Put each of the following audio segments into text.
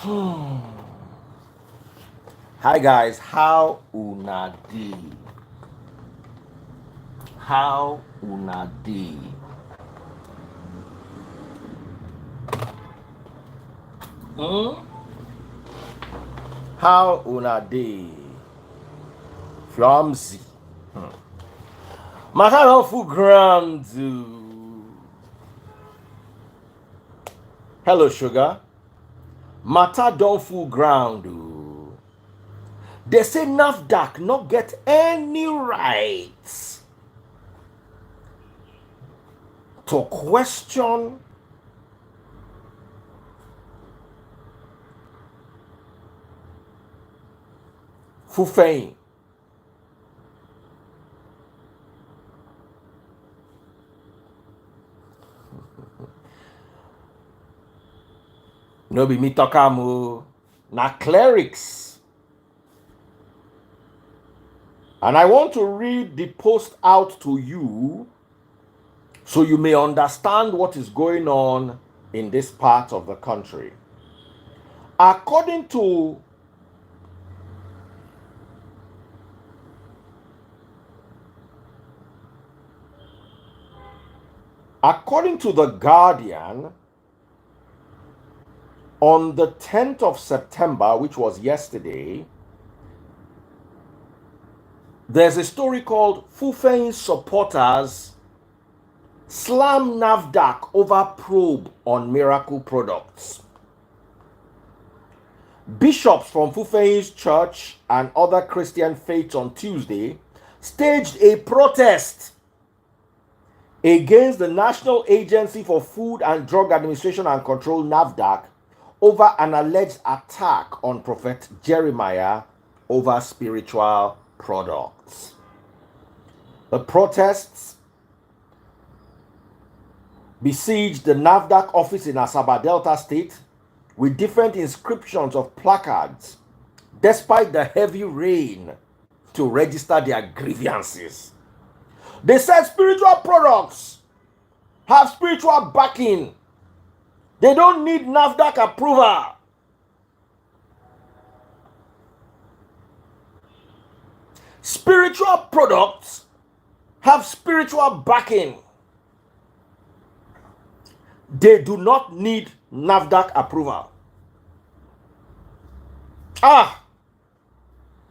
Hi guys, how una dey? How una dey? Hmm? How una dey? Flumsy. Matter don full ground. Hello sugar. Matter don full ground. They say NAFDAC not get any rights to question Fufeyin. No be me talk am o. Na Clerics. And I want to read the post out to you so you may understand what is going on in this part of the country. According to the Guardian, on the 10th of September, which was yesterday, there's a story called Fufeyin supporters slam NAFDAC over probe on miracle products. Bishops from Fufeyin's church and other Christian faiths on Tuesday staged a protest against the National Agency for Food and Drug Administration and Control, NAFDAC, over an alleged attack on Prophet Jeremiah over spiritual products. The protests besieged the NAFDAC office in Asaba Delta State with different inscriptions of placards, despite the heavy rain, to register their grievances. They said spiritual products have spiritual backing. They don't need NAFDAC approval. Spiritual products have spiritual backing. They do not need NAFDAC approval.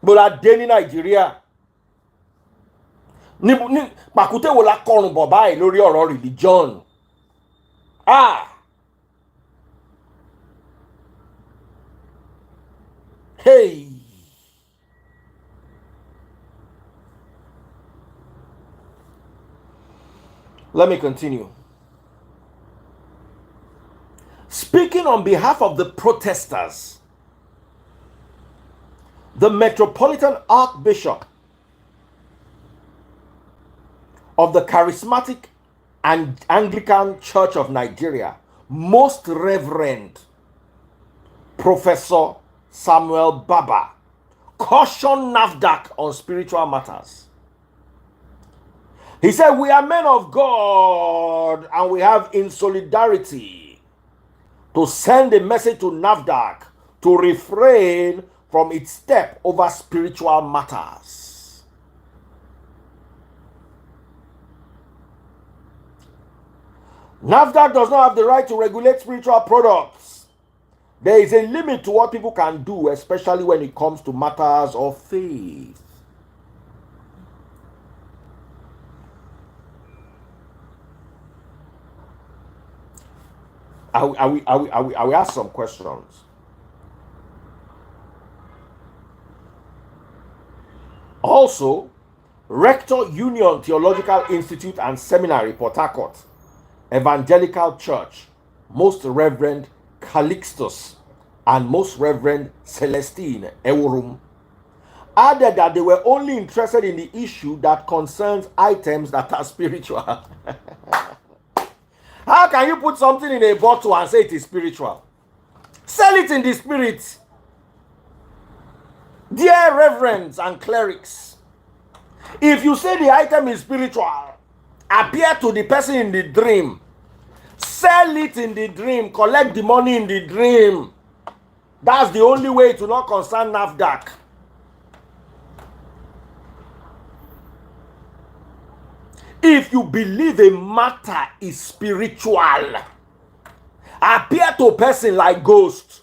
Bola dé ní Nigeria. Ní pàkúté wo la kọrùn bọ̀ báyìí lórí ọ̀rọ̀ religion. Hey. Let me continue. Speaking on behalf of the protesters, the Metropolitan Archbishop of the Charismatic and Anglican Church of Nigeria, Most Reverend Professor Samuel Baba, cautioned NAFDAC on spiritual matters. He said, "We are men of God and we have in solidarity to send a message to NAFDAC to refrain from its step over spiritual matters." NAFDAC does not have the right to regulate spiritual products. There is a limit to what people can do, especially when it comes to matters of faith. I will ask some questions. Also, Rector Union Theological Institute and Seminary, Port Harcourt, Evangelical Church, Most Reverend Calixtus and Most Reverend Celestine Eworum, added that they were only interested in the issue that concerns items that are spiritual. How can you put something in a bottle and say it is spiritual? Sell it in the spirit. Dear reverends and clerics, if you say the item is spiritual, appear to the person in the dream, sell it in the dream, collect the money in the dream. That's the only way to not concern NAFDAC. If you believe a matter is spiritual, appear to a person like ghost.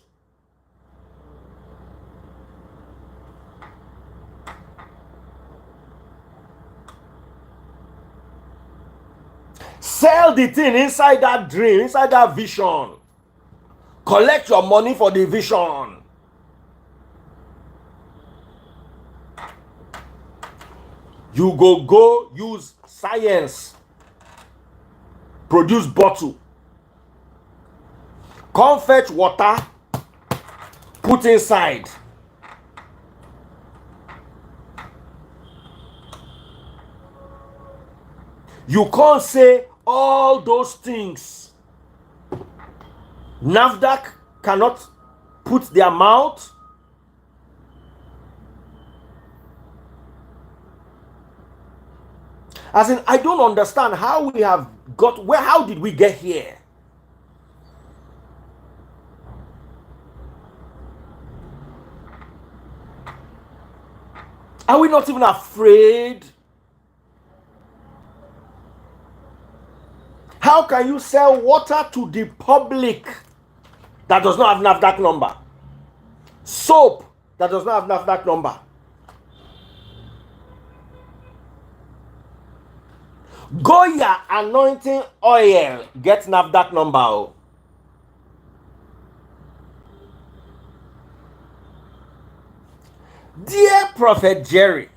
Sell the thing inside that dream, inside that vision. Collect your money for the vision. You go use science. Produce bottle. Come fetch water. Put inside. You can't say all those things. NAFDAC cannot put their mouth. As in, I don't understand how we have got, how did we get here? Are we not even afraid? How can you sell water to the public that does not have NAFDAC number? Soap that does not have NAFDAC number? Goya anointing oil get NAFDAC number. Oh. Dear Prophet Jerry,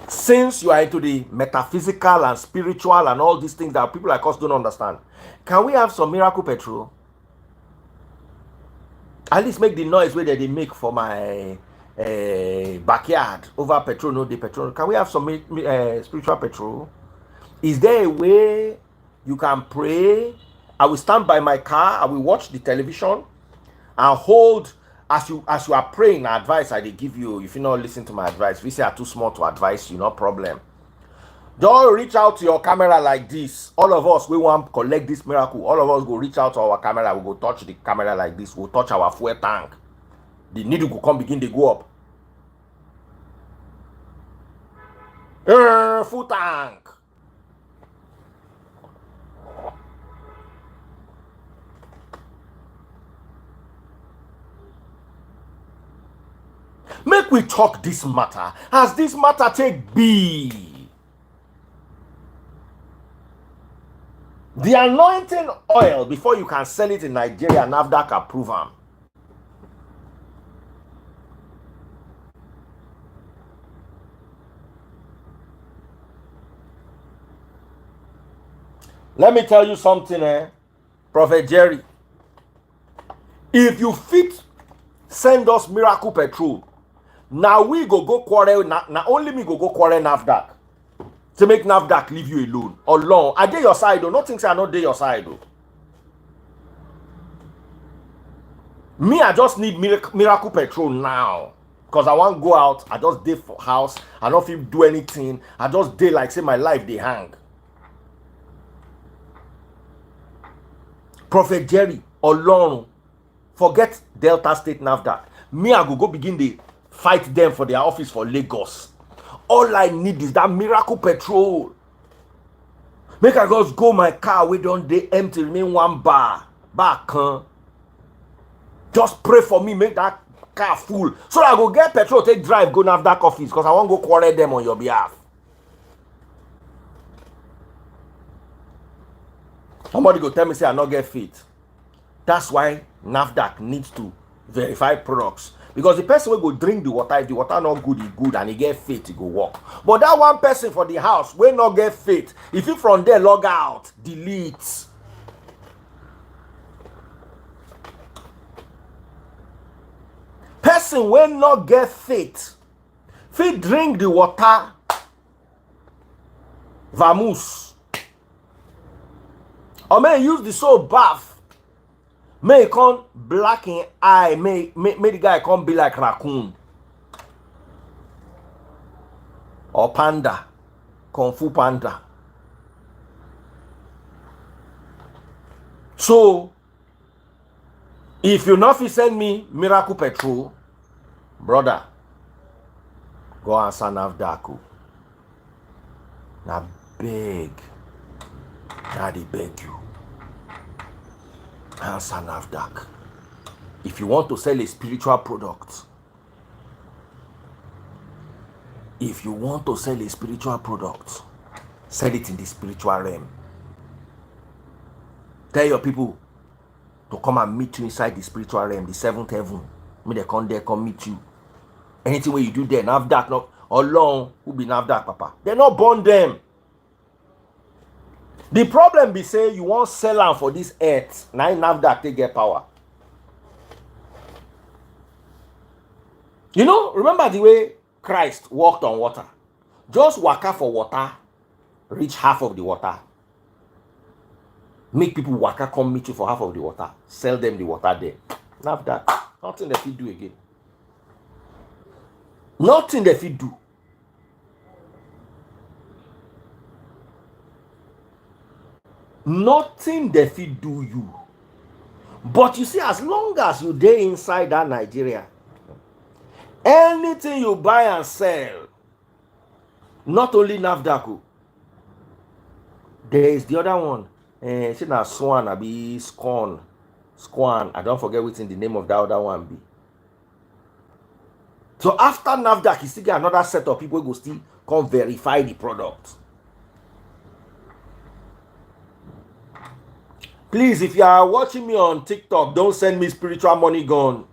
since you are into the metaphysical and spiritual and all these things that people like us don't understand, can we have some miracle petrol? At least make the noise where they make for my backyard over petrol, no the petrol. Can we have some spiritual petrol? Is there a way you can pray? I will stand by my car, I will watch the television and hold. As you are praying, advice I dey give you. If you not listen to my advice, if you say I'm too small to advise you, no problem. Don't reach out to your camera like this. All of us, we want to collect this miracle. All of us go reach out to our camera. We go touch the camera like this. We'll touch our fuel tank. The needle will come begin to go up. Full tank. Make we talk this matter. As this matter take be. The anointing oil, before you can sell it in Nigeria, NAFDAC approve them. Let me tell you something, Prophet Jerry. If you fit send us miracle petrol, now we go quarrel. Now only me go quarrel NAFDAC to make NAFDAC leave you alone. Alone, I dey your side though. Nothing say I not dey your side though. Me, I just need miracle petrol now because I want to go out. I just dey for house. I don't feel do anything. I just dey like say my life they hang. Prophet Jerry, alone, forget Delta State NAFDAC. Me, I go begin the fight them for their office for Lagos. All I need is that miracle petrol. Make I just go my car, we don't dey empty, remain one bar. Just pray for me, make that car full. So I go get petrol, take drive, go NAFDAC office, because I want to go quarrel them on your behalf. Somebody go tell me, say I not get fit. That's why NAFDAC needs to verify products. Because the person will go drink the water. If the water not good, it good, and he get faith, he go work. But that one person for the house will not get faith. If you from there log out, delete. Person will not get faith. If he drink the water, vamoose. Or may use the soap bath. May come black in eye, may the guy come be like raccoon. Or panda. Kung Fu Panda. So, If you not send me miracle petrol, brother, go answer NAFDAC. Now beg. Daddy beg you. Answer NAFDAC. If you want to sell a spiritual product, sell it in the spiritual realm. Tell your people to come and meet you inside the spiritual realm, the seventh heaven. May they come there, come meet you. Anything where you do there, NAFDAC, not alone, who be NAFDAC, papa? They not born them. The problem be say you won't sell them for this earth. Now NAFDAC they get power. You know, remember the way Christ walked on water? Just waka for water, reach half of the water. Make people waka come meet you for half of the water. Sell them the water there. NAFDAC, nothing they fit do again. Nothing they fit do. Nothing they fit do you. But you see, as long as you dey inside that Nigeria, anything you buy and sell, not only NAFDAC, there is the other one. She na Swan, I be Scorn. I don't forget what's in the name of that other one be. So after NAFDAC, you still get another set of people who go still come verify the product. Please, if you are watching me on TikTok, don't send me spiritual money gun.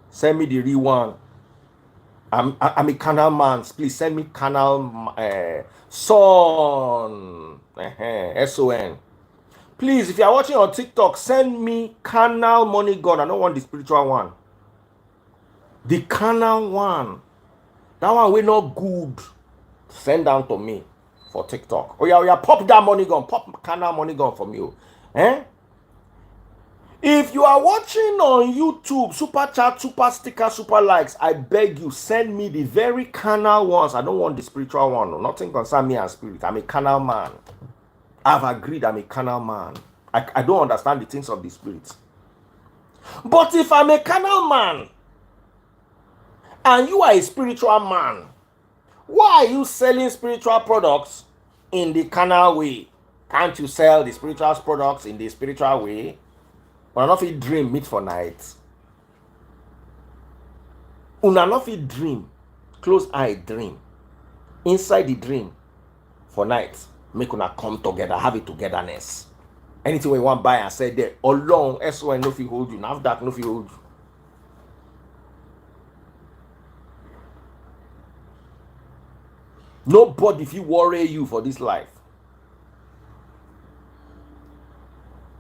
Send me the real one. I'm a canal man. Please send me canal son. S-O-N. Please, if you are watching on TikTok, send me canal money gun. I don't want the spiritual one. The canal one. That one will not good. Send down to me for TikTok. Oh yeah, pop that money gun. Pop canal money gun from you. If you are watching on YouTube, super chat, super sticker, super likes, I beg you, send me the very carnal ones. I don't want the spiritual one. No. Nothing concern me and spirit. I'm a carnal man. I've agreed I'm a carnal man. I don't understand the things of the spirit. But if I'm a carnal man and you are a spiritual man, why are you selling spiritual products in the carnal way? Can't you sell the spiritual products in the spiritual way? Una not fit dream meet for night. Una not fit dream, close eye dream. Inside the dream for night, make una come together, have a togetherness. Anything we want buy and sell there, along SON no fit hold you, NAFDAC no fit hold you. Nobody fit worry you for this life.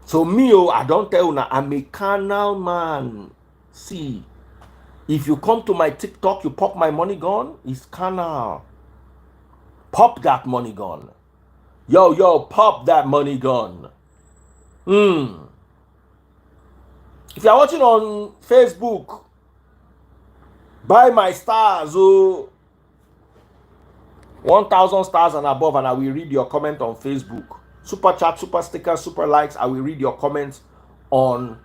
So me, I don't tell you, I'm a carnal man. See, if you come to my TikTok, you pop my money gun, it's carnal. Pop that money gun. Yo, pop that money gun. If you're watching on Facebook, buy my stars, 1,000 stars and above, and I will read your comment on Facebook. Super chat, super sticker, super likes. I will read your comments on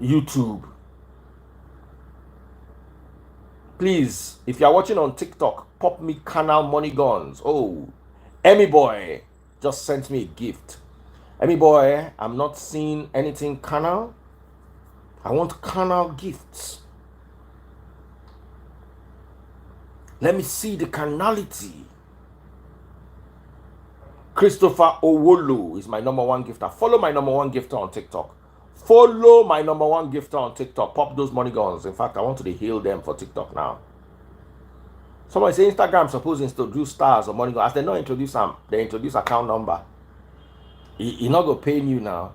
YouTube. Please, if you are watching on TikTok, pop me canal money guns. Oh, Emmy boy just sent me a gift. Emmy boy, I'm not seeing anything canal. I want canal gifts. Let me see the carnality. Christopher Owolo is my number one gifter. Follow my number one gifter on TikTok. Follow my number one gifter on TikTok. Pop those money guns. In fact, I want to heal them for TikTok now. Somebody say Instagram supposed to introduce stars or money guns. As they not introduce them, they introduce account number. He not go pay you now.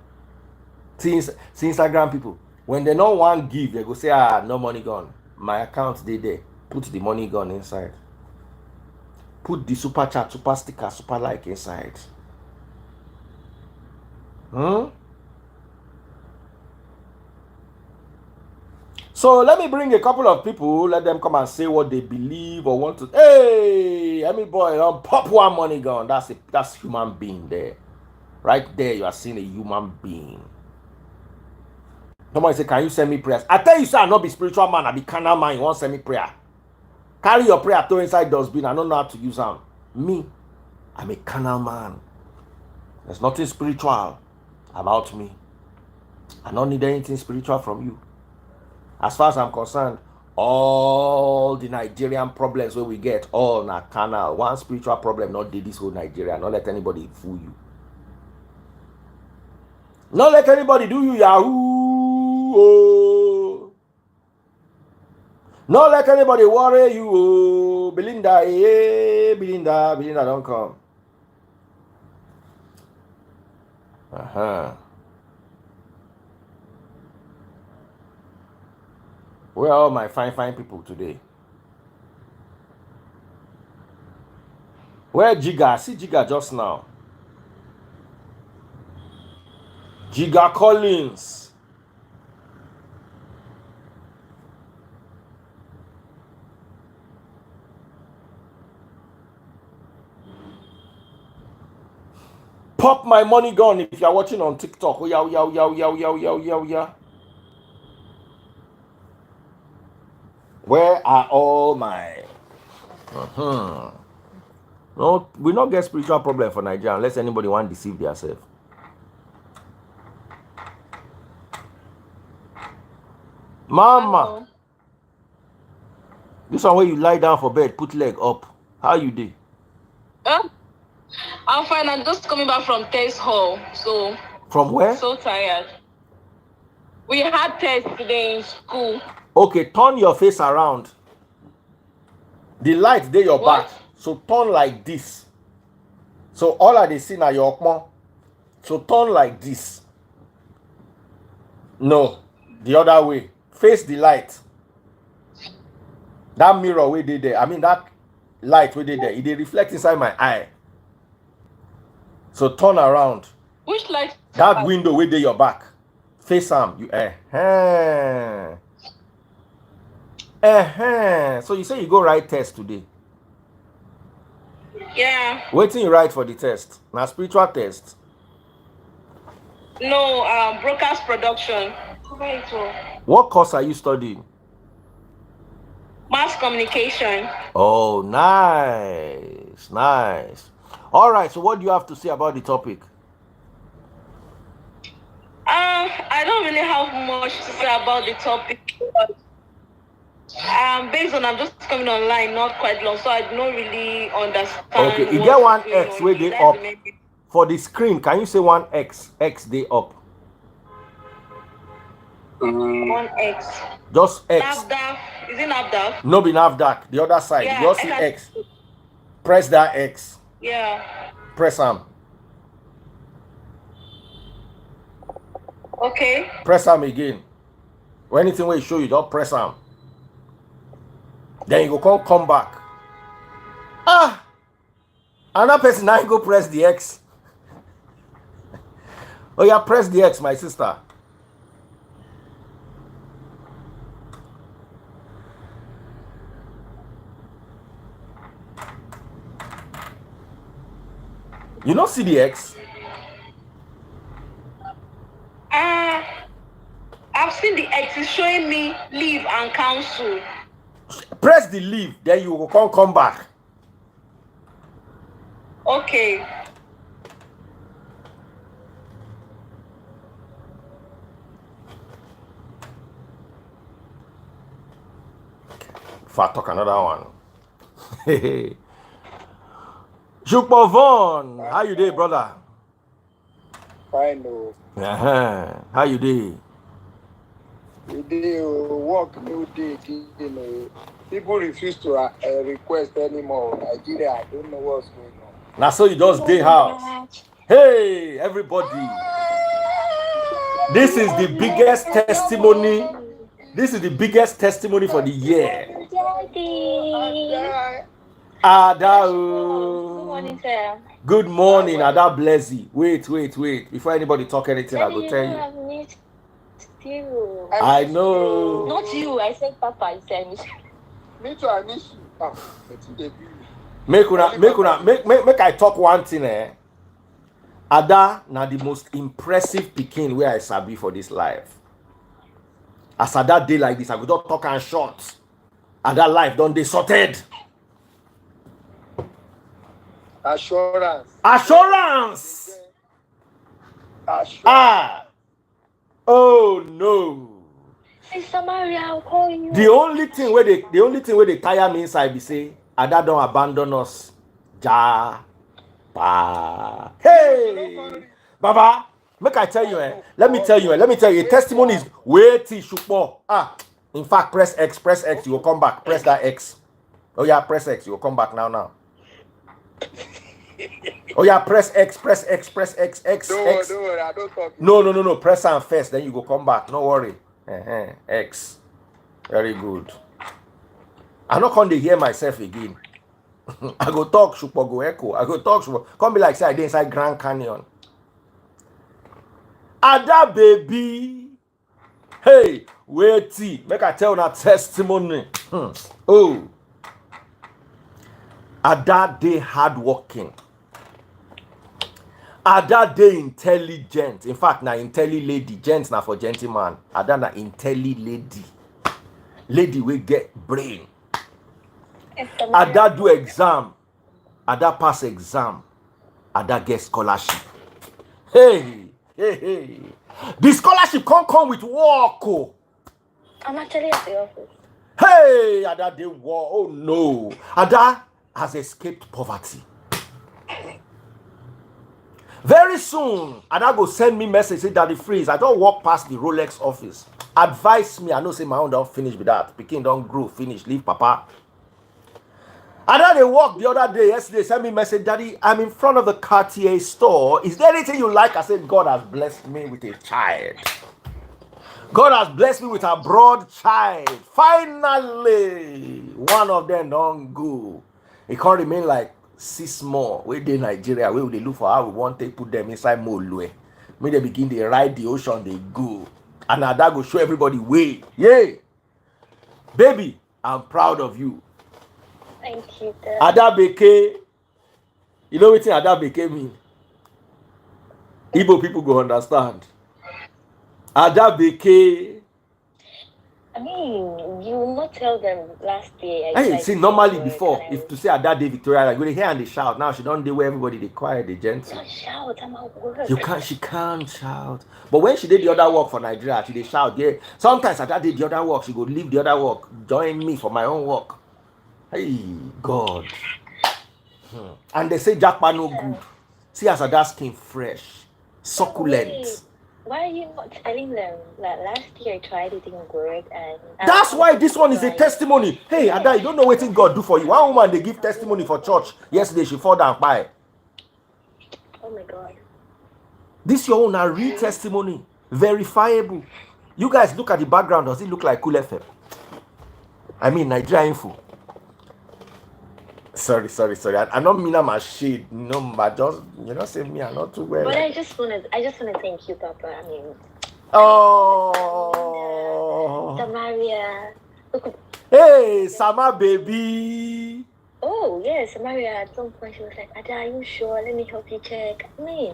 See Instagram people, when they don't want give, they go say, no money gun. My account they there. Put the money gun inside. Put the super chat, super sticker, super like inside. So let me bring a couple of people, let them come and say what they believe or want to. Hey, Emmy boy, pop one money gun. That's human being there. Right there, you are seeing a human being. Somebody say, can you send me prayers? I tell you, sir, I'm not be spiritual man, I be carnal man, you want to send me prayer. Carry your prayer to inside dustbin. I don't know how to use them. Me, I'm a carnal man. There's nothing spiritual about me. I don't need anything spiritual from you. As far as I'm concerned, all the Nigerian problems where we get, all na carnal. One spiritual problem, not this whole Nigeria. Not let anybody fool you. Not let anybody do you yahoo. Oh. Not let anybody worry you. Oh. Belinda, Belinda, don't come. Where are all my fine people today? Where Jiga? I see Jiga just now. Jiga Collins. Pop my money gun if you're watching on TikTok. Oh yeah. Where are all my... No, we not get spiritual problem for Nigeria unless anybody want to deceive themselves. Mama. Hello. This one where you lie down for bed, put leg up. How you do? I'm fine. I'm just coming back from test hall. So from where? So tired. We had test today in school. Okay, turn your face around. The light there your back. So turn like this. So all I they see now your okmo. So turn like this. No, the other way. Face the light. That mirror way they there. I mean that light way they there. It they reflect inside my eye. So turn around. Which light? That window way there your back. Face am. You So you say you go write test today? Yeah. Waiting you write for the test. Now spiritual test. No, broadcast production. What course are you studying? Mass communication. Oh, nice. All right. So what do you have to say about the topic? I don't really have much to say about the topic. But based on I'm just coming online, not quite long, so I don't really understand. Okay, you get one X where they up for the screen. Can you say one X? X they up. One X. Just X. NAFDAC. Is it NAFDAC? No, be NAFDAC. The other side. Yeah, you see X. Press that X. Yeah. Press them. Okay. Press them again. When anything will show you, don't press them. Then you go come back. Another person now go press the X. Oh yeah, press the X, my sister. You don't see the X? I've seen the X. It's showing me leave and cancel. Press the leave, then you will come back. Okay. If I talk another one. Jukpovon, how you dey, brother? Fine, no. How you dey? We dey work no day, people refuse to request anymore. Nigeria, I don't know what's going on. Now so you just dey house. Hey, everybody. This is the biggest testimony. This is the biggest testimony for the year. Ada. Good morning, sir. Good morning, Ada bless you. Wait. Before anybody talk anything, I will tell you. I know. Not you. I said Papa. I said I miss you. Me too, I miss you. Make I talk one thing. Ada na the most impressive pikin where I sabi for this life. As at that day like this, I go just talk and short. And that life done they sorted. Assurance. Assurance. Ah. Oh no. Sister Maria, I'll call you. The only thing where they tire me inside be say, Ada don't abandon us. Ja. Pa. Hey. Baba, make I tell you, let me tell you, testimony is wait till shupo. Ah. In fact, press X, you will come back. Press that X. Oh yeah, press X, you will come back now. Oh yeah, press X, X. Don't worry, I don't talk. No. Press on first, then you go come back. No worry. X. Very good. I'm not going to hear myself again. I go talk, Shupo go echo. I go talk, Shupo. Come be like say I dey inside Grand Canyon. Ada baby. Hey, wait. Make I tell una testimony. Oh. Ada dey hardworking. Ada dey intelligent. In fact, na intelli lady. Gent na for gentleman. Ada na intelli lady. Lady we get brain. Ada do exam. Ada pass exam. Ada get scholarship. Hey. The scholarship can't come with work. Oh. I'm actually at the office. Hey, Ada dey work. Oh no. Ada has escaped poverty. Very soon, Ada go send me message say Daddy Freeze. I don't walk past the Rolex office. Advise me. I know say my own don't finish with that. Pikin don't grow, finish, leave Papa. Ada they walk the other day, yesterday, send me message, Daddy, I'm in front of the Cartier store. Is there anything you like? I said, God has blessed me with a child. God has blessed me with a broad child. Finally, one of them don't go. It can't remain like 6 more. We in Nigeria, where they look for how we want to put them inside Molue. When they begin, they ride the ocean, they go. And Ada go show everybody way. Yay! Baby, I'm proud of you. Thank you, Dad. Ada Beke. You know what Ada Beke mean? Igbo people go understand. Ada Beke. I mean, you will not tell them last day. Hey, see, normally before, if to say Ada Day Victoria, like, they hear and they shout. Now she don't do where everybody they quiet, they gentle. Don't shout, I'm at work. She can't shout. But when she did the other work for Nigeria, she they shout. Yeah. Sometimes Ada did the other work, she go leave the other work, join me for my own work. Hey, God. And they say Jackpa no good. See as Ada skin fresh, succulent. Why are you not telling them that last year I tried it didn't work? And that's why this one is a testimony. Hey, Ada, you don't know what God do for you. One woman they give testimony for church. Yesterday she fall down by. Oh my God. This your own a real testimony, verifiable. You guys look at the background. Does it look like Cool FM? I mean Nigeria Info. Sorry. I don't mean I'm a shade. No, but just say me. I'm not too well. But I just want to thank you, Papa. I mean. Oh. Samaria. Hey, Sama baby. Oh yes, Samaria. At some point she was like, Ada, are you sure? Let me help you check. I mean,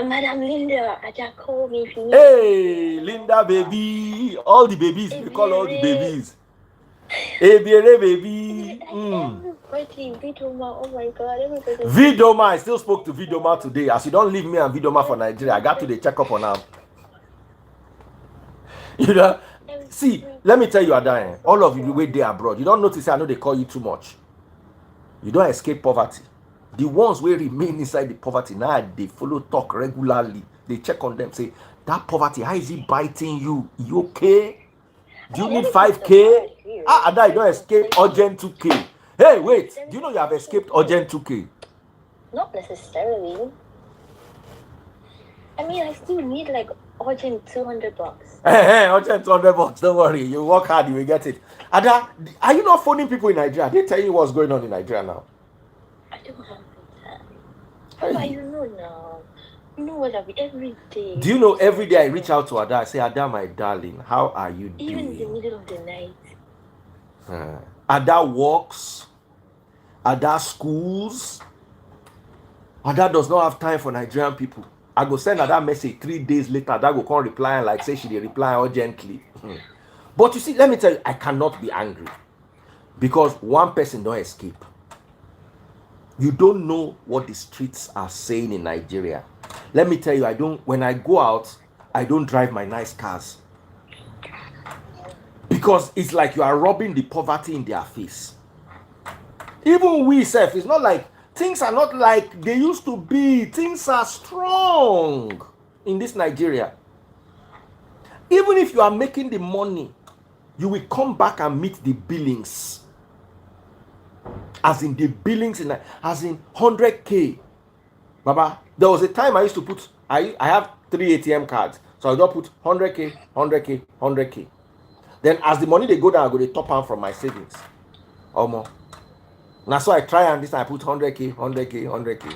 Madam Linda. Ada, call me if you need. Hey, Linda baby. All the babies. We call all the babies. Hey, baby. Vidoma, oh my God, everybody. Vidoma, I still spoke to Vidoma today. As you don't leave me and Vidoma for Nigeria, I got to the check up on her. You know, see, let me tell you, Ada, all of you wait there abroad. You don't notice I know they call you too much. You don't escape poverty. The ones who remain inside the poverty now, they follow talk regularly. They check on them, say, that poverty, how is it biting you? You okay? Do you need 5K? Ada, you don't escape urgent 2K. Hey, wait. Do you know you have escaped urgent 2K? Not necessarily. I mean, I still need like urgent $200. Hey, urgent $200. Don't worry. You work hard, you will get it. Ada, are you not phoning people in Nigeria? They tell you what's going on in Nigeria now. I don't have the time. But you know now. You know what I mean? Every day. Do you know every day I reach out to Ada? I say, Ada, my darling, how are you doing? Even in the middle of the night. Ada works. Ada schools. Ada does not have time for Nigerian people. I go send Ada message 3 days later. Ada go come reply like say she dey reply urgently. But you see, let me tell you, I cannot be angry because one person don't escape. You don't know what the streets are saying in Nigeria. Let me tell you, when I go out, I don't drive my nice cars. Because it's like you are rubbing the poverty in their face. Even we self, it's not like, things are not like they used to be. Things are strong in this Nigeria. Even if you are making the money, you will come back and meet the billings. As in the billings, as in 100K. Baba, there was a time I used to put, I have 3 ATM cards. So I don't put 100K, 100K, 100K. Then as the money they go down, I go to top out from my savings. Or more. Now so I try and this time I put 100K, 100K, 100K.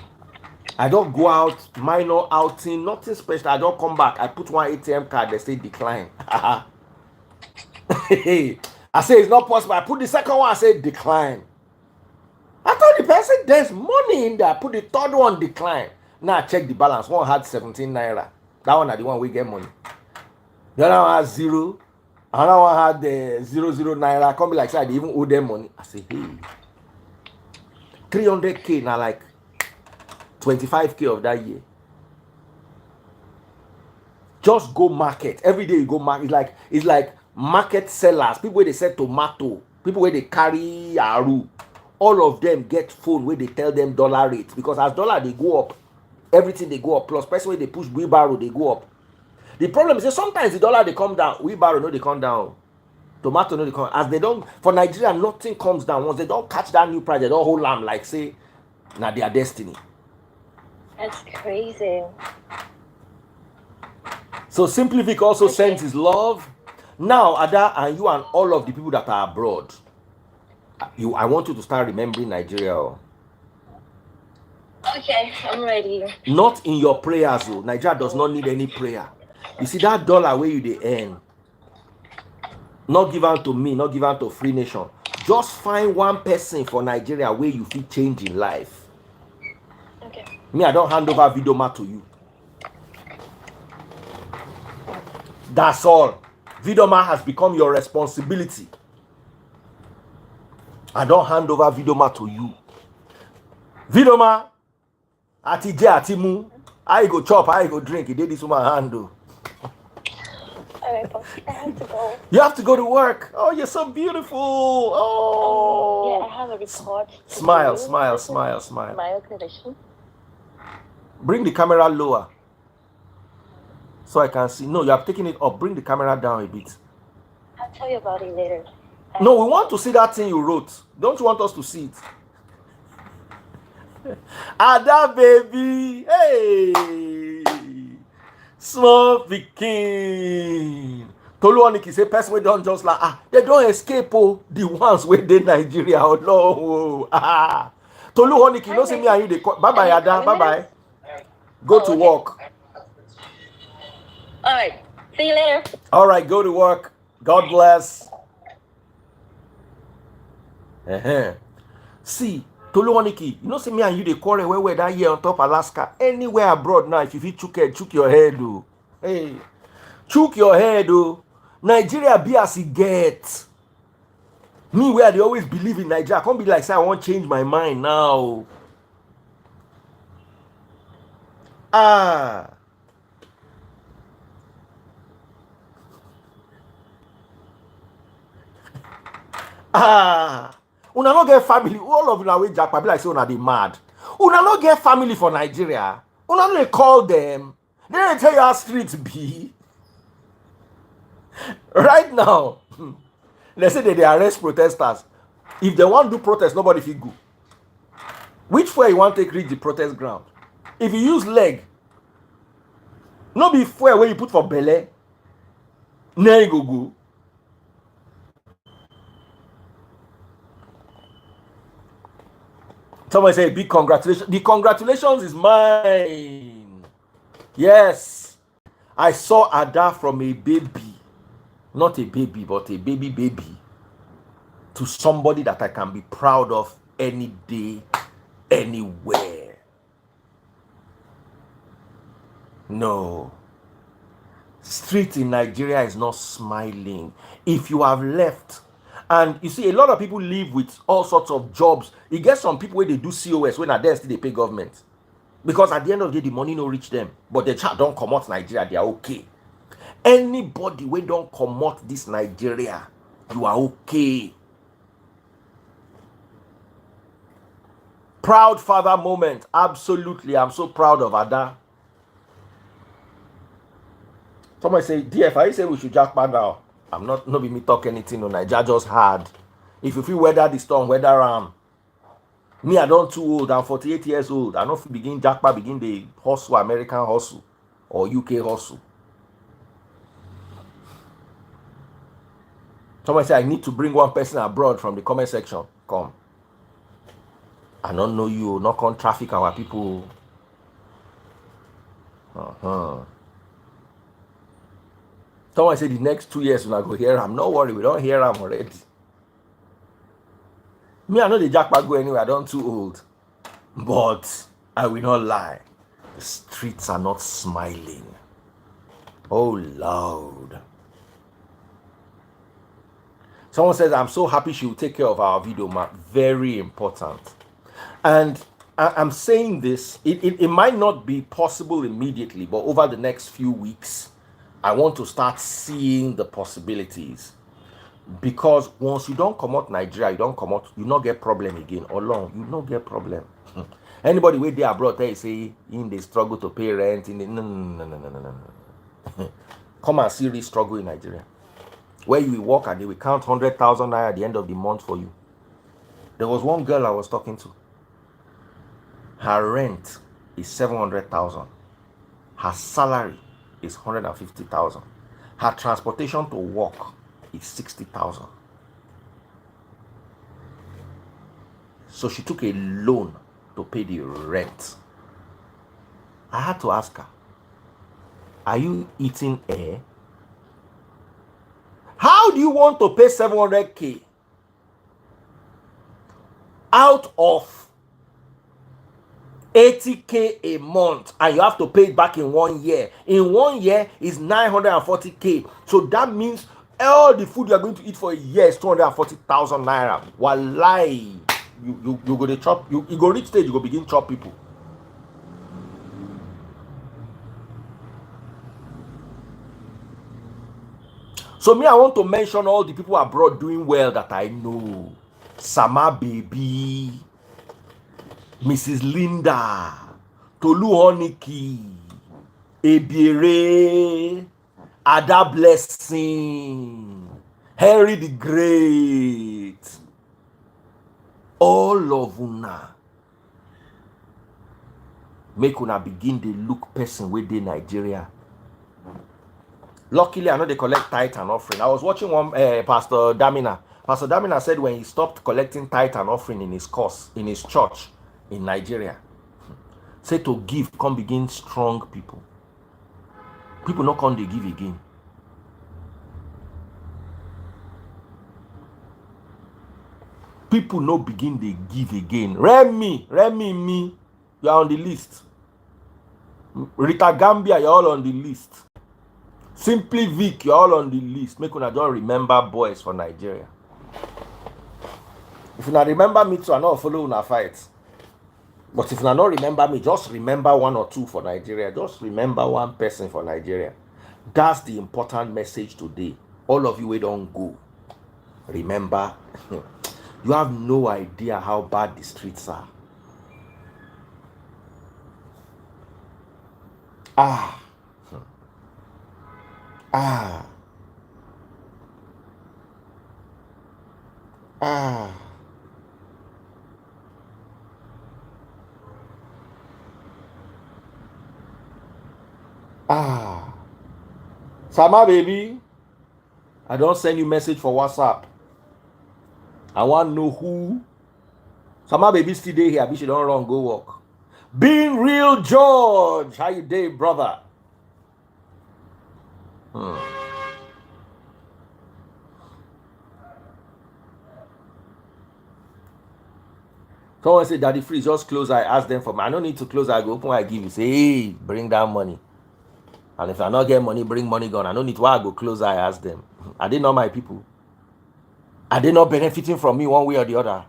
I don't go out, minor outing, nothing special. I don't come back. I put one ATM card, they say decline. I say it's not possible. I put the second one, I say decline. I told the person there's money in there. I put the third one decline. Now I check the balance. One had 17 naira. That one are the one we get money. The other one has 0. Another one had the 00 naira. Come be like, say, they even owe them money. I say, hey, 300K now, like 25K of that year. Just go market. Every day you go market. It's like market sellers. People where they sell tomato. People where they carry aru. All of them get phone where they tell them dollar rates. Because as dollar they go up, everything they go up. Plus, person where they push wheelbarrow, they go up. The problem is that sometimes the dollar they come down. Wheelbarrow no they come down. Tomato no they come. As they don't, for Nigeria, nothing comes down. Once they don't catch that new price, they don't hold on like say, now their destiny. That's crazy. So Simplific also sends his love. Now, Ada and you and all of the people that are abroad, I want you to start remembering Nigeria. Okay, I'm ready. Not in your prayers, though. Nigeria does not need any prayer. You see that dollar where you they earn, not given to me, not given to Free Nation. Just find one person for Nigeria where you feel change in life. Okay. Me, I don't hand over Vidoma to you. That's all. Vidoma has become your responsibility. I don't hand over Vidoma to you. Vidoma, Atije Atimu, I go chop, I go drink. He did this woman handle. Alright, but I have to go. You have to go to work. Oh, you're so beautiful. Oh. Yeah, I have a report. Smile, do. smile, This is smile, smile. My condition. Bring the camera lower so I can see. No, you have taken it up. Bring the camera down a bit. I'll tell you about it later. No, we want to see that thing you wrote. Don't you want us to see it? Ada baby, hey, small pikin. Toluwaniki say person we don't just like they don't escape the ones where they Nigeria no. Toluwaniki, you know see me and you they bye bye Ada, bye bye. Go to work. All right, see you later. All right, go to work. God bless. See, Toluwaniki, you know see me and you they quarrel where that year on top Alaska. Anywhere abroad now, if you feel chook your head, oh. Hey, chook your head, oh. Nigeria be as it gets. Me where they always believe in Nigeria. I can't be like say I want to change my mind now. Una no get family. All of una wey japa be like say una dey mad. Una no get family for Nigeria. Una no dey call them. They don't tell you how streets be. Right now, they say that they arrest protesters. If they want to do protest, nobody fit go. Which way you want to reach the protest ground? If you use leg, no be fuel where you put for belly. Now you go. Someone say big congratulations. The congratulations is mine. Yes. I saw Ada from a baby. Not a baby, but a baby to somebody that I can be proud of any day, anywhere. No. Street in Nigeria is not smiling. If you have left, and you see, a lot of people live with all sorts of jobs. You get some people where they do COS when at there still they pay government. Because at the end of the day, the money no reach them. But the chat don't come out Nigeria, they are okay. Anybody we don't come out this Nigeria, you are okay. Proud father moment. Absolutely. I'm so proud of Ada. Somebody say, DF, I say we should jackpot now. I'm not be me talk anything on Nigeria, just hard. If you feel weather the storm, weather ram. Me, I don't too old. I'm 48 years old. I don't begin jackpot, begin the hustle, American hustle or UK hustle. Somebody say I need to bring one person abroad from the comment section. Come. I don't know you, not on traffic our people. Someone say the next 2 years when I go hear him. No worry, we don't hear him already. Me, I know the jackpot go anywhere. I don't too old. But I will not lie. The streets are not smiling. Oh Lord. Someone says, I'm so happy she will take care of our video, ma. Very important. And I'm saying this, it might not be possible immediately, but over the next few weeks, I want to start seeing the possibilities. Because once you don't come out Nigeria, you don't come out, you not get problem again. Or long, you not get problem. Anybody where they abroad, they say, they struggle to pay rent. No. Come and see real struggle in Nigeria. Where you will work and they will count 100,000 naira at the end of the month for you. There was one girl I was talking to. Her rent is 700,000. Her salary is 150,000. Her transportation to work is 60,000. So she took a loan to pay the rent. I had to ask her, are you eating air? How do you want to pay 700K out of 80K a month and you have to pay it back in 1 year? In 1 year is 940K. So that means all the food you are going to eat for a year is 240,000 naira. Wallahi, you go to chop, you go reach stage, you go begin chop people. So me, I want to mention all the people abroad doing well that I know. Sama Baby, Mrs. Linda, Tolu Honiki, Ebiere, Ada Blessing, Henry the Great. All of una. Make una begin the look person with the Nigeria. Luckily, I know they collect tithe and offering. I was watching one Pastor Damina. Pastor Damina said when he stopped collecting tithe and offering in his course, in his church in Nigeria, say to give, come begin strong people. People not come they give again. People no begin they give again. Remy, me, you are on the list. Rita Gambia, you're all on the list. Simply Vic, you're all on the list. Make una just remember boys for Nigeria. If you not remember me too, I not follow una fight. But if you not remember me, just remember one or two for Nigeria. Just remember one person for Nigeria. That's the important message today. All of you we don't go. Remember, you have no idea how bad the streets are. Ah. Sama baby, I don't send you message for WhatsApp. I want to know who. Sama baby still there here, but she don't run, go walk. Being real George, how you day, brother? Someone say, Daddy Free, just close. I ask them for money. I don't need to close. I go open. I give you. Say, hey, bring that money. And if I not get money, bring money gone. I don't need why I go close eye ask them. Are they not my people? Are they not benefiting from me one way or the other?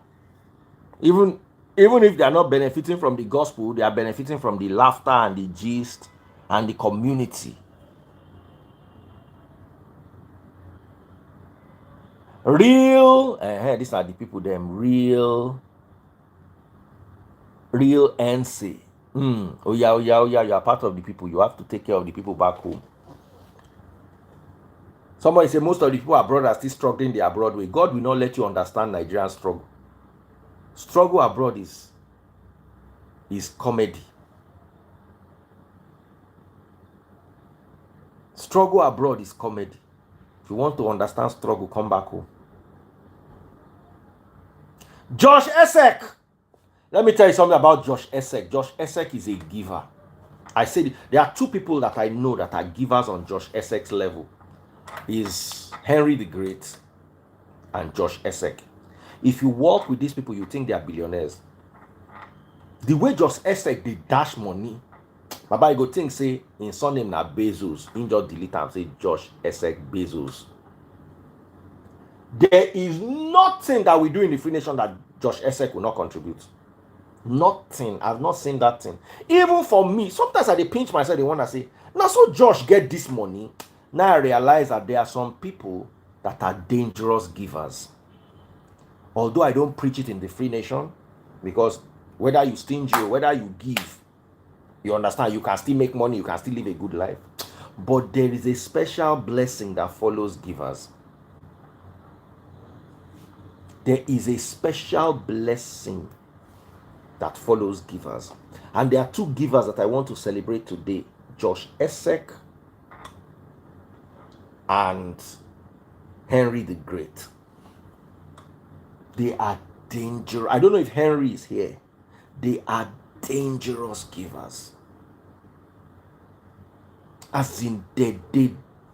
Even if they are not benefiting from the gospel, they are benefiting from the laughter and the gist and the community. Real, these are the people, them real NC. Oh yeah, you are part of the people. You have to take care of the people back home. Somebody say most of the people abroad are still struggling the abroad way. God will not let you understand Nigerian struggle. Struggle abroad is comedy. Struggle abroad is comedy. If you want to understand struggle, come back home. Josh Esek. Let me tell you something about Josh Esek. Josh Esek is a giver. I said there are two people that I know that are givers on Josh Esek's level. Is Henry the Great and Josh Esek. If you walk with these people, you think they are billionaires. The way Josh Esek they dash money, Baba you go think say in surname na Bezos. In just delete and say Josh Esek Bezos. There is nothing that we do in the Free Nation that Josh Esek will not contribute. Nothing. I've not seen that thing. Even for me, sometimes I pinch myself. They want to say, now so Josh get this money. Now I realize that there are some people that are dangerous givers. Although I don't preach it in the Free Nation, because whether you stingy or whether you give, you understand, you can still make money, you can still live a good life. But there is a special blessing that follows givers. There is a special blessing that follows givers. And there are two givers that I want to celebrate today. Josh Esek and Henry the Great. They are dangerous. I don't know if Henry is here. They are dangerous givers. As in they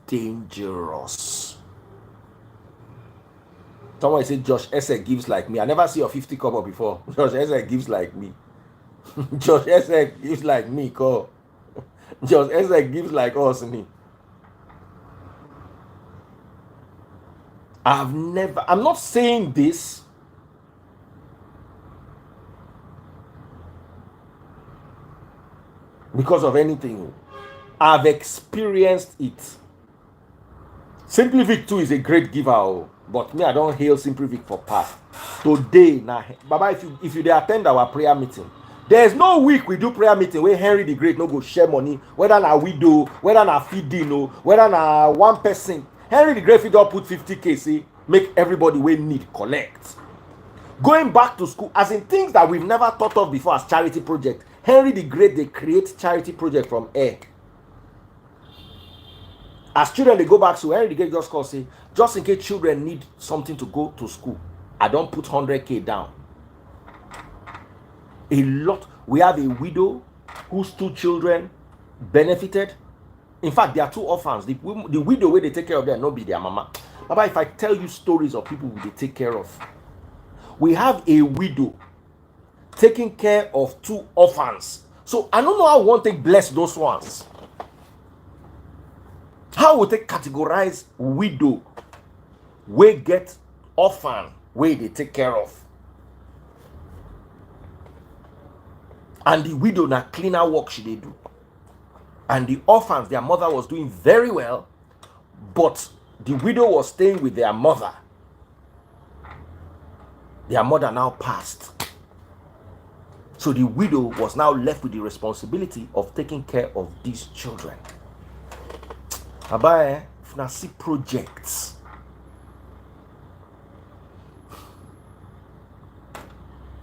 dangerous. Someone said Josh Esek gives like me. I never see a 50 cover before. Josh Esek gives like me. Josh Esek gives like me. Call. Josh Esek gives like us me. I'm not saying this because of anything. I've experienced it. Simply Vic too is a great giver, but me I don't hail Simply Vic for past. Today, now, Baba, if you attend our prayer meeting, there's no week we do prayer meeting where Henry the Great no go share money, whether na widow, whether na feeding, whether na one person. Henry the Great, if you don't put 50K, see, make everybody we need collect. Going back to school, as in things that we've never thought of before as charity project. Henry the Great, they create charity project from air. As children, they go back to Henry the Great just call say, just in case children need something to go to school, I don't put 100K down. A lot. We have a widow whose 2 children benefited. In fact, there are 2 orphans. The widow where they take care of them, not be their mama. Baba, if I tell you stories of people who they take care of, we have a widow taking care of 2 orphans. So I don't know how one take bless those ones. How would they categorize widow we get orphan where they take care of? And the widow na cleaner work she they do. And the orphans, their mother was doing very well, but the widow was staying with their mother. Their mother now passed. So the widow was now left with the responsibility of taking care of these children. Abaye, if na see projects.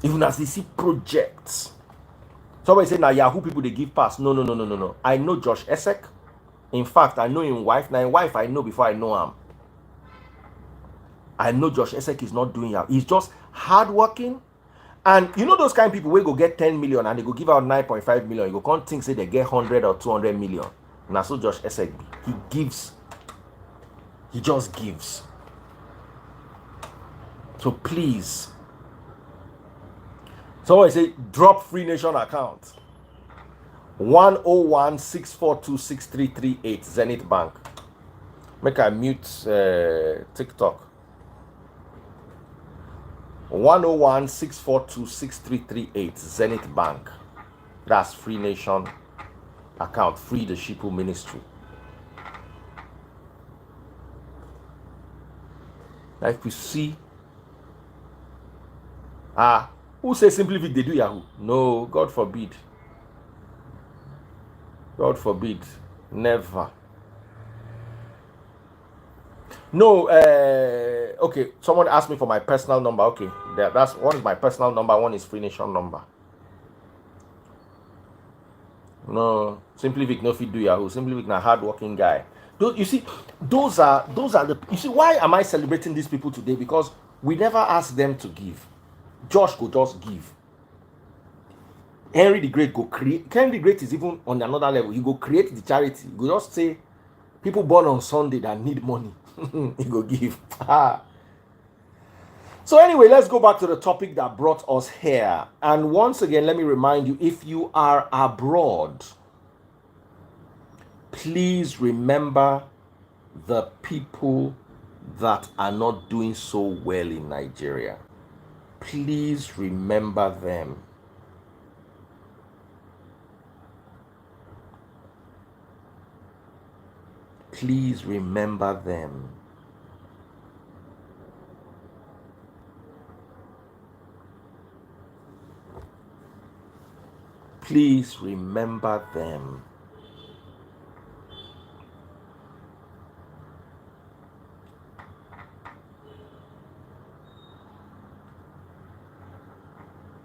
If na see projects. Somebody say, now Yahoo people, they give pass. No. I know Josh Esek. In fact, I know his wife. Now, his wife, I know before I know him. I know Josh Esek is not doing Yahoo. He's just hardworking. And you know those kind of people who go get 10 million and they go give out 9.5 million. You go can't think say they get 100 or 200 million. And that's what Josh Esek, he gives. He just gives. So please, someone say drop Free Nation account. 101-642-6338 Zenith Bank. Make I mute TikTok. 101-642-6338 Zenith Bank. That's Free Nation account. Free the Sheeple Ministry. Now if you see, who says simply if they do Yahoo? No, God forbid. God forbid. Never. No, okay. Someone asked me for my personal number. Okay, that's one is my personal number, one is Free Nation number. No, Simply Vic no fit do Yahoo. Simply Vic na hardworking guy. You see, those are the. You see, why am I celebrating these people today? Because we never ask them to give. Josh could just give. Henry the Great go create. Henry the Great is even on another level. He go create the charity. He go just say, people born on Sunday that need money. He go give. So anyway, let's go back to the topic that brought us here. And once again, let me remind you, if you are abroad, please remember the people that are not doing so well in Nigeria. Please remember them. Please remember them. Please remember them.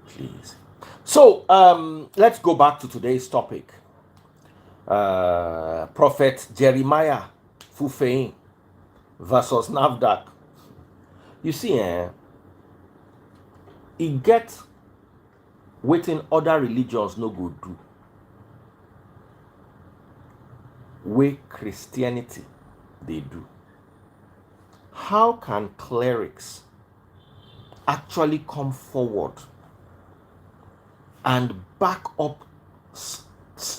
Please. So let's go back to today's topic. Prophet Jeremiah Fufeyin versus NAFDAC. You see, it gets waiting other religions no go do. Way Christianity they do. How can clerics actually come forward and back up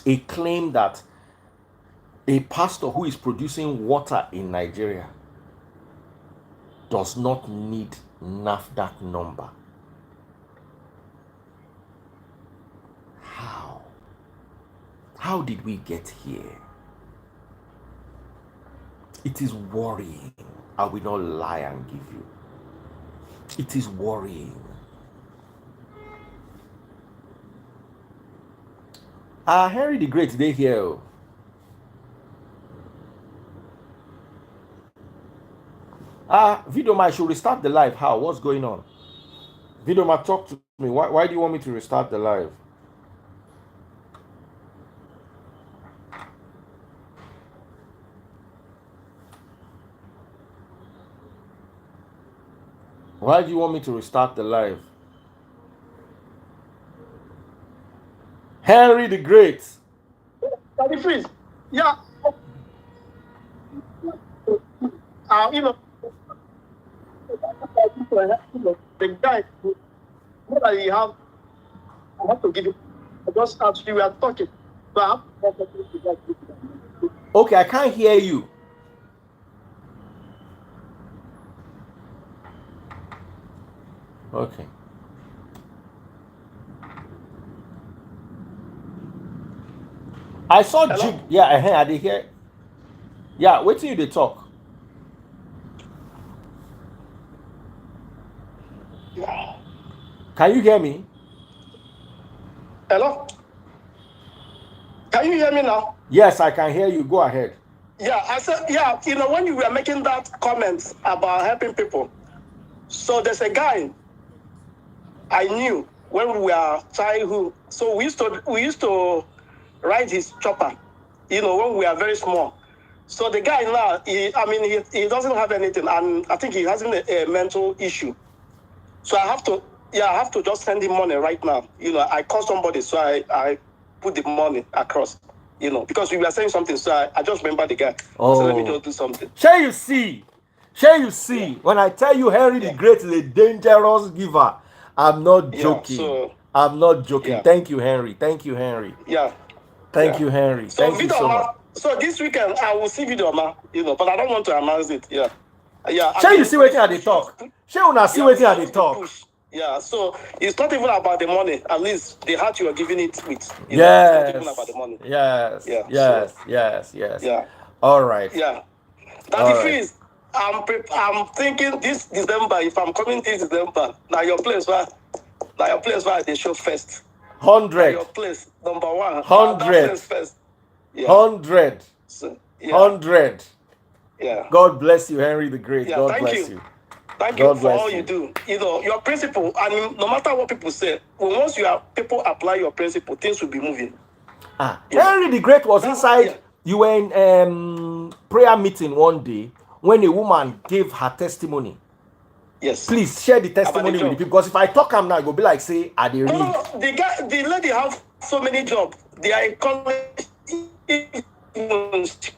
a claim that a pastor who is producing water in Nigeria does not need NAFDAC number? How did we get here? It is worrying. I will not lie and give you. It is worrying. Henry the Great, they here. Vidoma, I should restart the live. How? What's going on? Vidoma, talk to me. Why do you want me to restart the live? Why do you want me to restart the live? Henry the Great. Freeze. Yeah. You know, the guy what I have to give you just as we were talking. So I have to Okay, I can't hear you. Okay. I saw Jig. Yeah, I did hear. Yeah, wait till you they talk. Can you hear me? Hello? Can you hear me now? Yes, I can hear you. Go ahead. Yeah, I said, yeah, you know, when you were making that comment about helping people, so there's a guy I knew when we were childhood. So we used to ride his chopper, you know, when we were very small. So the guy now, he doesn't have anything, and I think he has a mental issue. So I have to just send him money right now. You know, I call somebody, so I put the money across, you know, because we were saying something. So I just remember the guy. Oh. So let me just do something. Shall you see? Yeah. When I tell you Henry the Great is a dangerous giver, I'm not joking. I'm not joking. Yeah. Thank you, Henry. Yeah. Thank you, Henry. So Thank you so much. So this weekend I will see Vidoma, but I don't want to announce it. Yeah. Shall you see waiting at the talk? Shall you see waiting at the talk? Push. Yeah. So it's not even about the money. At least the heart you are giving it with. Yes. It's not even about the money. Yes. Yeah. Yes. So, yes. Yes. Yeah. All right. Yeah. That is, I'm thinking this December. If I'm coming this December, now your place where they show first. 100. Your place number 1. 100. First. Yeah. 100. So, 100. Yeah. God bless you, Henry the Great. Yeah, God bless you. Thank God you for bless all you do. Your principle, and no matter what people say, once people apply your principle, things will be moving. Henry the Great was inside. Yeah. You were in prayer meeting one day when a woman gave her testimony. Yes. Please share the testimony with the people, because if I talk them now, it will be like say, "Are they read?" No, the lady have so many jobs. They are in college. She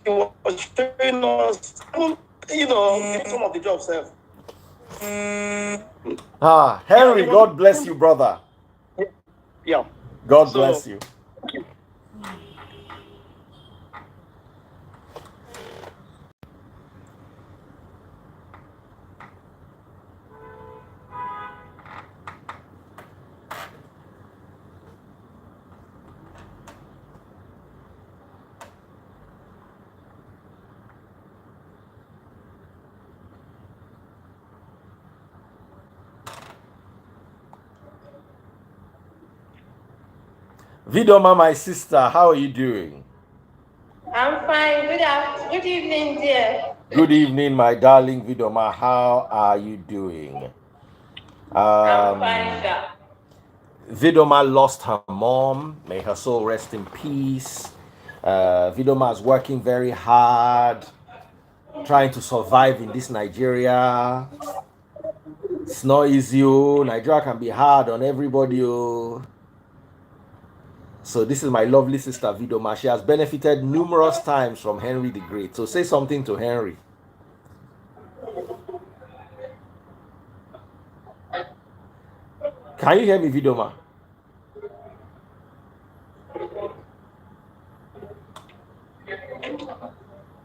was showing us, some of the jobs have. Henry, God bless you, brother. Yeah. God bless you. Vidoma, my sister, how are you doing? I'm fine. Good evening, dear. Good evening, my darling Vidoma. How are you doing? I'm fine, sir. Vidoma lost her mom. May her soul rest in peace. Vidoma is working very hard, trying to survive in this Nigeria. It's not easy. Nigeria can be hard on everybody. So this is my lovely sister Vidoma. She has benefited numerous times from Henry the Great. So say something to Henry. Can you hear me, Vidoma?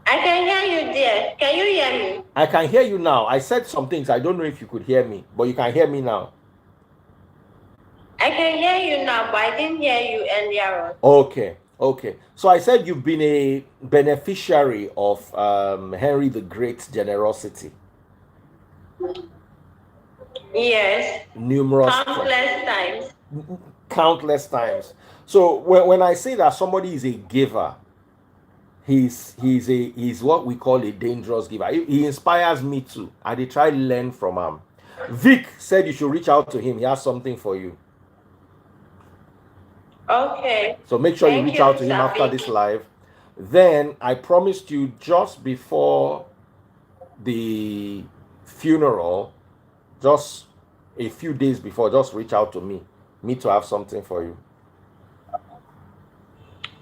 I can hear you, dear. Can you hear me? I can hear you now. I said some things. I don't know if you could hear me, but you can hear me now. I can hear you now, but I didn't hear you earlier on. Okay. So I said you've been a beneficiary of Henry the Great's generosity. Yes. Numerous Countless times. So when I say that somebody is a giver, he's what we call a dangerous giver. He inspires me too. I did try to learn from him. Vic said you should reach out to him. He has something for you. Okay. So make sure you reach out to him after this live. Then I promised you just before the funeral, just a few days before, just reach out to me to have something for you.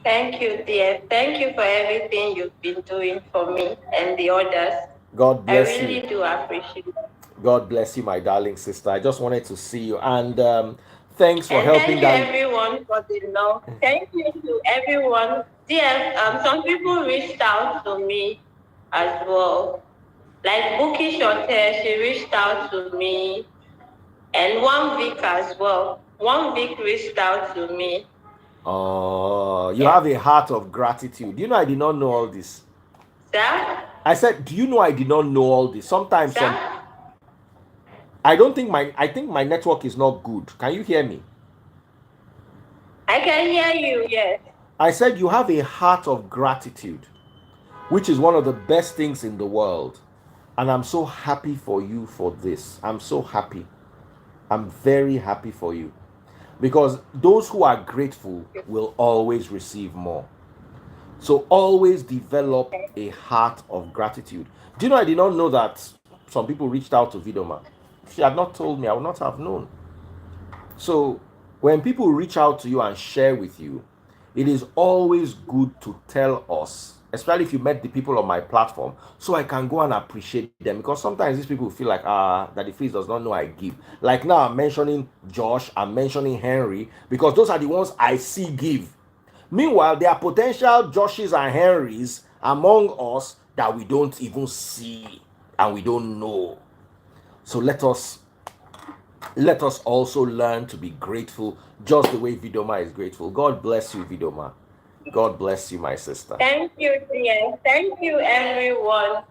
Thank you, dear. Thank you for everything you've been doing for me and the others. God bless you. I really do appreciate it. God bless you, my darling sister. I just wanted to see you. And thanks for helping. Thank you, everyone, for the love. Thank you to everyone. Dear, some people reached out to me as well. Like Buki Shote, she reached out to me. And one Vic as well. One Vic reached out to me. Oh, you have a heart of gratitude. You know, I did not know all this. Sir? I said, do you know I did not know all this? Sometimes I think my network is not good. Can you hear me? I can hear you, yes. I said you have a heart of gratitude, which is one of the best things in the world. And I'm so happy for you for this. I'm so happy. I'm very happy for you. Because those who are grateful will always receive more. So always develop a heart of gratitude. Do you know I did not know that some people reached out to Vidoma? If she had not told me, I would not have known. So when people reach out to you and share with you, it is always good to tell us, especially if you met the people on my platform, so I can go and appreciate them. Because sometimes these people feel like, that the Freeze does not know I give. Like now I'm mentioning Josh, I'm mentioning Henry, because those are the ones I see give. Meanwhile, there are potential Joshes and Henrys among us that we don't even see and we don't know. So let us also learn to be grateful, just the way Vidoma is grateful. God bless you, Vidoma. God bless you, my sister. Thank you, dear. Thank you, everyone.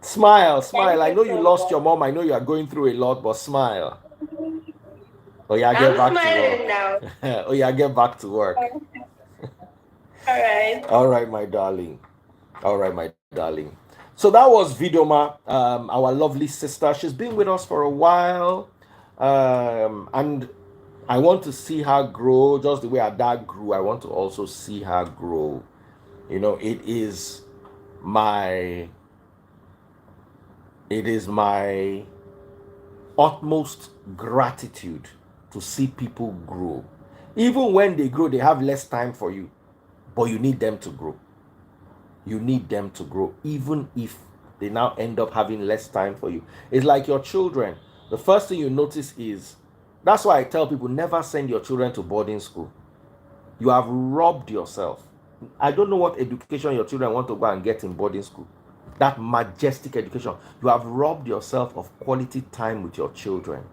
Smile. Thank I you know you so lost much. your mom. I know you are going through a lot, but smile. Oh yeah, get I'm back to smiling work. now. Oh yeah, get back to work. All right. All right, my darling. All right, my darling. So that was Vidoma, our lovely sister. She's been with us for a while, and I want to see her grow just the way her dad grew. I want to also see her grow. You know, it is my utmost gratitude to see people grow. Even when they grow, they have less time for you, but you need them to grow. You need them to grow, even if they now end up having less time for you. It's like your children. The first thing you notice is, that's why I tell people, never send your children to boarding school. You have robbed yourself. I don't know what education your children want to go and get in boarding school. That majestic education. You have robbed yourself of quality time with your children.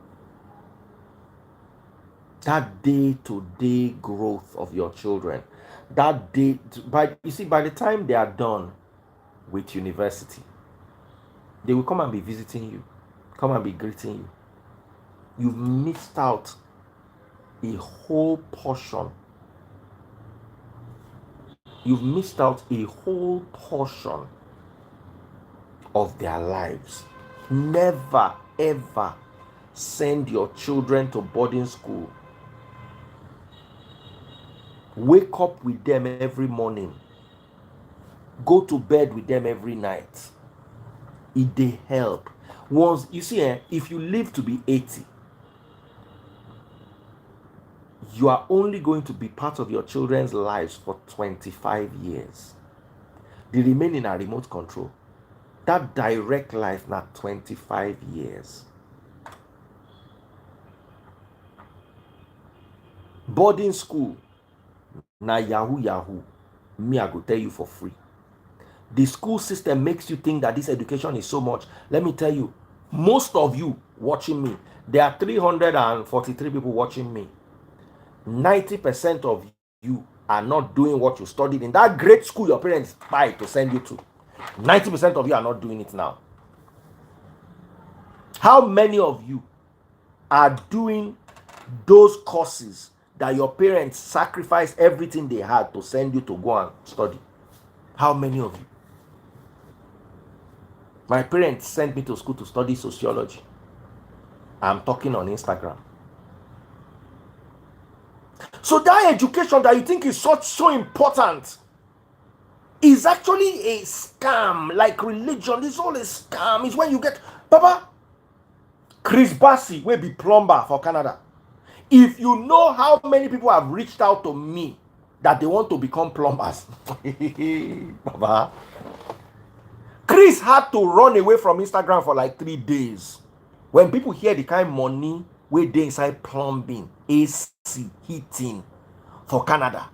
That day-to-day growth of your children. That day, by the time they are done with university, they will come and be visiting you, come and be greeting you. You've missed out a whole portion. You've missed out a whole portion of their lives. Never ever send your children to boarding school. Wake up with them every morning. Go to bed with them every night. They help. Once you see, if you live to be 80, you are only going to be part of your children's lives for 25 years. The remaining are remote control. That direct life, not 25 years. Boarding school, na yahoo. Me, I go tell you for free. The school system makes you think that this education is so much. Let me tell you, most of you watching me, there are 343 people watching me. 90% of you are not doing what you studied in that great school your parents buy to send you to. 90% of you are not doing it now. How many of you are doing those courses that your parents sacrificed everything they had to send you to go and study? How many of you? My parents sent me to school to study sociology. I'm talking on Instagram. So that education that you think is so important is actually a scam. Like religion, it's all a scam. It's when you get Papa Chris Bassi will be plumber for Canada. If you know how many people have reached out to me that they want to become plumbers, Baba, Chris had to run away from Instagram for like 3 days. When people hear the kind of money where they inside plumbing, AC, heating for Canada.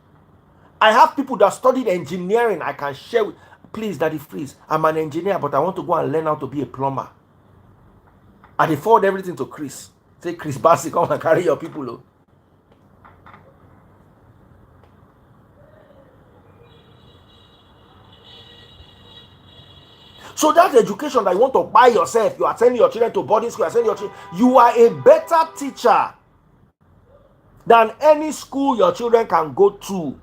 I have people that studied engineering. I can share with, please, Daddy, please. I'm an engineer, but I want to go and learn how to be a plumber. And they forward everything to Chris. Say, Chris Bassi, come and carry your people. Oh. So that education that you want to buy yourself, you are sending your children to boarding school, you are a better teacher than any school your children can go to.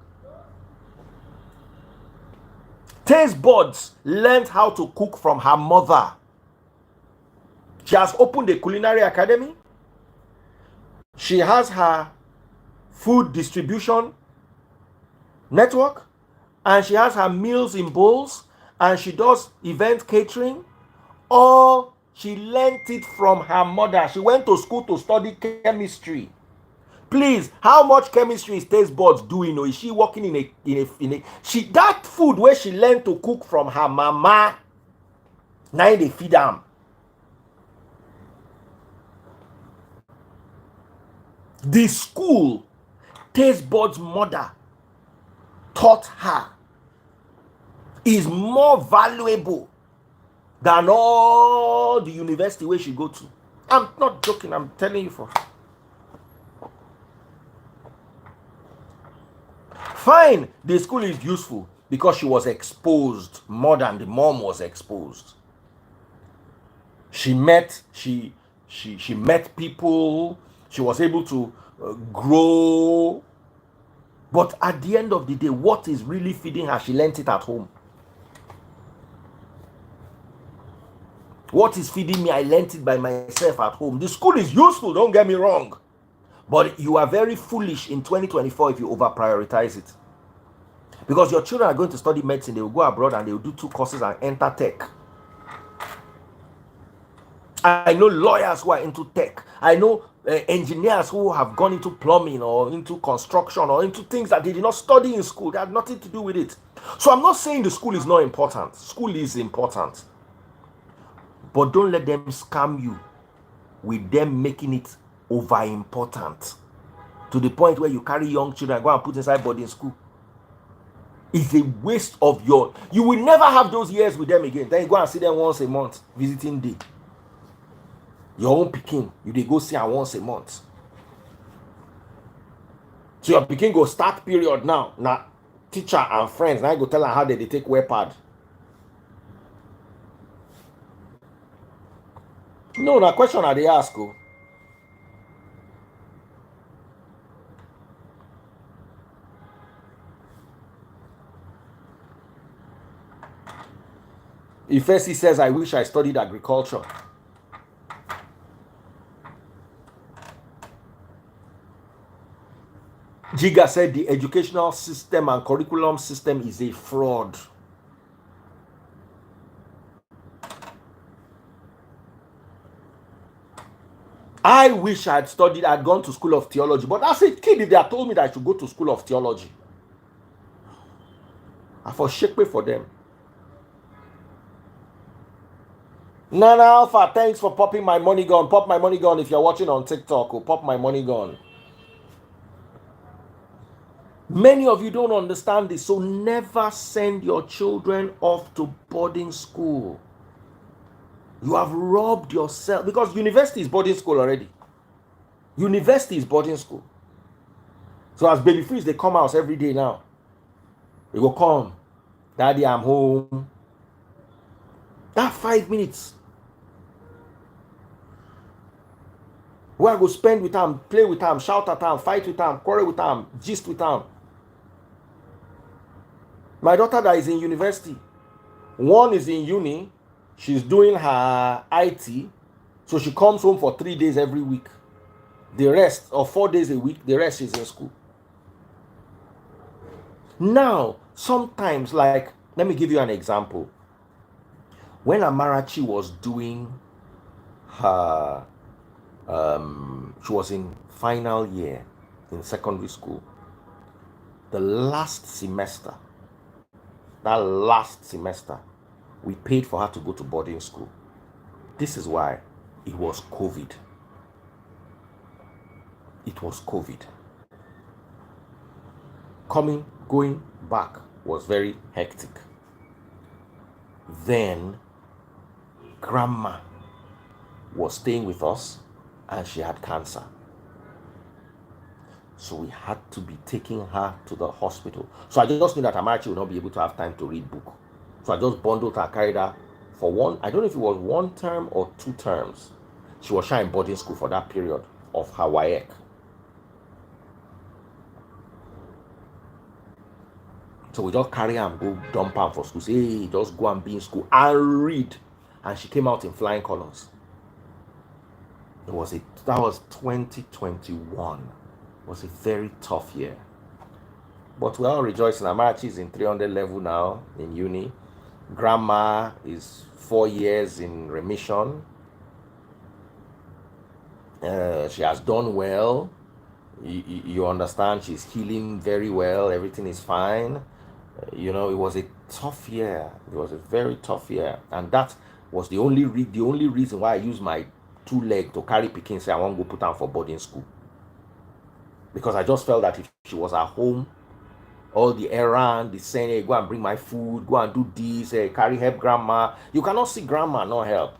Taste Buds learned how to cook from her mother. She has opened a culinary academy. She has her food distribution network, and she has her meals in bowls, and she does event catering. All she learned it from her mother. She went to school to study chemistry. Please, how much chemistry is Taste Buds doing? Or is she working in a she that food where she learned to cook from her mama? Now they feed them. The school, Taste Buds' mother, taught her is more valuable than all the university where she go to. I'm not joking, I'm telling you for her. Fine, the school is useful because she was exposed more than the mom was exposed. She met people, she was able to grow. But at the end of the day, what is really feeding her? She learnt it at home. What is feeding me? I learnt it by myself at home. The school is useful, don't get me wrong. But you are very foolish in 2024 if you over prioritize it. Because your children are going to study medicine, they will go abroad and they will do 2 courses and enter tech. I know lawyers who are into tech. I know engineers who have gone into plumbing or into construction or into things that they did not study in school. They had nothing to do with it. So I'm not saying the school is not important. School is important. But don't let them scam you with them making it over important to the point where you carry young children and go and put inside boarding school. It's a waste of you will never have those years with them again. Then you go and see them once a month, visiting day. Your own pikin, you dey go see her once a month. So your pikin go start period now. Now, teacher and friends, now you go tell her how they take wear pad. No, na question I dey ask you. Ifesi says, I wish I studied agriculture. Jiga said the educational system and curriculum system is a fraud. I wish I had studied, I'd gone to school of theology. But as a kid, if they had told me that I should go to school of theology, I for shake way for them. Nana Alpha, thanks for popping my money gun. Pop my money gun if you're watching on TikTok. Or pop my money gun. Many of you don't understand this, so never send your children off to boarding school. You have robbed yourself, because university is boarding school already. University is boarding school. So as baby freeze, they come out every day now. They go come, Daddy, I'm home. That 5 minutes. Where I go spend with them, play with them, shout at them, fight with them, quarrel with them, gist with them. My daughter that is in university, one is in uni, she's doing her IT, so she comes home for 3 days every week. The rest, or 4 days a week, the rest is in school. Now, sometimes, like, let me give you an example. When Amarachi was doing her, she was in final year in secondary school, the last semester, we paid for her to go to boarding school. This is why it was COVID. It was COVID. Coming, going back was very hectic. Then grandma was staying with us and she had cancer. So we had to be taking her to the hospital. So I just knew that Amarachi would not be able to have time to read book. So I just bundled her, carried her for one, I don't know if it was 1 term or 2 terms. She was in boarding school for that period of her WAEC. So we just carry her and go dump her for school. Say, hey, just go and be in school and read. And she came out in flying colors. That was 2021. It was a very tough year. But we're all rejoicing. Amarachi is in 300 level now in uni. Grandma is 4 years in remission. She has done well. You understand, she's healing very well. Everything is fine. It was a tough year. It was a very tough year. And that was the only reason why I used my 2 legs to carry pikin, say I want to go put her for boarding school. Because I just felt that if she was at home, all the errand, the saying, hey, go and bring my food, go and do this, carry help grandma. You cannot see grandma not help.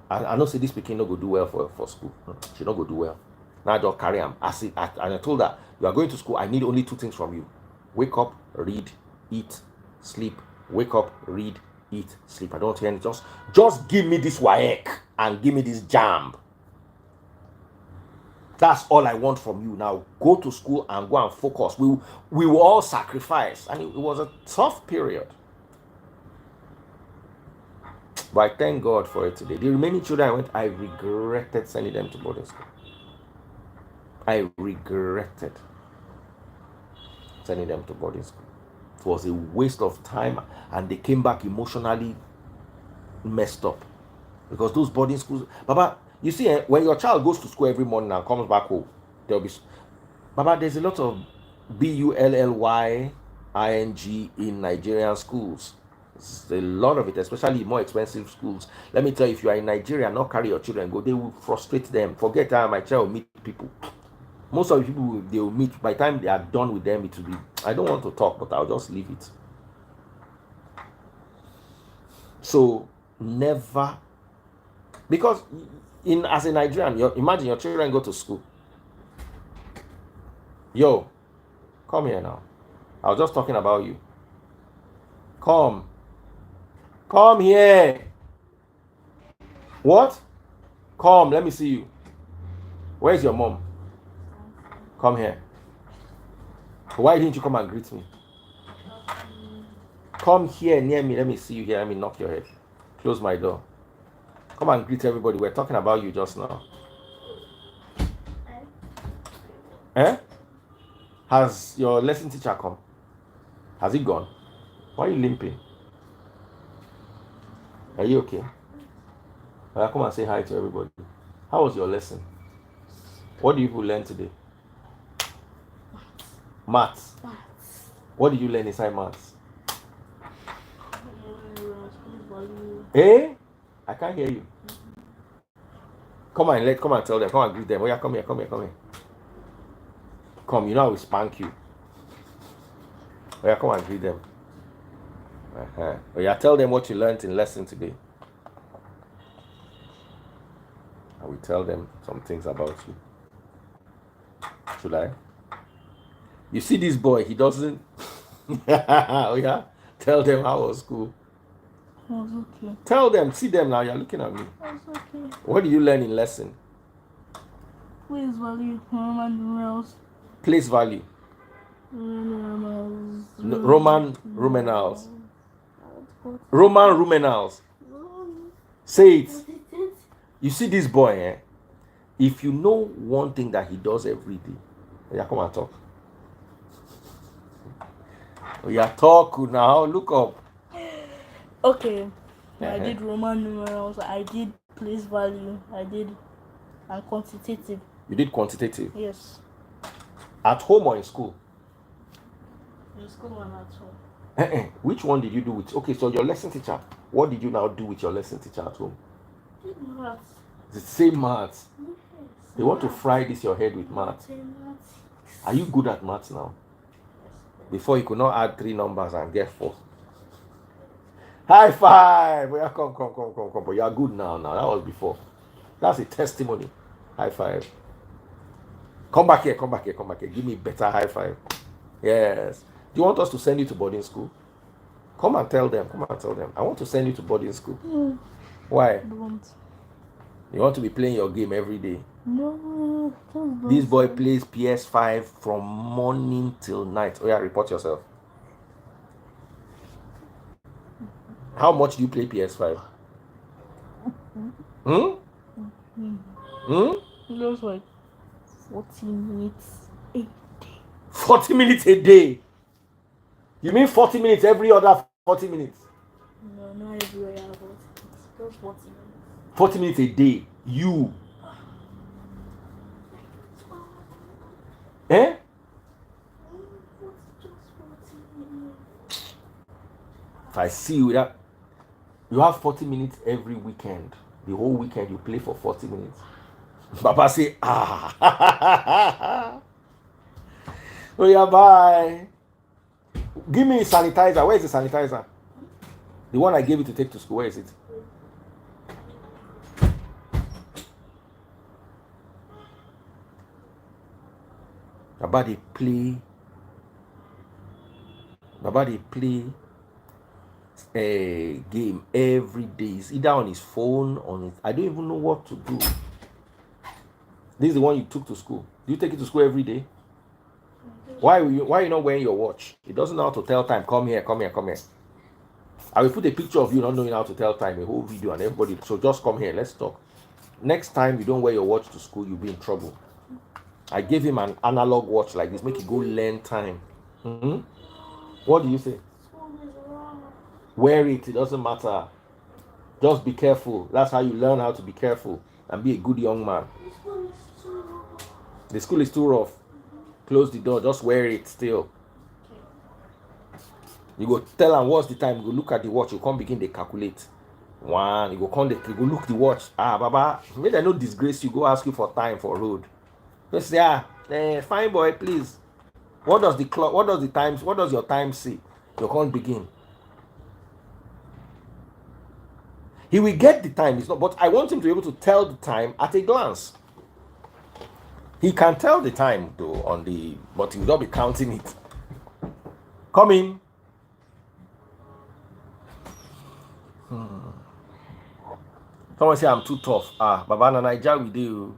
I know say this pikin no go do well for school. She not go do well. Now I just carry him. And I told her, you are going to school. I need only 2 things from you: wake up, read, eat, sleep. Wake up, read, eat, sleep. I don't hear any. Just give me this WAEC and give me this JAMB. That's all I want from you. Now go to school and go and focus. We will all sacrifice, and it was a tough period. But I thank God for it today. The remaining children I regretted sending them to boarding school. I regretted sending them to boarding school. It was a waste of time, and they came back emotionally messed up. Because those boarding schools, Baba, you see, when your child goes to school every morning and comes back home, there'll be, Baba, there's a lot of bullying in Nigerian schools. It's a lot of it, especially more expensive schools. Let me tell you, if you are in Nigeria, not carry your children go, they will frustrate them. Forget how my child will meet people. Most of the people they will meet, by the time they are done with them, it will be, I don't want to talk, but I'll just leave it. So never, because as a Nigerian, imagine your children go to school. Yo, come here now. I was just talking about you. Come here. What? Come, let me see you. Where's your mom? Come here. Why didn't you come and greet me? Come here near me. Let me see you here. Let me knock your head. Close my door. Come and greet everybody. We're talking about you just now. Has your lesson teacher come? Has he gone? Why are you limping? Are you okay? I'll come and say hi to everybody. How was your lesson? What did you learn today? Maths. What did you learn inside maths? I can't hear you. Come and tell them. Come and greet them. Oh yeah, come here. Come, you know I will spank you. Oh yeah, come and greet them. Oh yeah, tell them what you learned in lesson today. I will tell them some things about you. Should I? You see this boy, he doesn't. Oh yeah? Tell them how was school. I was okay. Tell them, see them now, you're looking at me. I was okay. What do you learn in lesson? Place value, Roman numerals. Place value. Roman ruminals. Roman ruminals. Say it. You see this boy, if you know one thing that he does every day, yeah, come and talk. We are talking now. Look up. Okay. I did Roman numerals. I did place value. I did quantitative. You did quantitative? Yes. At home or in school? In school and at home. Which one did you do with? Okay, so your lesson teacher. What did you now do with your lesson teacher at home? Did maths. The same maths. Yes. They want to fry this your head with maths. Are you good at maths now? Before you could not add 3 numbers and get 4. High five! Well, come. But you are good now. That was before. That's a testimony. High five. Come back here. Give me better high five. Yes. Do you want us to send you to boarding school? Come and tell them. I want to send you to boarding school. Why? Don't. You want to be playing your game every day? No. This boy plays PS5 from morning till night. Oh yeah, report yourself. How much do you play PS5? Just like 40 minutes a day. 40 minutes a day? You mean 40 minutes every other 40 minutes? No, not everywhere. Just 40 minutes. 40 minutes a day. You. Just 40 minutes. If I see you that you have 40 minutes every weekend. The whole weekend you play for 40 minutes. Papa say, Oh yeah, bye. Give me sanitizer. Where is the sanitizer? The one I gave you to take to school. Where is it? Baba they play a game every day. It's either on his phone, I don't even know what to do. This is the one you took to school. Do you take it to school every day? Why are you not wearing your watch? It doesn't know how to tell time. Come here. I will put a picture of you not knowing how to tell time, a whole video, and everybody. So just come here. Let's talk. Next time you don't wear your watch to school, you'll be in trouble. I gave him an analog watch like this. Make it go learn time. What do you say? Wear it. It doesn't matter. Just be careful. That's how you learn how to be careful and be a good young man. The school is too rough. Close the door. Just wear it still. You go tell him what's the time. You go look at the watch. You can't begin to calculate. One. You go look the watch. Baba. Maybe I no disgrace you. Go ask you for time for road. Just say, fine boy, please. What does the clock? What does your time say? You can't begin. He will get the time. It's not. But I want him to be able to tell the time at a glance. He can tell the time though but he will not be counting it. Come in. Someone say I'm too tough. Baba na Nigeria we do.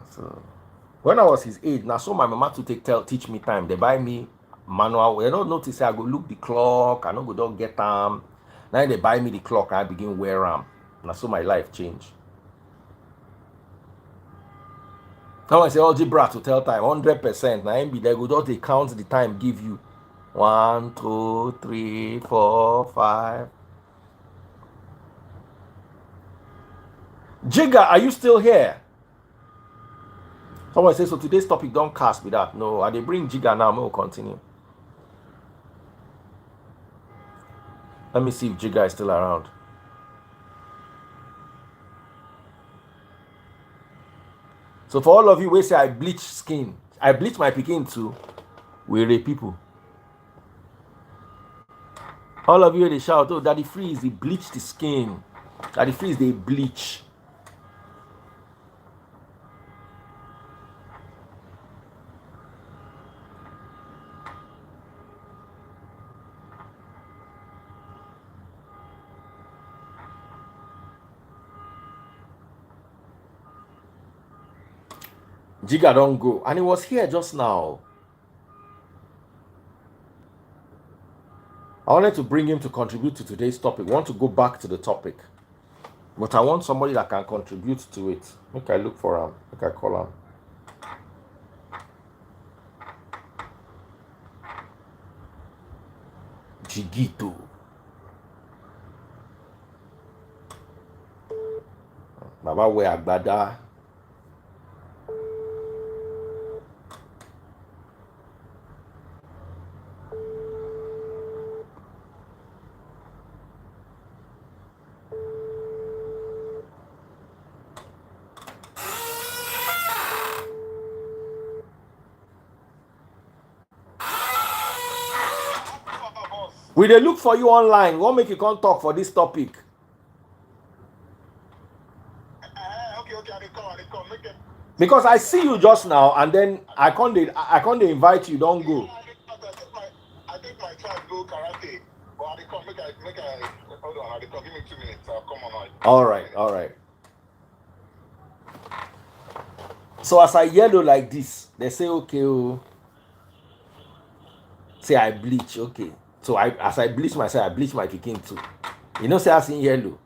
So when I was his age, now so my mama to teach me time. They buy me manual. They don't notice I go look the clock. I don't go get them. Now they buy me the clock. I begin wear them. Now so my life changed. Now I say algebra to tell time 100%. Now be there go just they count the time give you 1, 2, 3, 4, 5. Jigga, are you still here? Someone says, so today's topic don't cast with that. No, I they bring Jigga now. We'll continue. Let me see if Jigga is still around. So for all of you, we say I bleach skin. I bleach my pikin too. We're people. All of you, they shout, oh, Daddy Freeze, they bleach the skin. Daddy Freeze, they bleach. Jigga don't go. And he was here just now. I wanted to bring him to contribute to today's topic. I want to go back to the topic. But I want somebody that can contribute to it. Make I look for him. Make I call him. Jigito. Baba we agbada. We dey look for you online. What make you can't talk for this topic? Okay, I come. Because I see you just now, and then I can't invite you. Don't go. I think my child go karate, but I come. Make I hold on. I come. Give me 2 minutes. I'll come online. All right. So as I yellow like this, they say okay. Oh. Say I bleach. Okay. So as I bleach myself, I bleach my pikin too. You know, say I see yellow.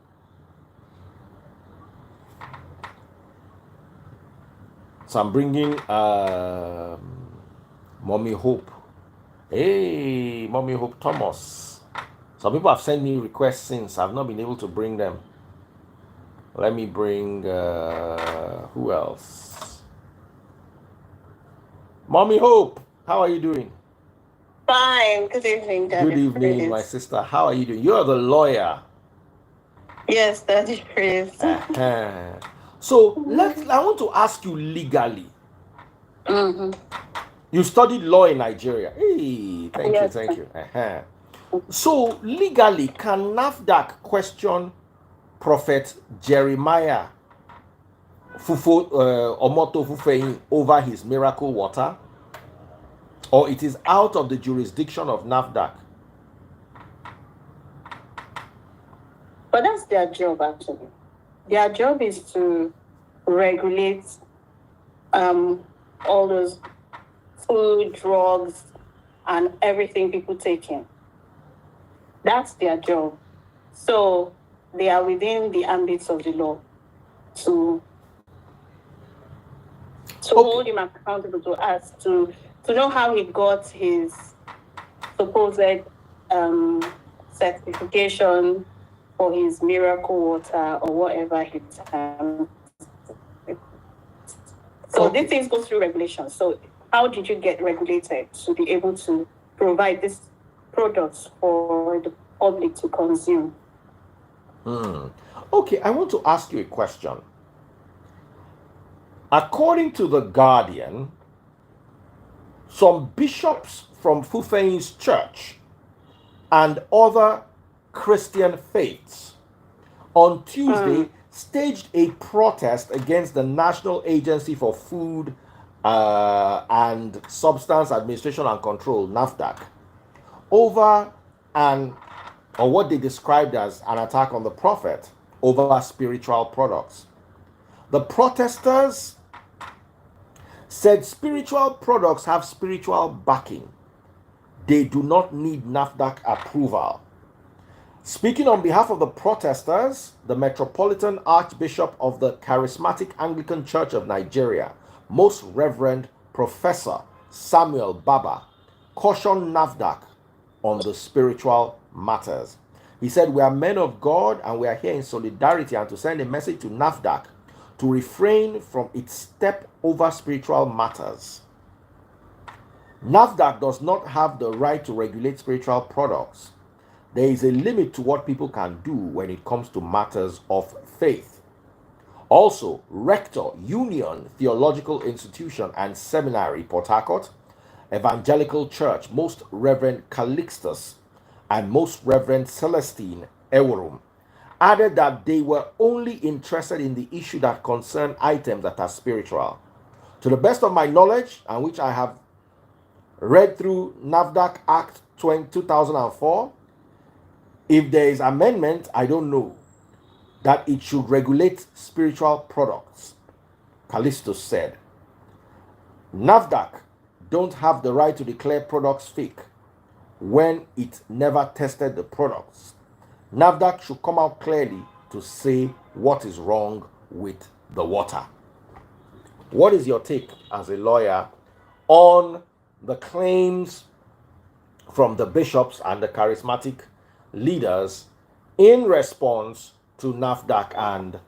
So I'm bringing Mommy Hope. Hey, Mommy Hope Thomas. Some people have sent me requests since. I've not been able to bring them. Let me bring who else? Mommy Hope, how are you doing? Fine. Good evening, Daddy. Good evening, my sister. How are you doing? You're the lawyer. Yes, Daddy Chris. So I want to ask you legally. You studied law in Nigeria. Hey, thank you. So legally, can NAFDAC question Prophet Jeremiah Omoto Fufeyin over his miracle water? Or it is out of the jurisdiction of NAFDAC? But that's their job, actually. Their job is to regulate all those food, drugs, and everything people take in. That's their job. So they are within the ambits of the law to hold him accountable to us, to know how he got his supposed certification for his miracle water or whatever he So these things go through regulation. So how did you get regulated to be able to provide these products for the public to consume? Okay, I want to ask you a question. According to The Guardian, some bishops from Fufeyin's church and other Christian faiths on Tuesday staged a protest against the National Agency for Food and Substance Administration and Control, NAFDAC, over what they described as an attack on the prophet over spiritual products. The protesters said spiritual products have spiritual backing. They do not need NAFDAC approval. Speaking on behalf of the protesters, the Metropolitan Archbishop of the Charismatic Anglican Church of Nigeria, Most Reverend Professor Samuel Baba, cautioned NAFDAC on the spiritual matters. He said, "We are men of God and we are here in solidarity and to send a message to NAFDAC to refrain from its step over spiritual matters. NAFDAC does not have the right to regulate spiritual products. There is a limit to what people can do when it comes to matters of faith." Also, Rector, Union Theological Institution and Seminary, Port Harcourt, Evangelical Church, Most Reverend Calixtus and Most Reverend Celestine Eworum, added that they were only interested in the issue that concerned items that are spiritual. To the best of my knowledge, and which I have read through NAFDAC Act 2004, if there is amendment, I don't know, that it should regulate spiritual products. Callistus said, NAFDAC don't have the right to declare products fake when it never tested the products. NAFDAC should come out clearly to say what is wrong with the water. What is your take as a lawyer on the claims from the bishops and the charismatic leaders in response to NAFDAC and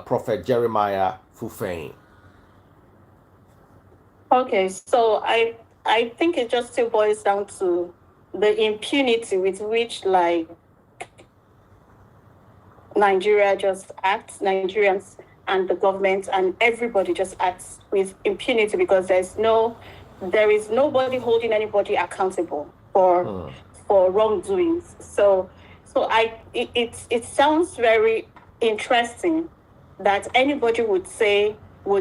Prophet Jeremiah Fufeyin? Okay, so I think it just still boils down to the impunity with which, like, Nigeria just acts, Nigerians and the government and everybody just acts with impunity because there is nobody holding anybody accountable for wrongdoings. So it sounds very interesting that anybody would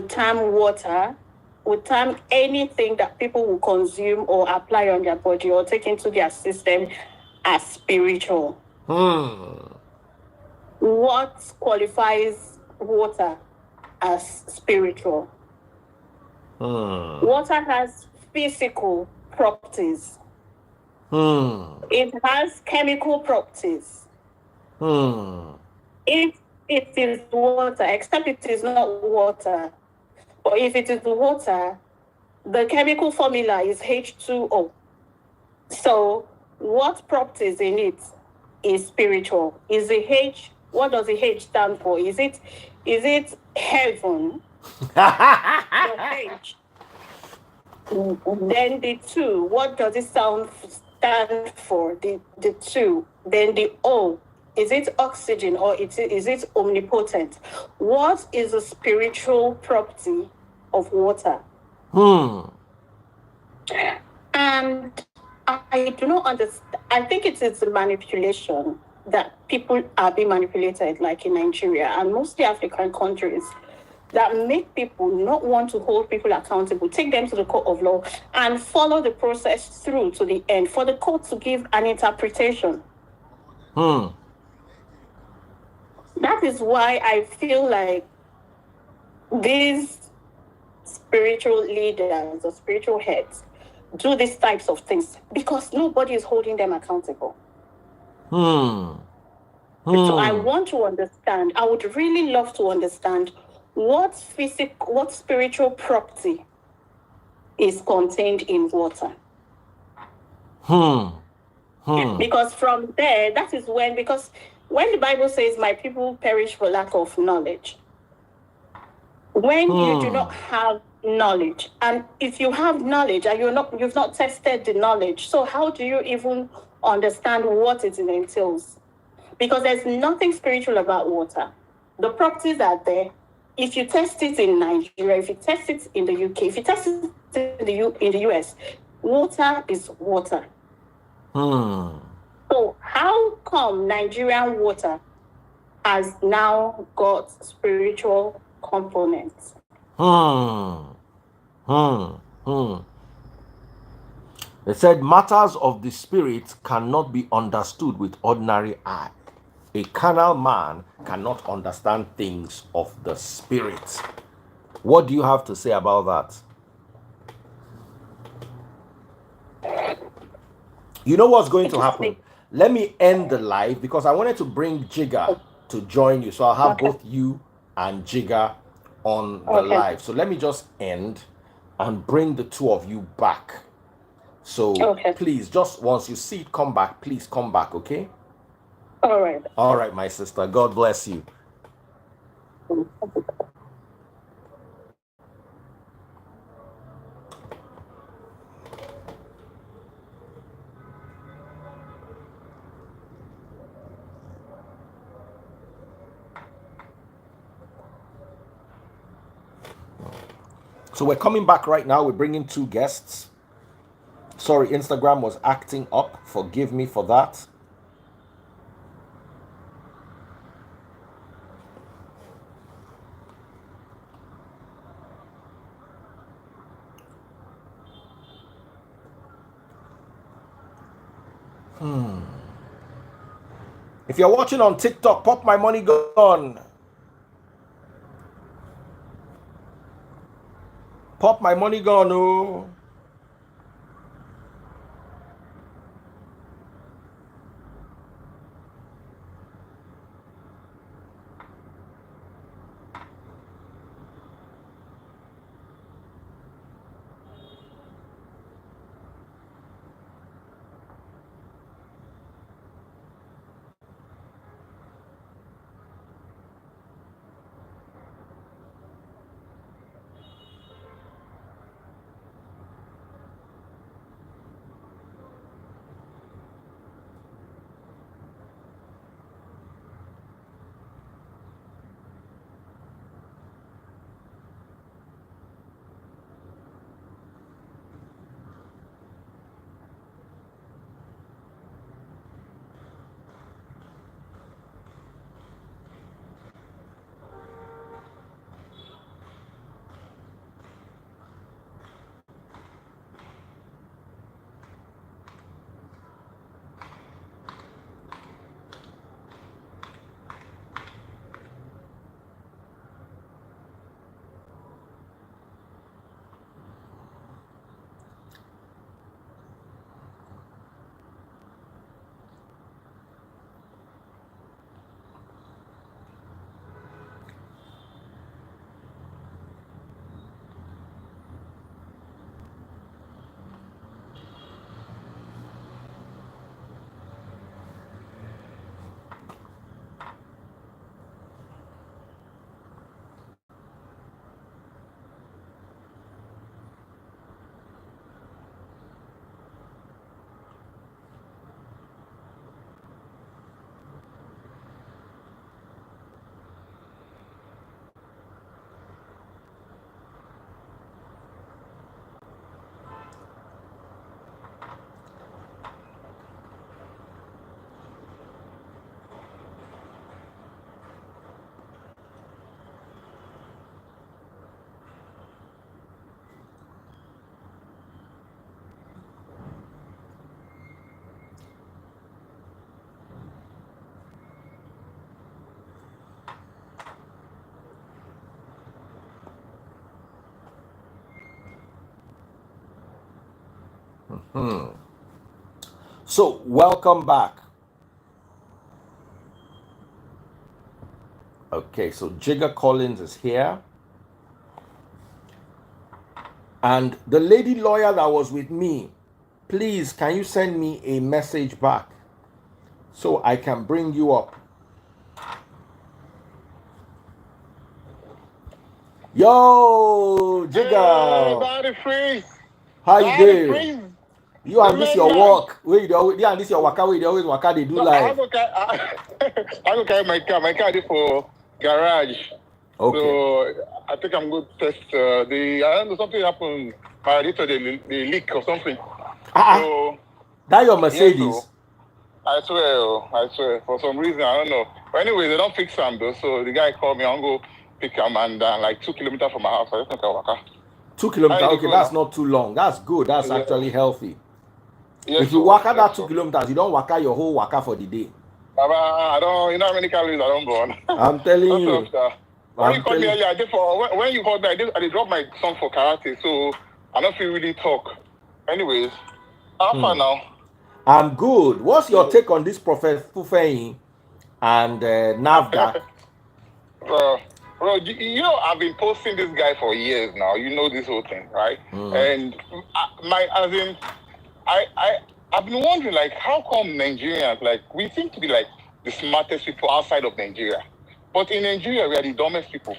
term water, would term anything that people will consume or apply on their body or take into their system as spiritual. What qualifies water as spiritual? Water has physical properties. It has chemical properties. If it is water, except it is not water, but if it is water, the chemical formula is H2O. So what properties in it is spiritual? Is the H, what does the H stand for? Is it heaven? The H. Then the 2, what does it stand for? The 2. Then the O, Is it oxygen or is it omnipotent? What is the spiritual property of water? And I do not understand. I think it is manipulation, that people are being manipulated, like in Nigeria and mostly African countries, that make people not want to hold people accountable, take them to the court of law, and follow the process through to the end for the court to give an interpretation. That is why I feel like these spiritual leaders or spiritual heads do these types of things because nobody is holding them accountable. So I want to understand, I would really love to understand what spiritual property is contained in water. Because from there, that is because when the Bible says my people perish for lack of knowledge, when you do not have knowledge, and if you have knowledge and you've not tested the knowledge, so how do you even understand what it entails? Because there's nothing spiritual about water. The properties are there. If you test it in Nigeria, if you test it in the UK, if you test it in the US, water is water. So how come Nigerian water has now got spiritual components? They said matters of the spirit cannot be understood with ordinary eye. A carnal man cannot understand things of the spirit. What do you have to say about that? You know what's going to happen? Let me end the live because I wanted to bring Jigga to join you. So I'll have both you and Jigga on the live. So let me just end and bring the two of you back. So please, just once you see it come back, please come back, okay? All right, my sister. God bless you. So we're coming back right now. We're bringing two guests. Sorry, Instagram was acting up. Forgive me for that. If you're watching on TikTok, pop my money gone. Pop my money gone, oh. So, welcome back. Okay, so Jigger Collins is here. And the lady lawyer that was with me, please, can you send me a message back so I can bring you up? Yo, Jigger. Hey, body freeze. How you Body doing? freeze. You and this your Remember. work. Where you always, yeah, and this your waka where you always waka they do No, live. I go carry my car. My car is for garage. Okay. So I think I'm going to test the. I don't know, something happened. My radiator the leak or something. So That your Mercedes. yes, so, I swear. For some reason, I don't know. But anyway, they don't fix them though. So the guy called me. I'm going to pick him and like 2 kilometers from my house. I just think I waka. 2 kilometers. How you Okay, go that's now? not too long. That's good. That's Yeah. actually healthy. Yes, If you sir. waka that Yes, 2 sir. kilometers, you don't waka your whole waka for the day. Baba, I don't. You know how many calories I don't burn. I'm telling What's you. up, sir? When I'm you called me telling earlier, I did for when you called me, I did drop my son for karate, so I don't feel really talk. Anyways, how far now? I'm good. What's your take on this Prophet Fufeyin and NAFDAC? Bro, you know I've been posting this guy for years now. You know this whole thing, right? And I've been wondering, like, how come Nigerians, like, we seem to be like the smartest people outside of Nigeria, but in Nigeria we are the dumbest people.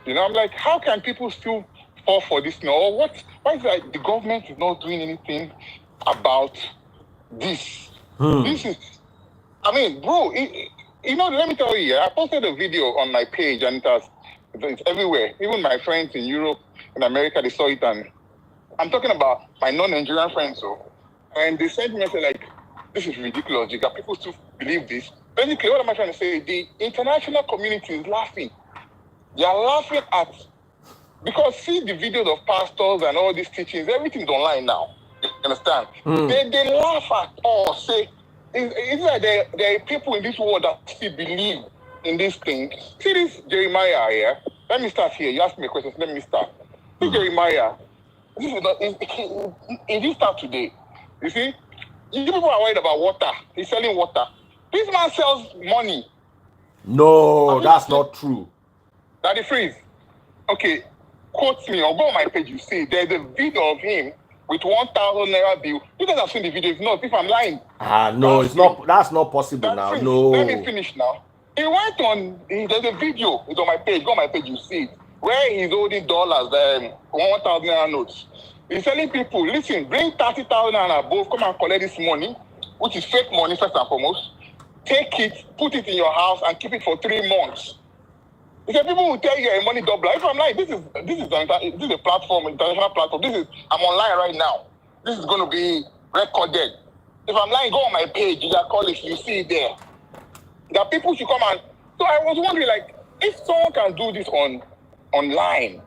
You know, I'm like, how can people still fall for this now? Or what? Why is it like the government is not doing anything about this? This is, I mean, bro, you know, let me tell you, I posted a video on my page and it's everywhere. Even my friends in Europe and America, they saw it, and I'm talking about my non-Nigerian friends, and they sent me and said, like, this is ridiculous. You got people still believe this. Basically, what am I trying to say? The international community is laughing. They are laughing at, because see the videos of pastors and all these teachings, everything's online now. You understand? They laugh at us, say, it's like there are people in this world that still believe in these things. See this Jeremiah here? Let me start here. You asked me a question, so let me start. See Jeremiah. This is not, it didn't start today. You see? You people are worried about water. He's selling water. This man sells money. No, that's not true. Daddy Freeze. Okay, quote me or go on my page. You see, there's a video of him with 1,000 naira bill. You guys have seen the video. If not, if I'm lying. No, it's not. That's not possible Daddy now. Freeze, No. let me finish now. He went on. There's a video. It's on my page. Go on my page. You see it. Where he's holding dollars, 1,000 naira notes. He's telling people, listen, bring 30,000 and above. Come and collect this money, which is fake money first and foremost. Take it, put it in your house, and keep it for 3 months. He said people will tell you a money doubler. If I'm like, this is a platform, international platform. I'm online right now. This is going to be recorded. If I'm lying, go on my page. You call it. You see it there. That people should come and. So I was wondering, like, if someone can do this online,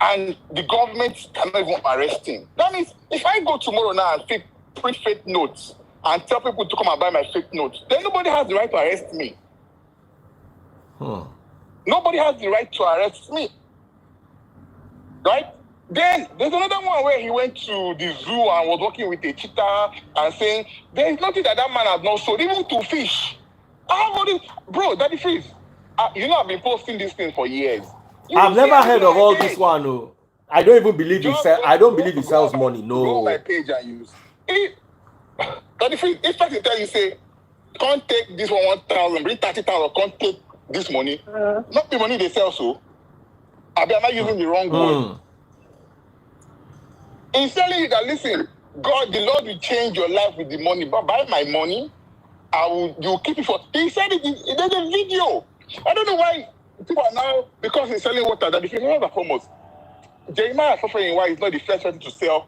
and the government cannot even arrest him, that means if I go tomorrow now and print fake notes and tell people to come and buy my fake notes, then nobody has the right to arrest me. Nobody has the right to arrest me. Right? Then there's another one where he went to the zoo and was working with a cheetah and saying, there is nothing that man has not sold, even to fish. Bro, Daddy Freeze, you know I've been posting this thing for years. I've never heard of all this one. No. I don't even believe he sells. I don't believe he sells money. Go on No. my page and use. Daddy Freeze, if I can tell you, say, can't take this 1,000, bring 30,000, can't take this money. Not the money they sell, so. Am I using the wrong word? He's telling you that, listen, God, the Lord will change your life with the money, but by my money, you'll keep it for. He said it, there's a video. I don't know why people are now, because he's selling water, that if you remember foremost, Jeremiah Fufeyin is not the first person to sell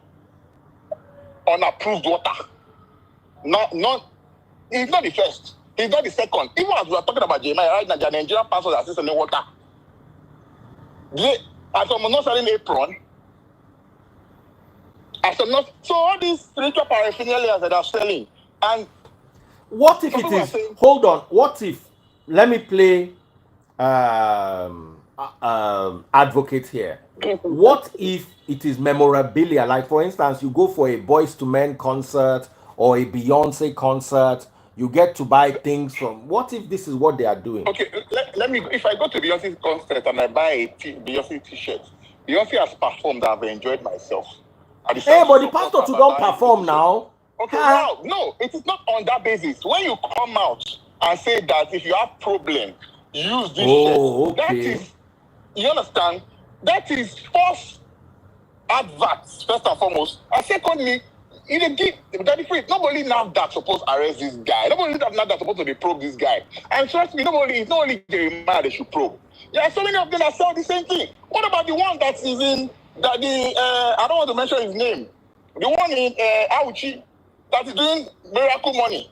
unapproved water. He's not the first. He's not the second. Even as we are talking about Jeremiah right now, the Nigerian pastors are still selling water. As I'm not selling apron, so all these spiritual paraphernalia that are selling, and what if it is? Hold on. What if? Let me play advocate here. What if it is memorabilia? Like, for instance, you go for a Boys to Men concert or a Beyonce concert, you get to buy things from. What if this is what they are doing? Okay, let me. If I go to Beyonce's concert and I buy a Beyonce T-shirt, Beyonce has performed. I've enjoyed myself. Hey, but the pastor to don't perform now. Okay, no, it is not on that basis. When you come out and say that if you have problem, use this shirt. Okay. That is, you understand? That is false adverts, first and foremost. And secondly, in a gift, it's not only NAFDAC supposed to arrest this guy. Not only that NAFDAC supposed to be probe this guy. And trust me, it's not only Jeremiah they should probe. There are so many of them that sell the same thing. What about the one that is in I don't want to mention his name. The one in Auchi that is doing miracle money.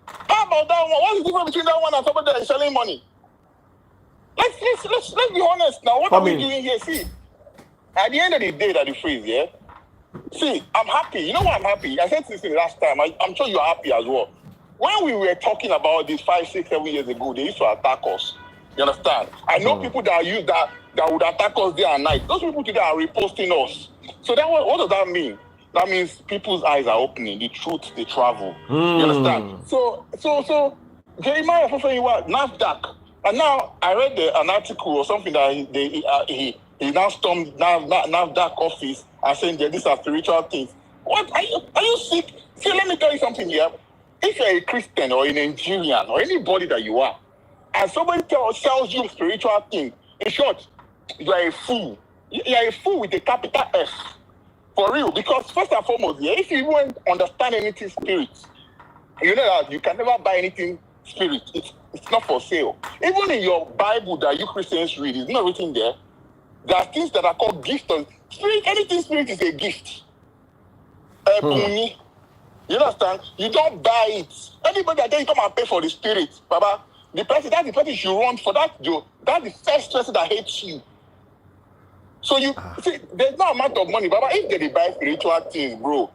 How about that one? What's the difference between that one and somebody that is selling money? Let's be honest now. What are we doing here? See, at the end of the day, that the phrase, yeah. See, I'm happy. You know why I'm happy? I said this last time. I'm sure you're happy as well. When we were talking about this 5, 6, 7 years ago, they used to attack us. You understand? I know people that use that would attack us day and night. Those people today are reposting us. So that what does that mean? That means people's eyes are opening. The truth, they travel. You understand? So Jeremiah Fufeyin was NAFDAC. And now I read an article or something that he now stormed NAFDAC office and saying that these are spiritual things. What are you sick? See, let me tell you something here. If you're a Christian or a Nigerian or anybody that you are, and somebody sells you spiritual thing, in short, you are a fool. You are a fool with a capital F. For real. Because first and foremost, yeah, if you won't understand anything spirit, you know that you can never buy anything spirit. It's not for sale. Even in your Bible that you Christians read, it's not written there. There are things that are called gifts. Spirit, anything spirit is a gift. You understand? You don't buy it. Anybody that then come and pay for the spirit, Baba, that's the person you should run for that job. That's the first person that hates you. So you see, there's no amount of money, Baba. If they buy spiritual things, bro,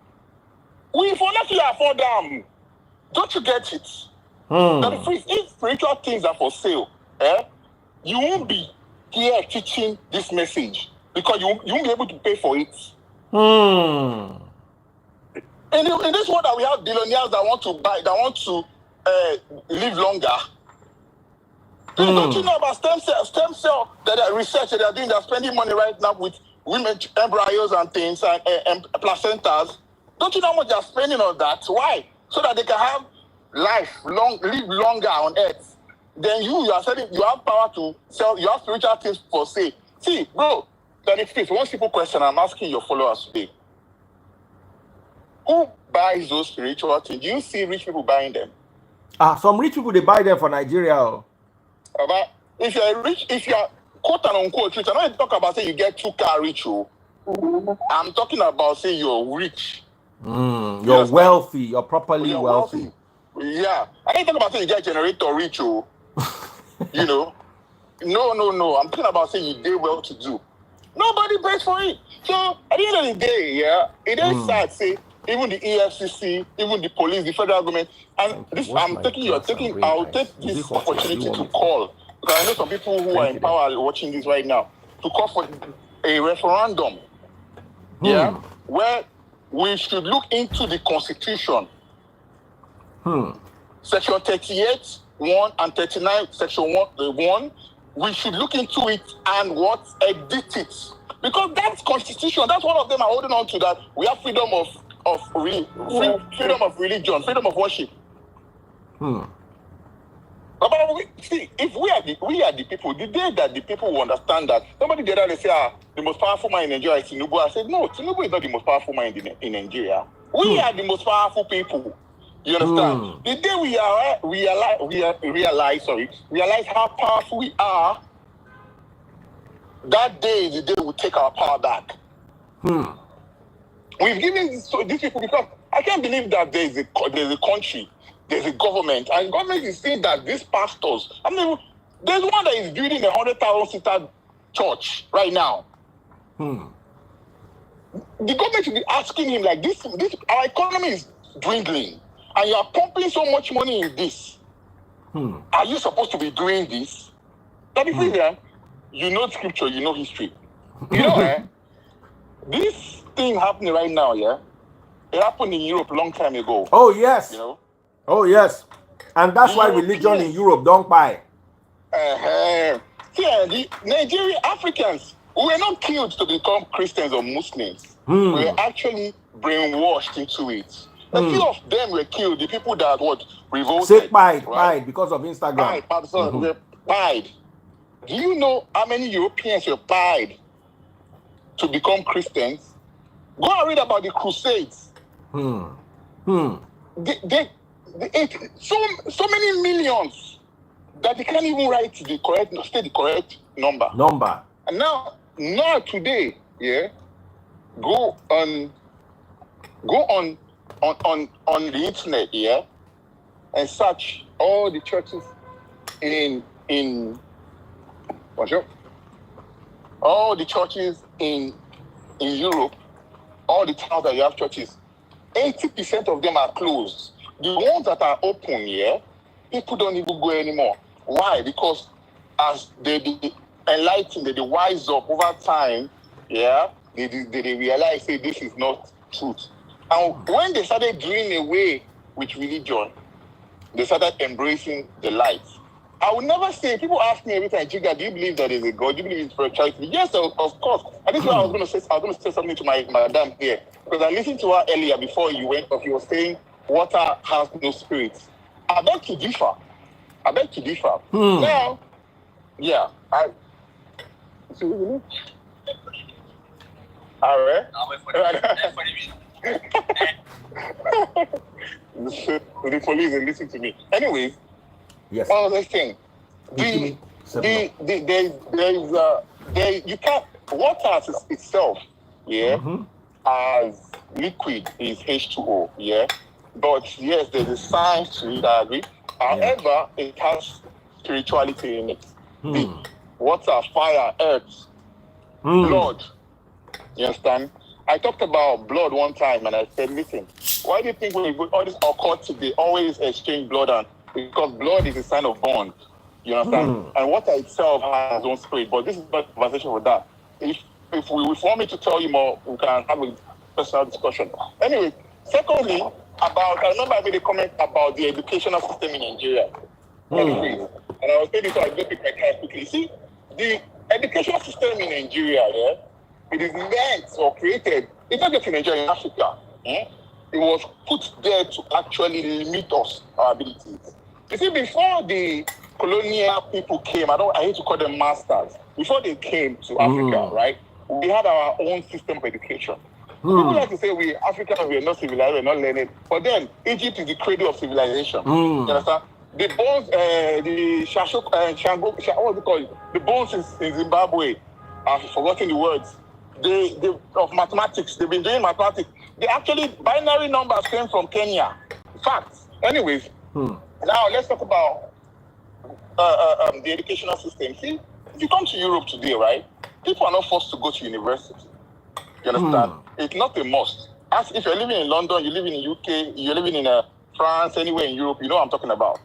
we for nothing afford them. Don't you get it? That if spiritual things are for sale, you won't be here teaching this message because you won't be able to pay for it. In this world that we have billionaires that want to buy, that want to live longer. Don't you know about stem cell that research that they're doing? They're spending money right now with women embryos and things and placentas. Don't you know how much they're spending on that? Why? So that they can have live longer on earth. Then you are selling. You have power to sell. You have spiritual things for sale. See, bro. That is one simple question I'm asking your followers today. Who buys those spiritual things? Do you see rich people buying them? Some rich people, they buy them for Nigeria. But if you're rich, if you're quote and unquote rich, I'm not talking about saying you get 2-car rich. I'm talking about saying you're rich. You're wealthy. You're properly wealthy. Yeah. I ain't talking about saying you get generator rich. You know. No. I'm talking about saying you did well to do. Nobody pays for it. So at the end of the day, yeah, it is sad. Say even the EFCC, even the police, the federal government, and this I'll take this opportunity to call. Because I know some people who are in power watching this right now to call for a referendum. Yeah, where we should look into the Constitution. Section 38, 1 and 39, section 1. We should look into it and edit it. Because that's Constitution. That's one of them are holding on to that. We have freedom of freedom of religion, freedom of worship. But see, if we are the people, the day that the people will understand that, somebody the other day say, the most powerful man in Nigeria is Tinubu. I said, no, Tinubu is not the most powerful man in Nigeria. We are the most powerful people. You understand? The day we realize how powerful we are, that day is the day we take our power back. We've given these people, because I can't believe that there's a country, there's a government, and government is saying that these pastors, I mean, there's one that is building a 100,000-seater church right now. The government should be asking him, like, this our economy is dwindling, and you are pumping so much money in this. Are you supposed to be doing this? That is it, you know scripture, you know history. You know, this thing happening right now, yeah, it happened in Europe a long time ago. Oh yes. You know. Oh yes. And that's The why religion in Europeans- Europe don't buy. Yeah, the Nigerian Africans, we were not killed to become Christians or Muslims. We were actually brainwashed into it. A few of them were killed. The people that revolted. Say pied because of Instagram. Pied. Do you know how many Europeans were pied to become Christians? Go and read about the Crusades. They so many millions that they can't even state the correct number. And now today, yeah, go on the internet, yeah, and search all the churches all the churches in Europe, all the towns that you have churches, 80% of them are closed. The ones that are open, yeah, people don't even go anymore. Why? Because as they enlighten, they wise up over time, yeah, they realize, say, this is not truth. And when they started doing away with religion, they started embracing the light. I would never say, people ask me every time, Jiga, do you believe that there is a God? Do you believe in spirituality? Yes, of course. And this is why I was going to say something to my madam here. Because I listened to her earlier before you went off. You were saying water has no spirit. I beg to differ. Now, yeah, all right. The police are listening to me. Anyways, yes. One other thing. You can't, water itself, yeah, as liquid is H2O, yeah. But yes, there's a science to it, I agree. However, it has spirituality in it. The water, fire, herbs, blood. You understand? I talked about blood one time and I said, listen, why do you think when we go all these occults, they always exchange blood? And because blood is a sign of bond. You understand? And water itself has its own spirit. But this is not a conversation with that. If we want me to tell you more, we can have a personal discussion. Anyway, secondly, I remember I made a comment about the educational system in Nigeria. And I was saying this, so I go pick my card quickly. See, the educational system in Nigeria, yeah, it is meant or created, it's not just in Nigeria, in Africa. It was put there to actually limit us, our abilities. You see, before the colonial people came, I hate to call them masters, before they came to Africa, right, we had our own system of education. People like to say we Africans, we are not civilized, we are not learned. But then Egypt is the cradle of civilization. You understand? The bones, the bones in Zimbabwe, I've forgotten the words. Of mathematics, they've been doing mathematics. Actually, binary numbers came from Kenya. Facts. Anyways, now let's talk about the educational system. See, if you come to Europe today, right, people are not forced to go to university. You understand? It's not a must. As if you're living in London, you're living in UK, you're living in France, anywhere in Europe, you know what I'm talking about.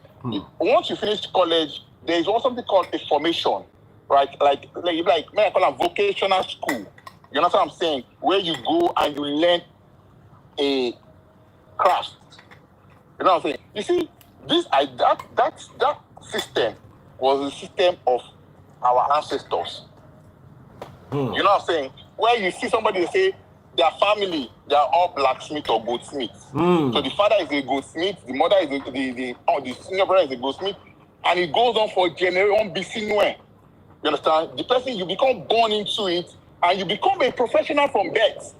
Once you finish college, there is also something called a formation, right? Like may I call it vocational school. You know what I'm saying? Where you go and you learn a craft. You know what I'm saying? You see, that system was the system of our ancestors. You know what I'm saying? Where you see somebody say their family, they are all blacksmith or goldsmiths. So the father is a goldsmith, the mother is the senior brother is a goldsmith, and it goes on for generation. You understand? The person, you become born into it, and you become a professional from birth.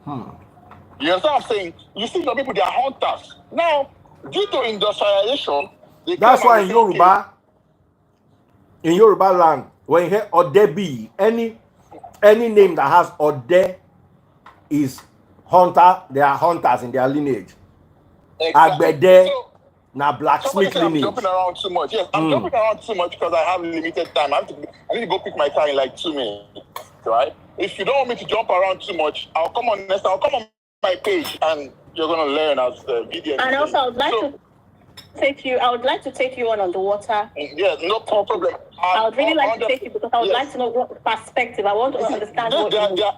You understand what I'm saying? You see some people, they are hunters. Now, due to industrialization, that's why in Yoruba land, when you hear Odebi, any name that has Ode is hunter, they are hunters in their lineage. Exactly. Agbede, na blacksmith lineage. I'm jumping around too much. Yes, I'm jumping around too much because I have limited time. I need to go pick my car in like 2 minutes, right? If you don't want me to jump around too much, I'll come on my page and you're going to learn as video. And also, I would like to I would like to take you on the water. Yeah, no problem. I would really like to take you because I would like to know what perspective. I want to understand what there are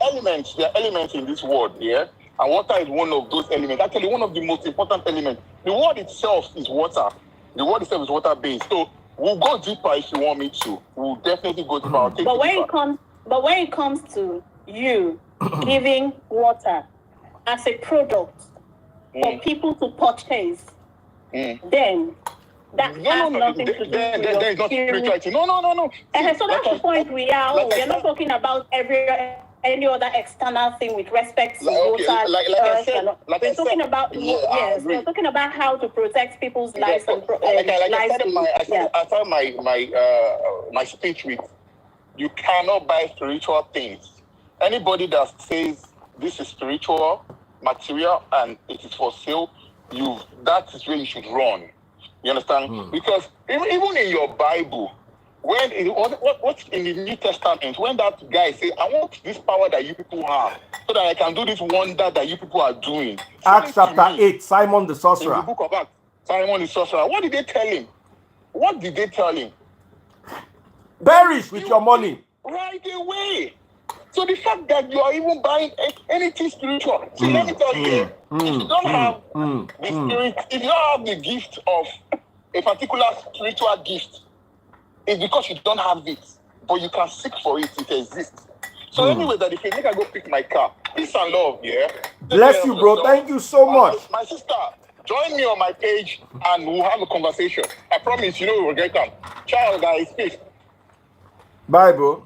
elements in this world, yeah? And water is one of those elements. Actually, one of the most important elements. The world itself is water. The world itself is water-based. So we'll go deeper if you want me to. We'll definitely go deeper. But when it comes to you giving water as a product for people to purchase, then that has nothing to do with there is not spirituality. No. So that's the point we are. We're not talking about any other external thing with respect to water. We're talking about we're talking about how to protect people's lives and I started my speech with, you cannot buy spiritual things. Anybody that says this is spiritual material and it is for sale, that is where you should run. You understand? Because even in your Bible, what's in the New Testament, when that guy say, I want this power that you people have, so that I can do this wonder that you people are doing. Acts chapter 8, Simon the sorcerer. In the book of Acts, Simon the sorcerer. What did they tell him? Perish with your money. Right away. So the fact that you are even buying anything spiritual, see, let me tell you, if you don't have the spirit, if you don't have the gift of a particular spiritual gift, it's because you don't have it, but you can seek for it. It exists. So anyway, that if you make I go pick my car, peace and love, yeah. Bless you, bro. Thank you so much. My sister, join me on my page and we'll have a conversation. I promise, we'll get come. Ciao, guys. Peace. Bye, bro.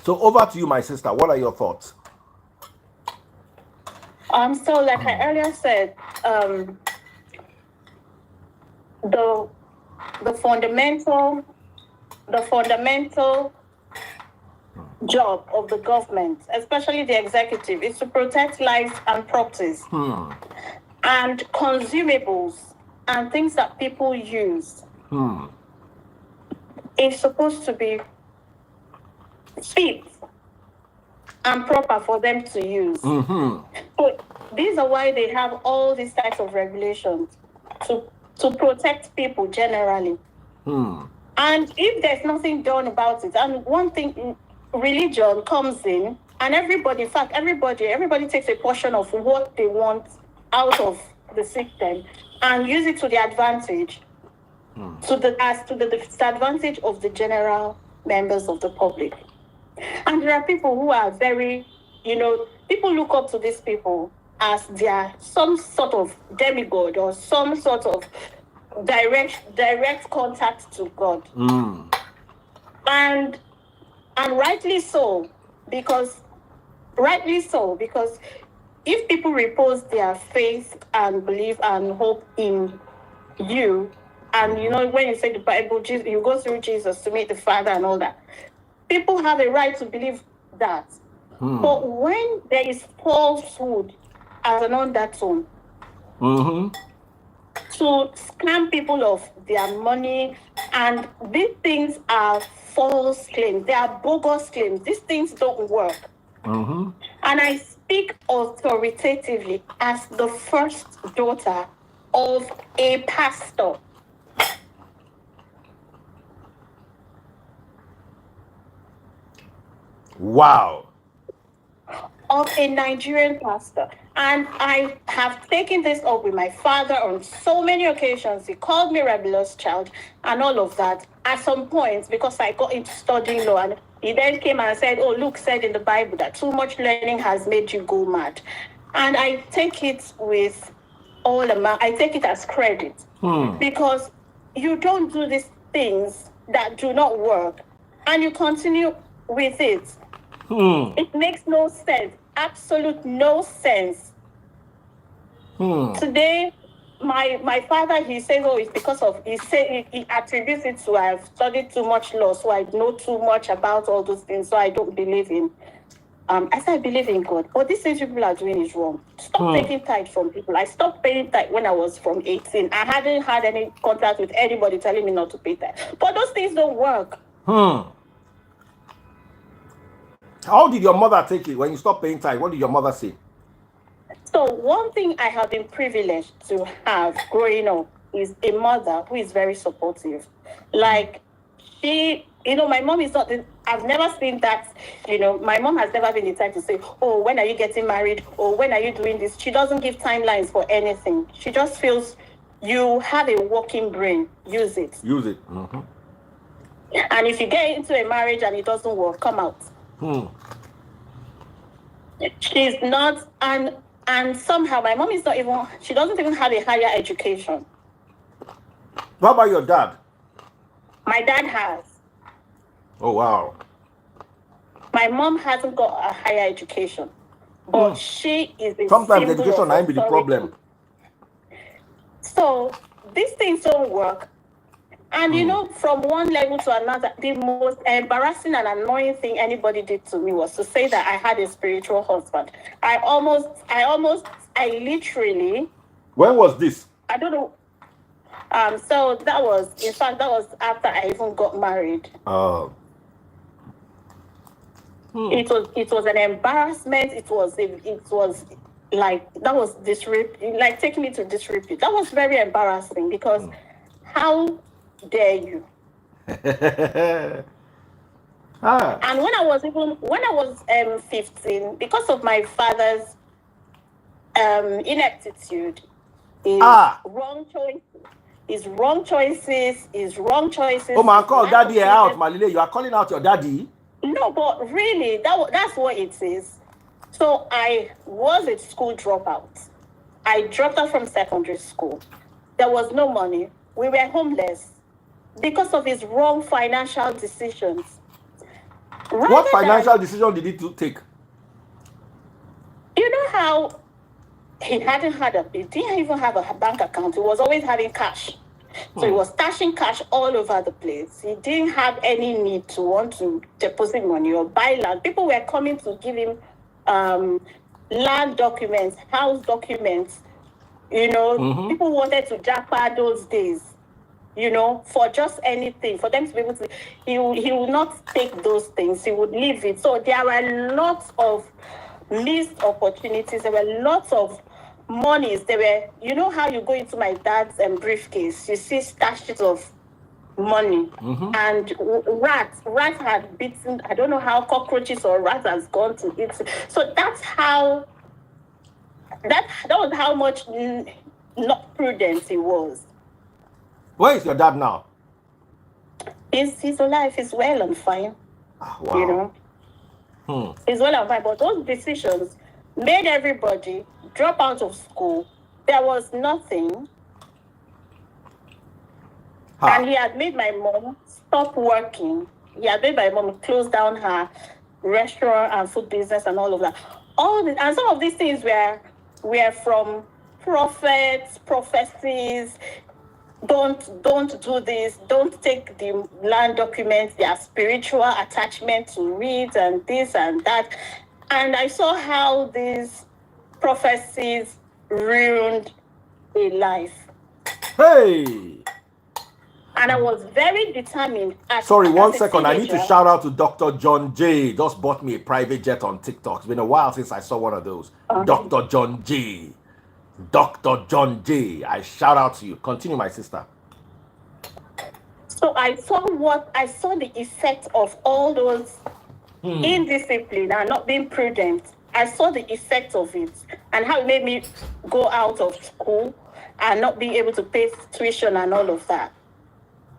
So over to you, my sister. What are your thoughts? So like I earlier said, the fundamental job of the government, especially the executive, is to protect lives and properties and consumables and things that people use. It's supposed to be cheap and proper for them to use. So these are why they have all these types of regulations to protect people generally. And if there's nothing done about it, and one thing, religion comes in, and everybody takes a portion of what they want out of the system and use it to their advantage, to the disadvantage of the general members of the public. And there are people who are very, people look up to these people as their some sort of demigod or some sort of direct contact to God. And rightly so, because if people repose their faith and belief and hope in you, and when you say the Bible, you go through Jesus to meet the Father and all that, people have a right to believe that. But when there is falsehood as an undertone, to scam people of their money, and these things are false claims, they are bogus claims, these things don't work. And I speak authoritatively as the first daughter of a pastor. Wow. Of a Nigerian pastor. And I have taken this up with my father on so many occasions. He called me rebellious child and all of that. At some point, because I got into studying law, and he then came and said, Luke said in the Bible that too much learning has made you go mad. And I take it with I take it as credit. Because you don't do these things that do not work and you continue with it. It makes no sense. Absolute no sense. Today, my father, he says, it's because of, he attributes it to, I've studied too much law, so I know too much about all those things, so I don't believe in. I said, I believe in God, but these things people are doing is wrong. Stop taking tithe from people. I stopped paying tithe when I was from 18. I hadn't had any contact with anybody telling me not to pay tithe. But those things don't work. How did your mother take it when you stopped paying tithe? What did your mother say? So So one thing I have been privileged to have growing up is a mother who is very supportive. Like, she, my mom is not, I've never seen that, my mom has never been the type to say, oh, when are you getting married? Or when are you doing this? She doesn't give timelines for anything. She just feels you have a working brain, use it. Use it. Mm-hmm. And if you get into a marriage and it doesn't work, come out. She's not, and somehow my mom is not even, she doesn't even have a higher education. What about your dad? My dad has. Oh, wow. My mom hasn't got a higher education, but she is a sometimes symbol education of might be the authority. problem. So these things don't work. And from one level to another, the most embarrassing and annoying thing anybody did to me was to say that I had a spiritual husband. I literally. When was this? I don't know. So that was after I even got married. Oh. It was an embarrassment. It was like, that was disrepute, like taking me to disrepute. That was very embarrassing because how dare you? And when I was 15, because of my father's ineptitude, wrong choices. Oh my God, daddy out, Malile. You are calling out your daddy? No, but really, that's what it is. So I was a school dropout. I dropped out from secondary school. There was no money. We were homeless because of his wrong financial decisions. What financial decision did he take? You know how he didn't even have a bank account. He was always having cash. So he was stashing cash all over the place. He didn't have any need to want to deposit money or buy land. People were coming to give him land documents, house documents. People wanted to jackpot those days, for just anything, for them to be able to. He would not take those things. He would leave it. So there were lots of missed opportunities. There were lots of monies. There were, how you go into my dad's briefcase, you see stashes of money, and rats had beaten. I don't know how cockroaches or rats has gone to eat. So that's how. That was how much not prudent he was. Where is your dad now? He's alive. He's well and fine. Wow. He's well and fine. But those decisions made everybody drop out of school. There was nothing. And he had made my mom stop working. He had made my mom close down her restaurant and food business and all of that. And some of these things were from prophets, prophecies. Don't do this. Don't take the land documents, their spiritual attachment to it and this and that. And I saw how these prophecies ruined a life. Hey! And I was very determined. Sorry, 1 second. I need to shout out to Dr. John J. Just bought me a private jet on TikTok. It's been a while since I saw one of those. Dr. John J. Dr. John J. I shout out to you. Continue, my sister. So I saw the effect of all those indiscipline and not being prudent. I saw the effect of it and how it made me go out of school and not being able to pay tuition and all of that.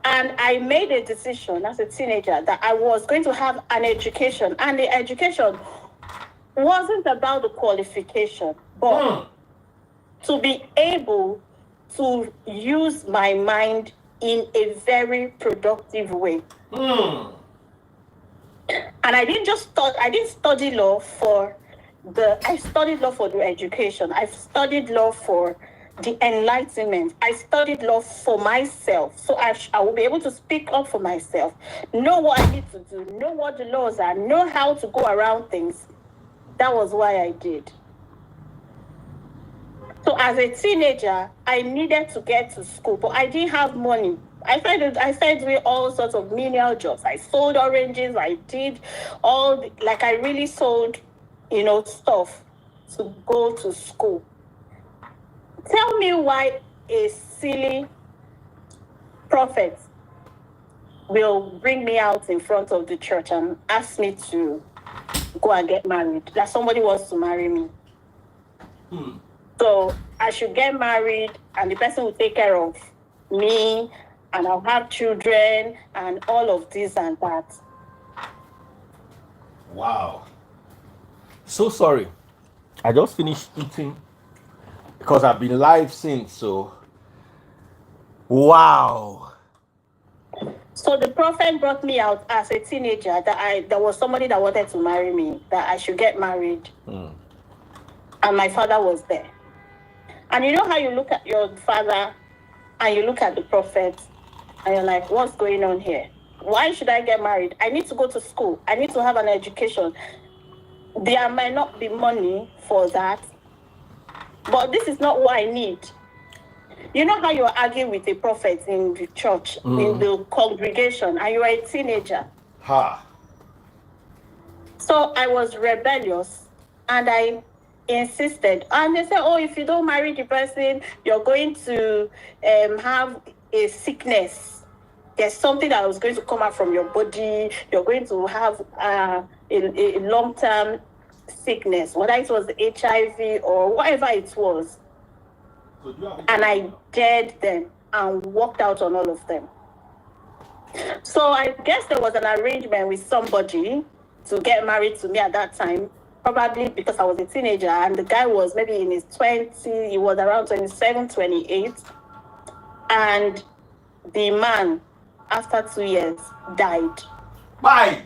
And I made a decision as a teenager that I was going to have an education. And the education wasn't about the qualification, but to be able to use my mind in a very productive way. And I didn't study law for I studied law for the education. I've studied law for the enlightenment. I studied law for myself, so I will be able to speak up for myself, know what I need to do, know what the laws are, know how to go around things. That was why I did. So as a teenager, I needed to get to school, but I didn't have money. I started doing all sorts of menial jobs. I sold oranges. I did I really sold, stuff to go to school. Tell me why a silly prophet will bring me out in front of the church and ask me to go and get married. That somebody wants to marry me. So I should get married and the person will take care of me and I'll have children and all of this and that. Wow. So sorry. I just finished eating because I've been live since. So, wow. So the prophet brought me out as a teenager that there was somebody that wanted to marry me, that I should get married. And my father was there. And you know how you look at your father and you look at the prophet and you're like, what's going on here? Why should I get married? I need to go to school. I need to have an education. There might not be money for that, but this is not what I need. You know how you're arguing with a prophet in the church, in the congregation, and you're a teenager. Ha. So I was rebellious and I insisted. And they said, oh, if you don't marry the person, you're going to have a sickness. There's something that was going to come out from your body. You're going to have a long-term sickness, whether it was HIV or whatever it was. And I dared them and walked out on all of them. So I guess there was an arrangement with somebody to get married to me at that time, probably because I was a teenager and the guy was maybe in his 20s, he was around 27, 28. And the man, after 2 years, died. Bye.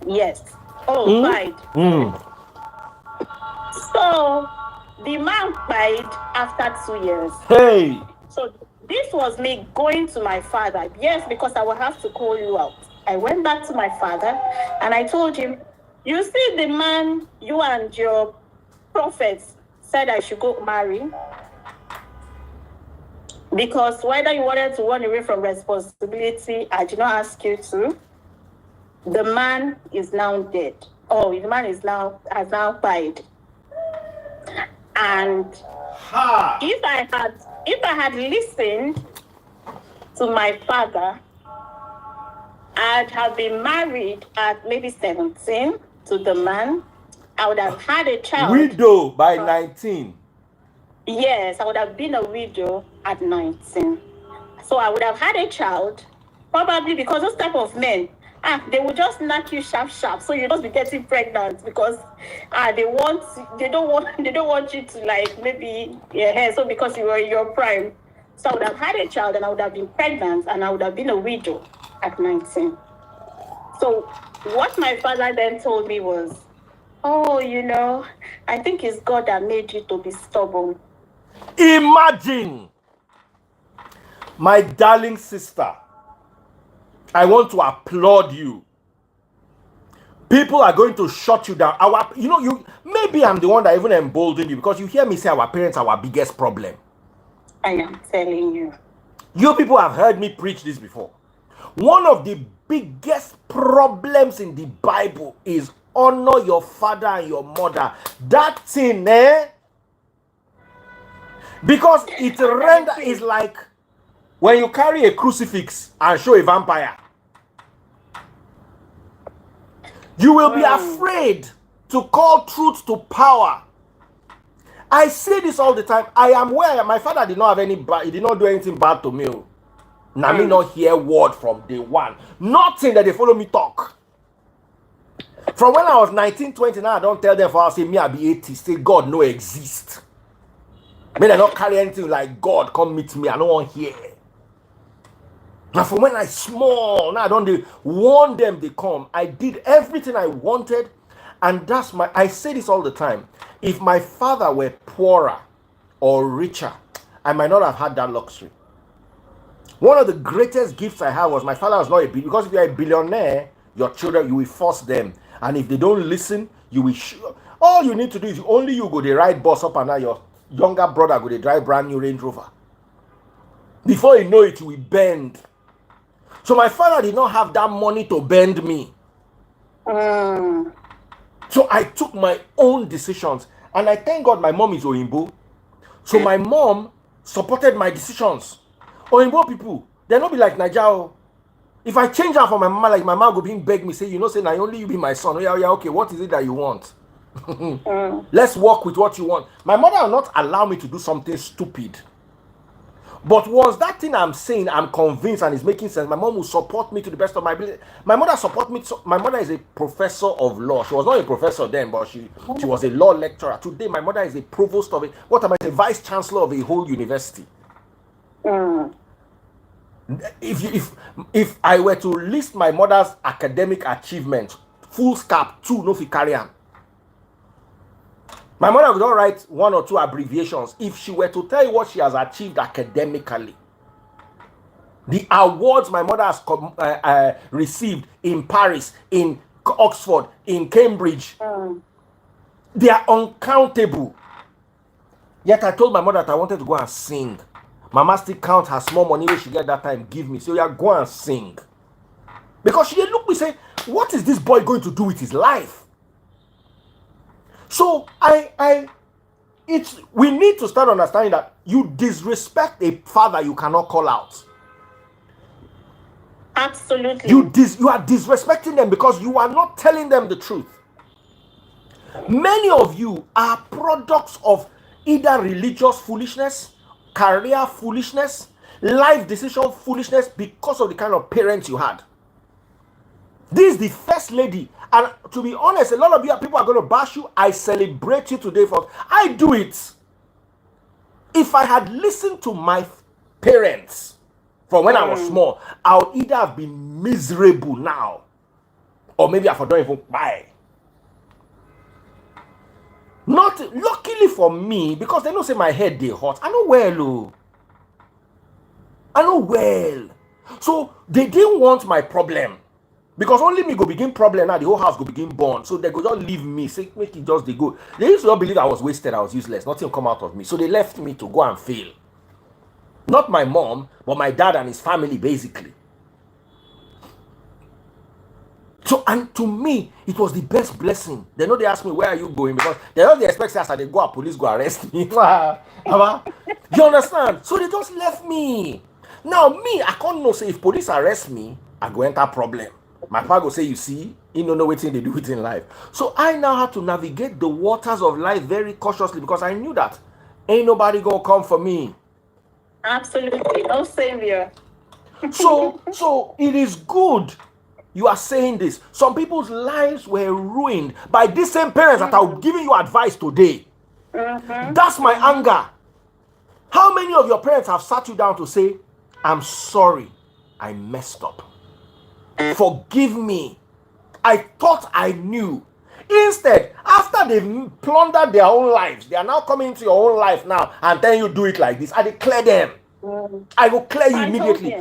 Yes. Oh, died. So the man died after 2 years. Hey. So this was me going to my father. Yes, because I will have to call you out. I went back to my father and I told him, you see the man you and your prophets said I should go marry, because whether you wanted to run away from responsibility, I did not ask you to. The man is now dead. Oh, the man has now died. And if I had listened to my father, I'd have been married at maybe 17 to the man. I would have had a child. Widow by 19. Yes, I would have been a widow at 19. So I would have had a child, probably because those type of men, they will just knock you sharp. So you just be getting pregnant because they don't want you to like maybe so because you were in your prime. So I would have had a child and I would have been pregnant and I would have been a widow at 19. So what my father then told me was, oh, I think it's God that made you to be stubborn. Imagine, my darling sister, I want to applaud you. People are going to shut you down. Maybe I'm the one that even emboldened you, because you hear me say our parents are our biggest problem. I am telling you. You people have heard me preach this before. One of the biggest problems in the Bible is honor your father and your mother. That thing, because it is like when you carry a crucifix and show a vampire. You will be afraid to call truth to power. I say this all the time. I am where my father did not have he did not do anything bad to me. Now me not hear word from day one. Nothing that they follow me talk. From when I was 19, 20, now I don't tell them for I say me I be 80. Say God no exist. May they not carry anything like God come meet me. I don't want hear. Now from when I small, now I don't warn them they come. I did everything I wanted, and I say this all the time. If my father were poorer or richer, I might not have had that luxury. One of the greatest gifts I had was my father was not a billionaire, because if you're a billionaire, your children, you will force them. And if they don't listen, you will all you need to do is only you go the ride bus up and now your younger brother go the drive brand new Range Rover. Before you know it, you will bend. So my father did not have that money to bend me. So I took my own decisions. And I thank God my mom is Oyinbo. So my mom supported my decisions. Oyinbo people, they not be like Nigeria. If I change her for my mama, like my mom go being beg me, say, you know, say, now only you be my son. Oh, yeah, yeah, okay, what is it that you want? Let's work with what you want. My mother will not allow me to do something stupid. But once that thing I'm saying, I'm convinced and it's making sense, my mom will support me to the best of my ability. My mother support me. My mother is a professor of law. She was not a professor then, but she was a law lecturer. Today, my mother is a provost of a vice chancellor of a whole university. If I were to list my mother's academic achievements, full stop, 2 no fit carry am. My mother would not write 1 or 2 abbreviations if she were to tell you what she has achieved academically. The awards my mother has received in Paris, in Oxford, in Cambridge, they are uncountable. Yet I told my mother that I wanted to go and sing. Mama still count her small money when she get that time, give me. So yeah, go and sing. Because she did look me say, what is this boy going to do with his life? So we need to start understanding that you disrespect a father you cannot call out. Absolutely. You are disrespecting them because you are not telling them the truth. Many of you are products of either religious foolishness, career foolishness, life decision foolishness because of the kind of parents you had. This is the first lady, and to be honest, a lot of you people are going to bash you. I celebrate you today for I do it. If I had listened to my parents from when I was small, I would either have been miserable now, or maybe I don't even buy. Not luckily for me, because they don't say my head they hot. I know well. I know well. So they didn't want my problem. Because only me go begin problem now, the whole house go begin burn. So they go just leave me, say, make it just they go. They used to not believe I was wasted, I was useless, nothing come out of me. So they left me to go and fail. Not my mom, but my dad and his family, basically. So, and to me, it was the best blessing. They know they ask me, where are you going? Because they know they expect us that they go, police go arrest me. You understand? So they just left me. Now, me, I can't know, say, if police arrest me, I go enter problem. My father go say, you see, you don't know what they do it in life. So I now had to navigate the waters of life very cautiously because I knew that ain't nobody gonna come for me. Absolutely, no savior. So it is good you are saying this. Some people's lives were ruined by these same parents that are giving you advice today. That's my anger. How many of your parents have sat you down to say, I'm sorry, I messed up. Forgive me. I thought I knew. Instead, after they've plundered their own lives, they are now coming into your own life now and then you do it like this. I declare them. I will clear you immediately.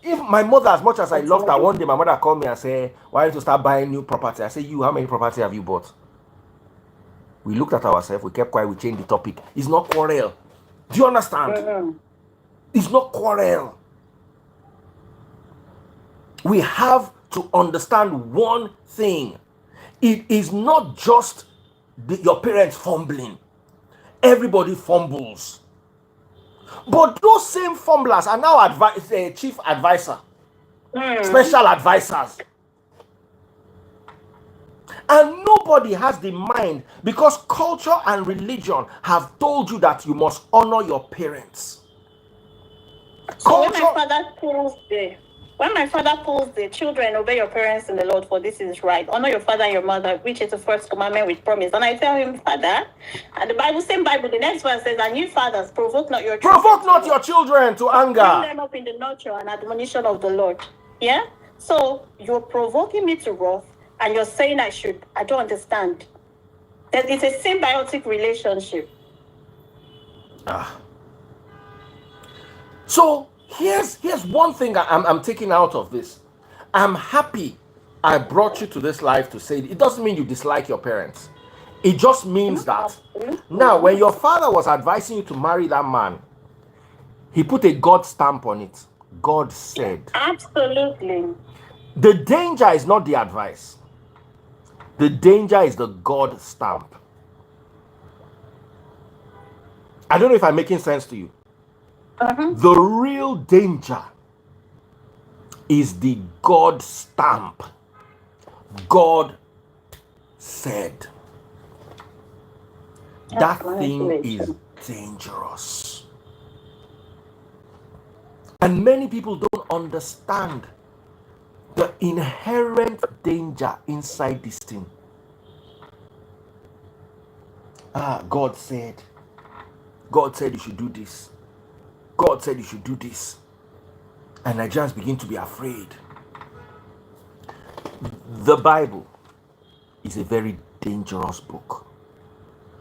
If my mother, as much as I loved her, one day my mother called me and said, why don't you start buying new property? I said, how many property have you bought? We looked at ourselves, we kept quiet, we changed the topic. It's not quarrel. Do you understand? It's not quarrel. We have to understand one thing. It is not just your parents fumbling. Everybody fumbles. But those same fumblers are now chief advisor, special advisors. And nobody has the mind because culture and religion have told you that you must honor your parents. So when my father pulls the children, obey your parents in the Lord, for this is right. Honor your father and your mother, which is the first commandment with promise. And I tell him, Father, and the same Bible, the next one says, and you fathers, provoke not your children to anger. Bring them up in the nurture and admonition of the Lord. Yeah? So you're provoking me to wrath, and you're saying I don't understand. That it's a symbiotic relationship. So here's one thing I'm taking out of this. I'm happy I brought you to this life to say it doesn't mean you dislike your parents. It just means that now when your father was advising you to marry that man, he put a God stamp on it. God said. Absolutely. The danger is not the advice. The danger is the God stamp. I don't know if I'm making sense to you. Uh-huh. The real danger is the God stamp. God said. That thing is dangerous. And many people don't understand the inherent danger inside this thing. God said you should do this. God said you should do this. And Nigerians begin to be afraid. The Bible is a very dangerous book.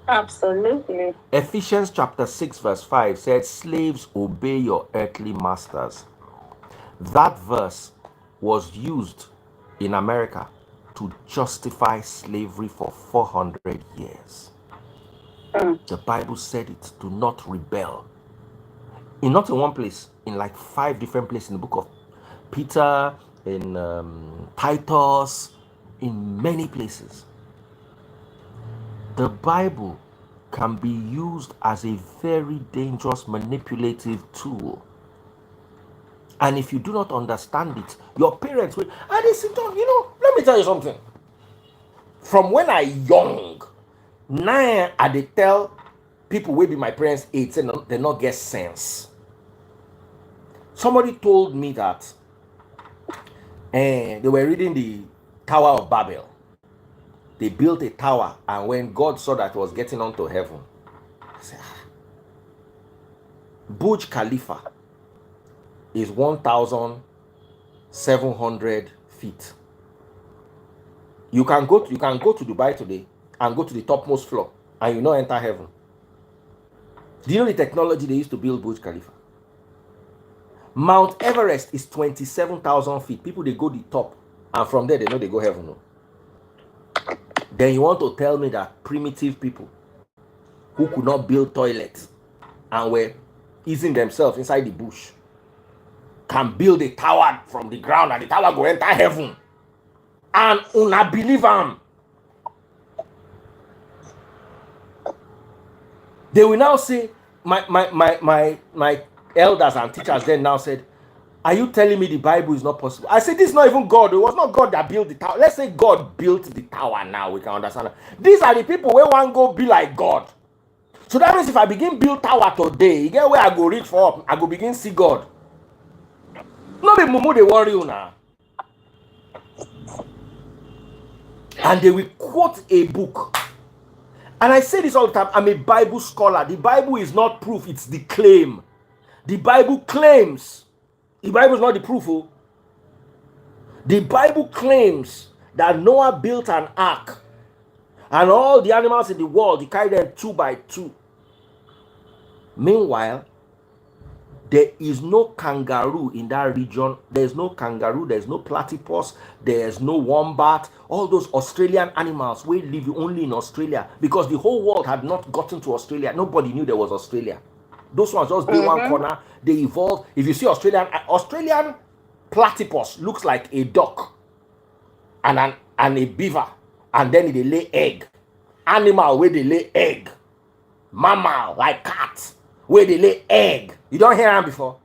Absolutely. Ephesians chapter 6 verse 5 said, slaves, obey your earthly masters. That verse was used in America to justify slavery for 400 years. The Bible said it, do not rebel. Not in one place, in like 5 different places in the book of Peter, in Titus, in many places. The Bible can be used as a very dangerous manipulative tool. And if you do not understand it, your parents will, and they sit down, let me tell you something. From when I young, now I dey tell people wey be my parents' age, say they not get sense. Somebody told me that they were reading the Tower of Babel. They built a tower, and when God saw that it was getting onto heaven, he said, Burj Khalifa is 1,700 feet. You can go to Dubai today and go to the topmost floor, and you not enter heaven. Do you know the technology they used to build Burj Khalifa? Mount Everest is 27,000 feet. People, they go the top, and from there they know they go heaven. No? Then you want to tell me that primitive people who could not build toilets and were easing themselves inside the bush can build a tower from the ground and the tower go enter heaven? And una believe them. They will now say, my elders and teachers then now said, are you telling me the Bible is not possible? I said, this is not even God. It was not God that built the tower. Let's say God built the tower now. We can understand that. These are the people where one go be like God. So that means if I begin build tower today, you get where I go reach for up, I go begin see God. No be mumu they worry you now. And they will quote a book. And I say this all the time, I'm a Bible scholar. The Bible is not proof, it's the claim. The Bible claims. The Bible is not the proof. Oh. The Bible claims that Noah built an ark, and all the animals in the world, he carried them 2 by 2. Meanwhile, there is no kangaroo in that region. There's no kangaroo, there's no platypus, there's no wombat. All those Australian animals we live only in Australia, because the whole world had not gotten to Australia. Nobody knew there was Australia. Those ones just be one corner. They evolved. If you see Australian platypus looks like a duck and a beaver, and then they lay egg. Animal where they lay egg. Mammal like cat where they lay egg. You don't hear them before?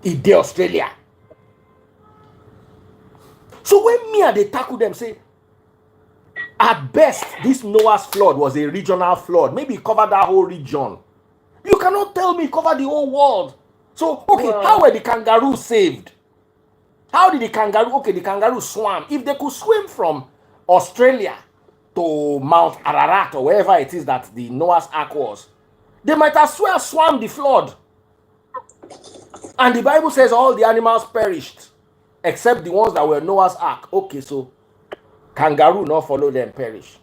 In Australia. So when me and they tackle them, say, at best, this Noah's flood was a regional flood. Maybe it covered that whole region. You cannot tell me it covered the whole world. So, okay, how were the kangaroos saved? How did the kangaroo swam. If they could swim from Australia to Mount Ararat or wherever it is that the Noah's Ark was, they might as well swam the flood. And the Bible says all the animals perished, except the ones that were Noah's Ark. Okay, so kangaroo not follow them perish.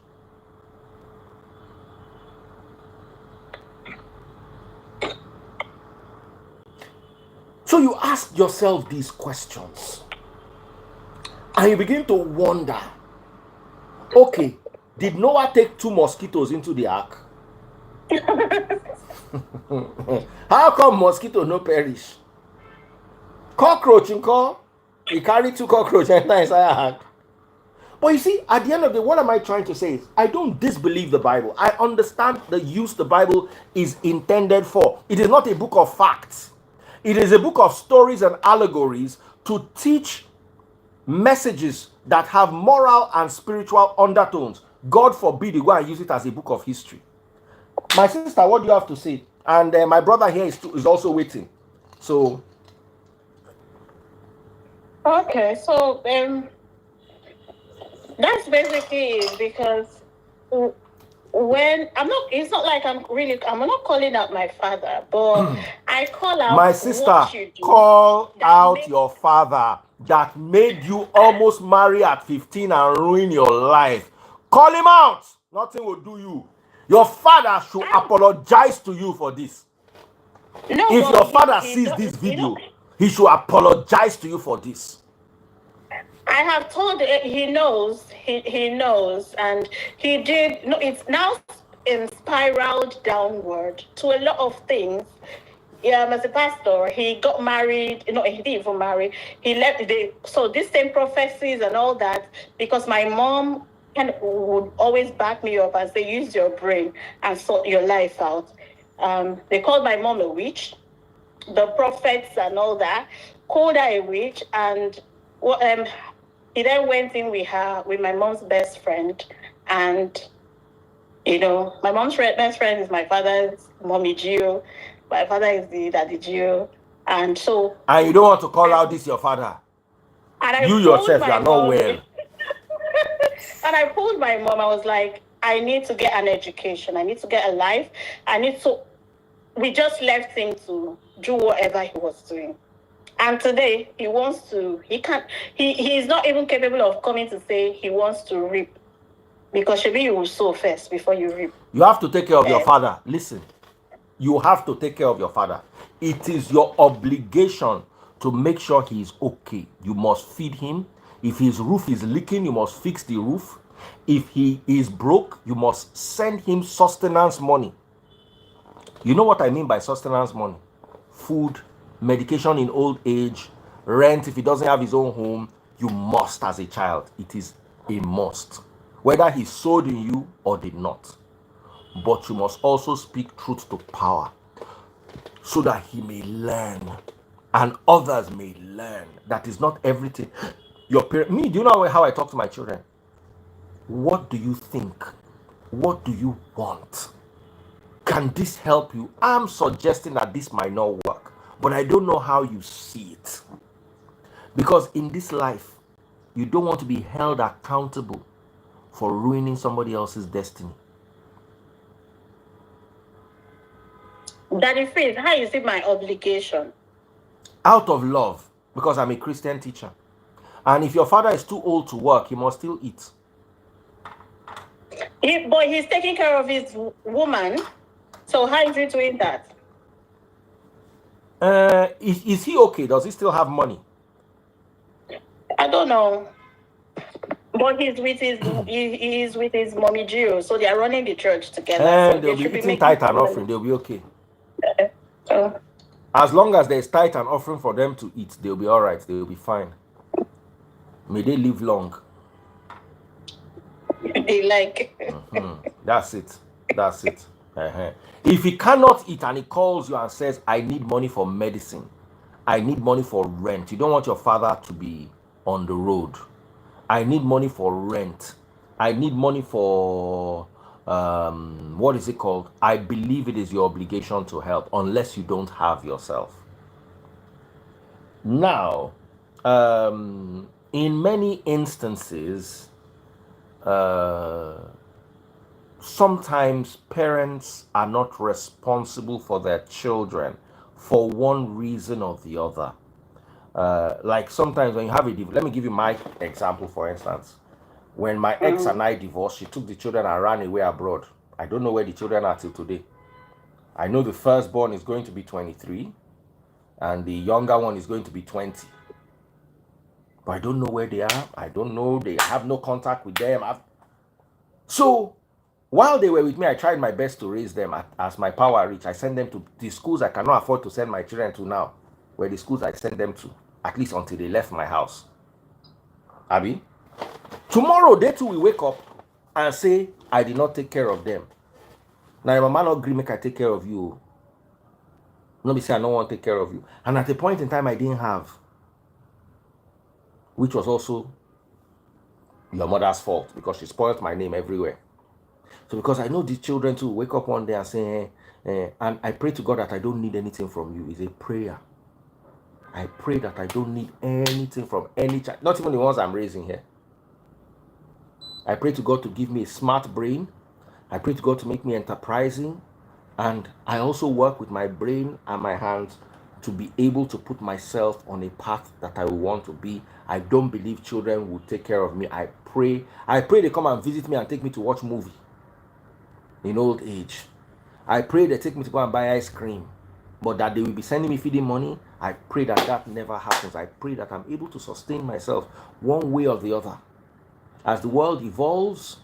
So you ask yourself these questions, and you begin to wonder, okay, did Noah take 2 mosquitoes into the ark? How come mosquito no perish? Cockroach, he carry 2 cockroaches enter inside ark. But you see, at the end of the day, what am I trying to say is I don't disbelieve the Bible. I understand the use the Bible is intended for. It is not a book of facts. It is a book of stories and allegories to teach messages that have moral and spiritual undertones. God forbid you go and use it as a book of history. My sister, what do you have to say? And my brother here is also waiting. So. Okay, so that's basically it, because when it's not like I'm not calling out my father, but I call out my sister, what you do call out your father that made you almost marry at 15 and ruin your life. Call him out. Nothing will do you. Your father should apologize to you for this. No, if your father sees this video, he should apologize to you for this. I have told he knows, he knows, and he did. No, it's now spiraled downward to a lot of things. As a pastor, he got married. No, he didn't even marry. He left so these same prophecies and all that, because my mom would always back me up and say, use your brain and sort your life out. They called my mom a witch. The prophets and all that called her a witch, and he then went in with my mom's best friend, and my mom's best friend is my father's mommy Gio. My father is the daddy Gio, and so. And you don't want to call out this your father. And you yourself, you are not well. And I told my mom, I was like, I need to get an education. I need to get a life. We just left him to do whatever he was doing. And today he's not even capable of coming to say he wants to reap. Because maybe you will sow first before you reap. You have to take care of your father. Listen, you have to take care of your father. It is your obligation to make sure he is okay. You must feed him. If his roof is leaking, you must fix the roof. If he is broke, you must send him sustenance money. You know what I mean by sustenance money? Food, medication in old age, rent if he doesn't have his own home. You must as a child. It is a must. Whether he sowed in you or did not. But you must also speak truth to power so that he may learn and others may learn. That is not everything. Your parent, do you know how I talk to my children? What do you think? What do you want? Can this help you? I'm suggesting that this might not work, but I don't know how you see it. Because in this life, you don't want to be held accountable for ruining somebody else's destiny. Daddy Faith, how is it my obligation? Out of love, because I'm a Christian teacher. And if your father is too old to work, he must still eat. But he's taking care of his woman. So how is he doing that? Is he okay? Does he still have money? I don't know. But he's with his mommy Gio, so they are running the church together. And so they'll be eating tithe and offering. They'll be okay. So, as long as there's tithe and offering for them to eat, they'll be all right. They'll be fine. May they live long. They like. That's it. That's it. If he cannot eat and he calls you and says, I need money for medicine, I need money for rent, you don't want your father to be on the road. I need money for rent, I need money for what is it called? I believe it is your obligation to help, unless you don't have yourself. Now, in many instances, sometimes parents are not responsible for their children for one reason or the other. Like sometimes when you have a divorce, let me give you my example, for instance. When my ex and I divorced, she took the children and ran away abroad. I don't know where the children are till today. I know the firstborn is going to be 23 and the younger one is going to be 20. But I don't know where they are. I don't know. They have no contact with them. So while they were with me, I tried my best to raise them as my power reached. I sent them to the schools I cannot afford to send my children to now, were the schools I sent them to, at least until they left my house. Abby? Tomorrow, they too will wake up and say, I did not take care of them. Now, your mama not agree, make I take care of you. Nobody say I don't want to take care of you. And at a point in time, I didn't have, which was also your mother's fault because she spoiled my name everywhere. So because I know these children too wake up one day and say, and I pray to God that I don't need anything from you. It's a prayer. I pray that I don't need anything from any child, not even the ones I'm raising here. I pray to God to give me a smart brain. I pray to God to make me enterprising. And I also work with my brain and my hands to be able to put myself on a path that I want to be. I don't believe children will take care of me. I pray they come and visit me and take me to watch movie in old age. I pray they take me to go and buy ice cream, but that they will be sending me feeding money. I pray that that never happens. I pray that I'm able to sustain myself one way or the other. As the world evolves,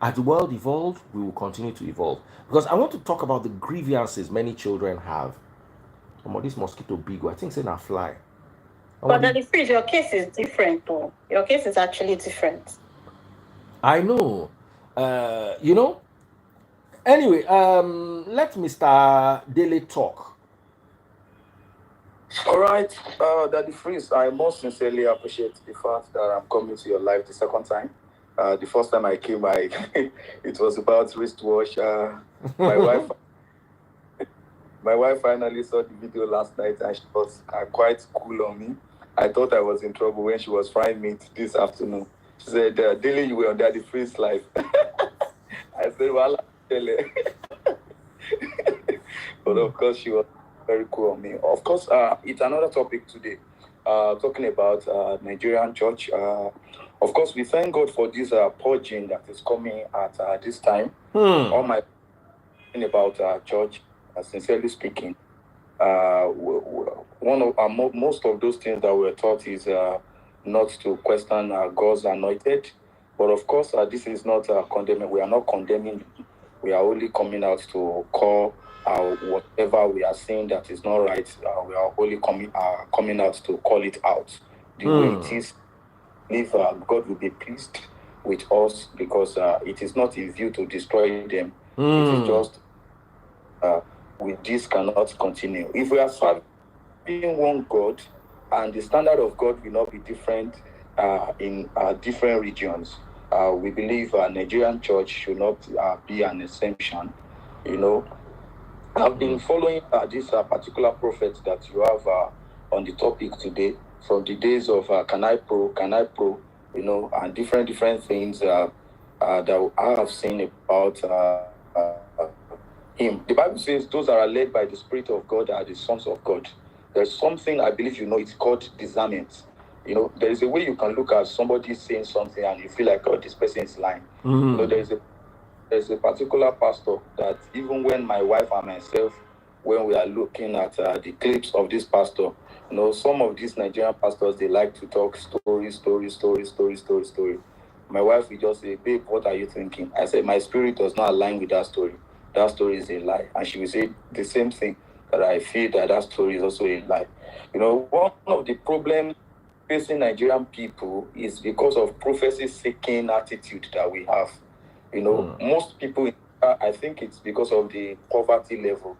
we will continue to evolve. Because I want to talk about the grievances many children have. Oh, this mosquito big, I think it's a fly. But the freeze, your case is different, though. Your case is actually different. I know. You know. Anyway, let Mr. Daly talk. All right, Daddy Freeze, I most sincerely appreciate the fact that I'm coming to your live the second time. The first time I came, it was about wristwatch. My wife finally saw the video last night and she was quite cool on me. I thought I was in trouble when she was frying meat this afternoon. She said, Daily, you were on Daddy Freeze live. I said, well, but of course, she was very cool on me. Of course, it's another topic today, talking about Nigerian church. Of course, we thank God for this purging that is coming at this time. All my thing about church, sincerely speaking, one of most of those things that we're taught is not to question God's anointed. But of course, this is not condemning. We are not condemning. We are only coming out to call whatever we are saying that is not right. We are only coming out to call it out. The way it is, if God will be pleased with us, because it is not in view to destroy them. It is just with this cannot continue. If we are serving one God, and the standard of God will not be different in different regions. We believe Nigerian church should not be an exemption. You know, I've been following this particular prophet that you have on the topic today from the days of Can I Pro, you know, and different things that I have seen about him. The Bible says those that are led by the Spirit of God are the sons of God. There's something I believe you know, it's called discernment. You know, there is a way you can look at somebody saying something and you feel like, oh, this person is lying. You know, there's a particular pastor that even when my wife and myself, when we are looking at the clips of this pastor, you know, some of these Nigerian pastors, they like to talk story. My wife will just say, babe, what are you thinking? I said, my spirit does not align with that story. That story is a lie. And she will say the same thing, that I feel that story is also a lie. You know, one of the problems facing Nigerian people is because of prophecy-seeking attitude that we have. You know, most people, I think it's because of the poverty level.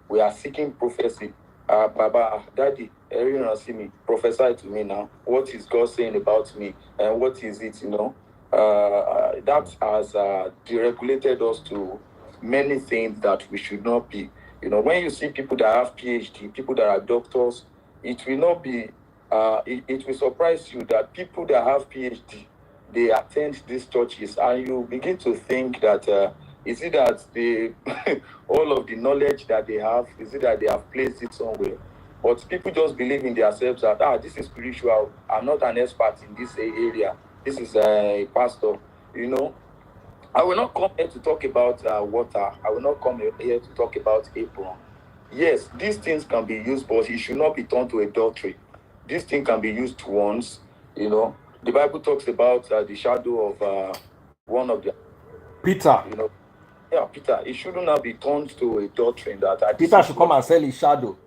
We are seeking prophecy. Baba, Daddy, everyone see me, prophesy to me now. What is God saying about me? And what is it, you know? That has deregulated us to many things that we should not be. You know, when you see people that have PhD, people that are doctors, it will not be, it will surprise you that people that have PhD, they attend these churches, and you begin to think that is it that they all of the knowledge that they have, is it that they have placed it somewhere? But people just believe in themselves that this is spiritual. I'm not an expert in this area. This is a pastor. You know, I will not come here to talk about water. I will not come here to talk about apron. Yes, these things can be used, but it should not be turned to adultery. This thing can be used once. You know, the Bible talks about the shadow of one of the Peter. You know, yeah, Peter. It shouldn't have be turned to a doctrine that Peter should come and sell his shadow.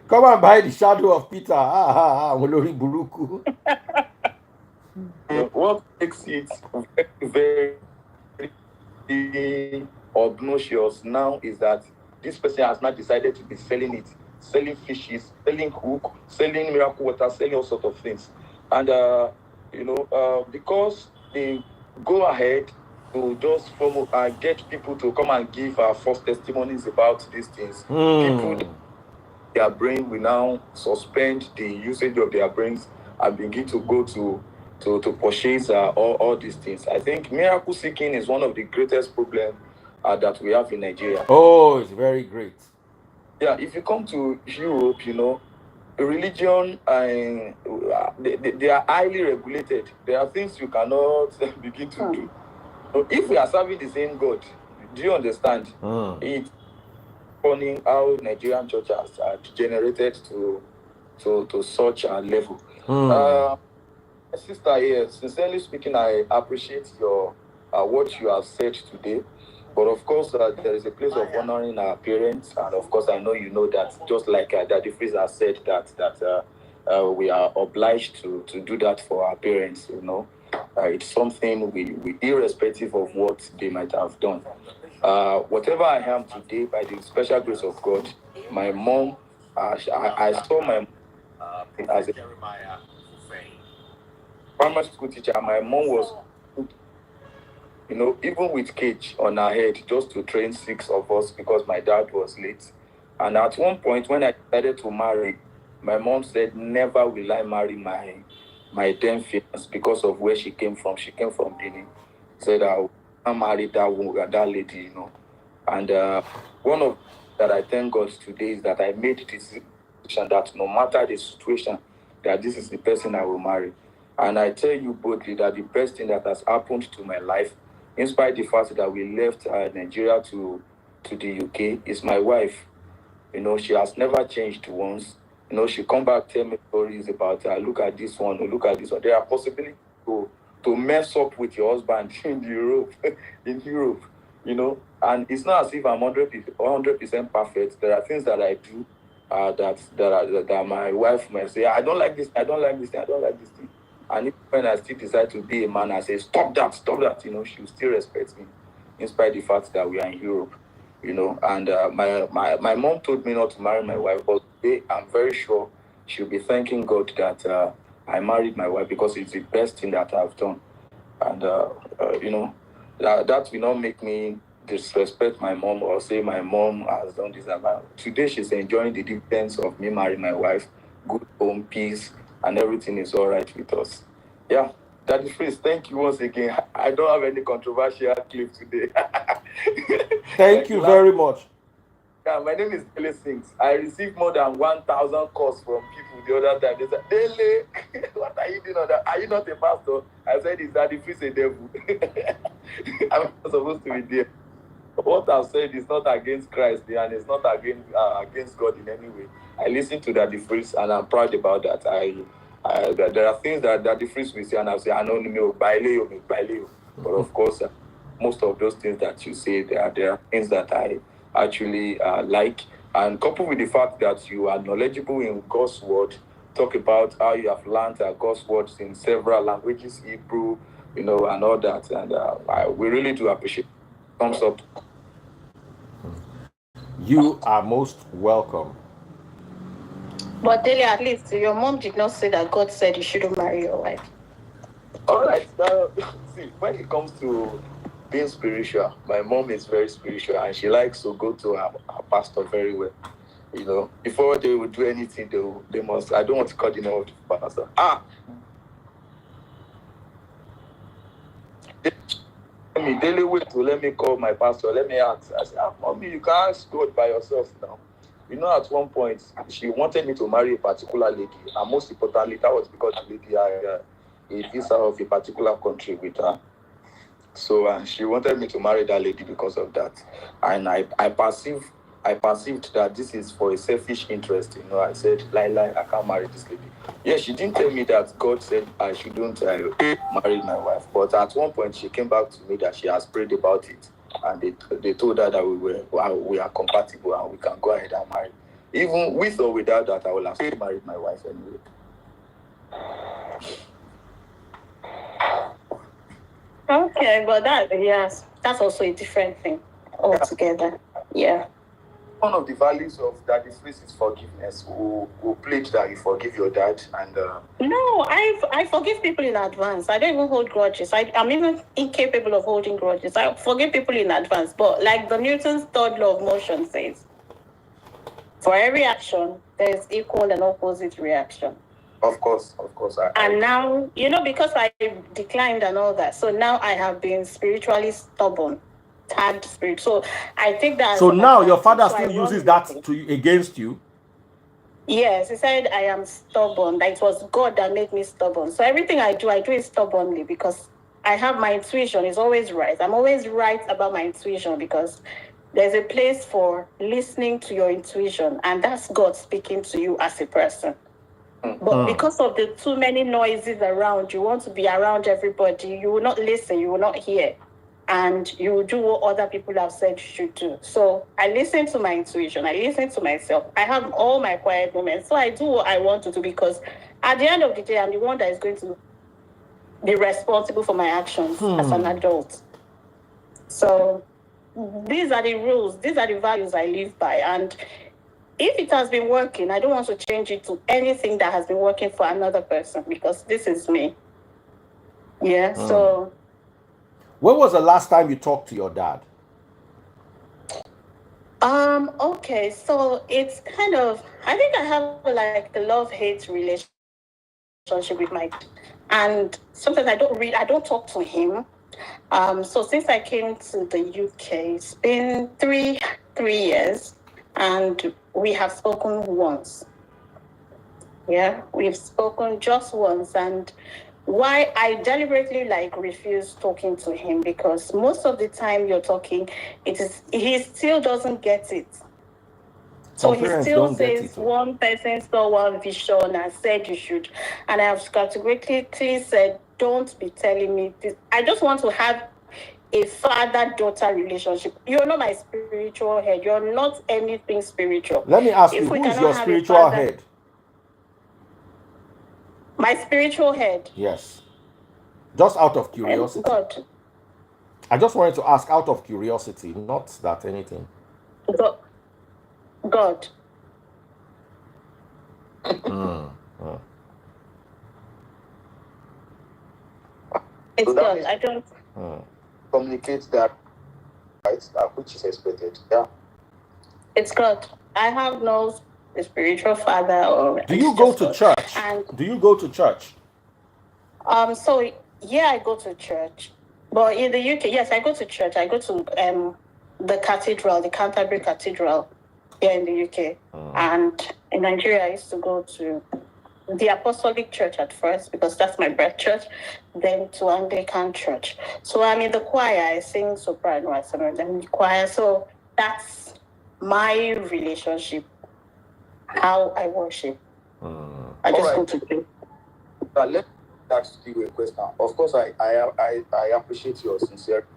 Come and buy the shadow of Peter. Olori Buruku. What makes it very, very obnoxious now is that this person has not decided to be selling it, selling fishes, selling hook, selling miracle water, selling all sorts of things. And, because they go ahead to just get people to come and give false testimonies about these things, people, their brain will now suspend the usage of their brains and begin to go to purchase all these things. I think miracle seeking is one of the greatest problems that we have in Nigeria. Oh, it's very great. Yeah, if you come to Europe, religion, they are highly regulated. There are things you cannot begin to do. So if we are serving the same God, do you understand? It's funny how Nigerian churches are degenerated to such a level. Sister here, sincerely speaking, I appreciate your what you have said today. But of course, there is a place of honoring our parents, and of course, I know you know that. Just like Daddy Freeze has said that we are obliged to do that for our parents. It's something we irrespective of what they might have done. Whatever I am today, by the special grace of God, my mom, I saw my mom as a primary school teacher. My mom was, even with cage on her head, just to train 6 of us because my dad was late. And at one point, when I decided to marry, my mom said, "Never will I marry my then fiance because of where she came from. She came from Benin." Said, "I will not marry that lady, And one of that I thank God today is that I made this decision that no matter the situation, that this is the person I will marry. And I tell you boldly that the best thing that has happened to my life, in spite of the fact that we left Nigeria to the UK, is my wife. She has never changed once. She come back, tell me stories about, look at this one, look at this one. There are possibilities to mess up with your husband in Europe, and it's not as if I'm 100% perfect. There are things that I do that my wife might say, "I don't like this, I don't like this thing, I don't like this thing." And even when I still decide to be a man, I say, stop that. She still respects me, in spite of the fact that we are in Europe. And my mom told me not to marry my wife, but today I'm very sure she'll be thanking God that I married my wife, because it's the best thing that I've done. And that will not make me disrespect my mom or say my mom has done this. Today she's enjoying the dividends of me marrying my wife, good home, peace, and everything is all right with us. Yeah. Daddy Freeze, thank you once again. I don't have any controversial clip today. Thank you very much. Yeah, my name is Dele Sings. I received more than 1,000 calls from people the other time. They said, "Dele, what are you doing on that? Are you not a pastor?" I said, "Is Daddy Freeze a devil?" I'm not supposed to be there. What I've said is not against Christ, and it's not against God in any way. I listen to Daddy Freeze, and I'm proud about that. There are things that Daddy Freeze will say, and I'll say, "I know me, baile." But of course, most of those things that you say, there are things that I actually like. And coupled with the fact that you are knowledgeable in God's word, talk about how you have learned God's words in several languages, Hebrew, and all that. And we really do appreciate it. Thumbs up. You are most welcome. But Dele, at least your mom did not say that God said you shouldn't marry your wife. All right. See, when it comes to being spiritual, my mom is very spiritual, and she likes to go to her pastor very well. Before they would do anything, they must. I don't want to cut the name of the pastor. Daily wait to let me call my pastor. Let me ask. I said, "Mommy, you can ask God by yourself now." At one point, she wanted me to marry a particular lady, and most importantly, that was because the lady had a visa of a particular country with her. So she wanted me to marry that lady because of that. And I perceived that this is for a selfish interest. I said, lie, I can't marry this lady. Yeah, she didn't tell me that God said I shouldn't marry my wife. But at one point, she came back to me that she has prayed about it. And they told her that we are compatible and we can go ahead and marry. even with or without that, I will have still married my wife anyway. Okay, but that's also a different thing altogether. Yeah. One of the values of Daddy Freeze is forgiveness. Who pledge that you forgive your dad and. No, I forgive people in advance. I don't even hold grudges. I'm even incapable of holding grudges. I forgive people in advance. But like the Newton's third law of motion says, for every action, there is equal and opposite reaction. Of course. And now, because I declined and all that, so now I have been spiritually stubborn, tagged spirit. So I think that. So now your father still uses that against you? Yes, he said I am stubborn. That it was God that made me stubborn. So everything I do it stubbornly because I have my intuition. It's always right. I'm always right about my intuition because there's a place for listening to your intuition, and that's God speaking to you as a person. But because of the too many noises around, you want to be around everybody, you will not listen, you will not hear, and you will do what other people have said you should do. So I listen to my intuition, I listen to myself. I have all my quiet moments, so I do what I want to do because at the end of the day, I'm the one that is going to be responsible for my actions as an adult. So these are the rules, these are the values I live by, and if it has been working, I don't want to change it to anything that has been working for another person because this is me. Yeah, so. When was the last time you talked to your dad? Okay, so it's kind of, I think I have like a love-hate relationship with my dad. And sometimes I don't talk to him. So since I came to the UK, it's been three years. And we have spoken once. Yeah, we've spoken just once. And why I deliberately refuse talking to him because most of the time you're talking, he still doesn't get it. So he still says one person saw one vision and said you should. And I have categorically said, don't be telling me this. I just want to have a father-daughter relationship. You're not my spiritual head. You're not anything spiritual. Let me ask you, who is your spiritual head? My spiritual head? Yes. Just out of curiosity. God. I just wanted to ask out of curiosity, not that anything. God. It's so God. I don't communicate that, right? Which is expected. Yeah. It's God. I have no spiritual father or. Do you go to church? Do you go to church? So yeah, I go to church. But in the UK, yes, I go to church. I go to the cathedral, the Canterbury Cathedral here in the UK. And in Nigeria, I used to go to the Apostolic Church at first because that's my birth church, then to Anglican Church. So I'm in the choir. I sing soprano. I'm in the choir. So that's my relationship, how I worship. I just go to play. Let me ask you a question. Of course, I appreciate your sincerity.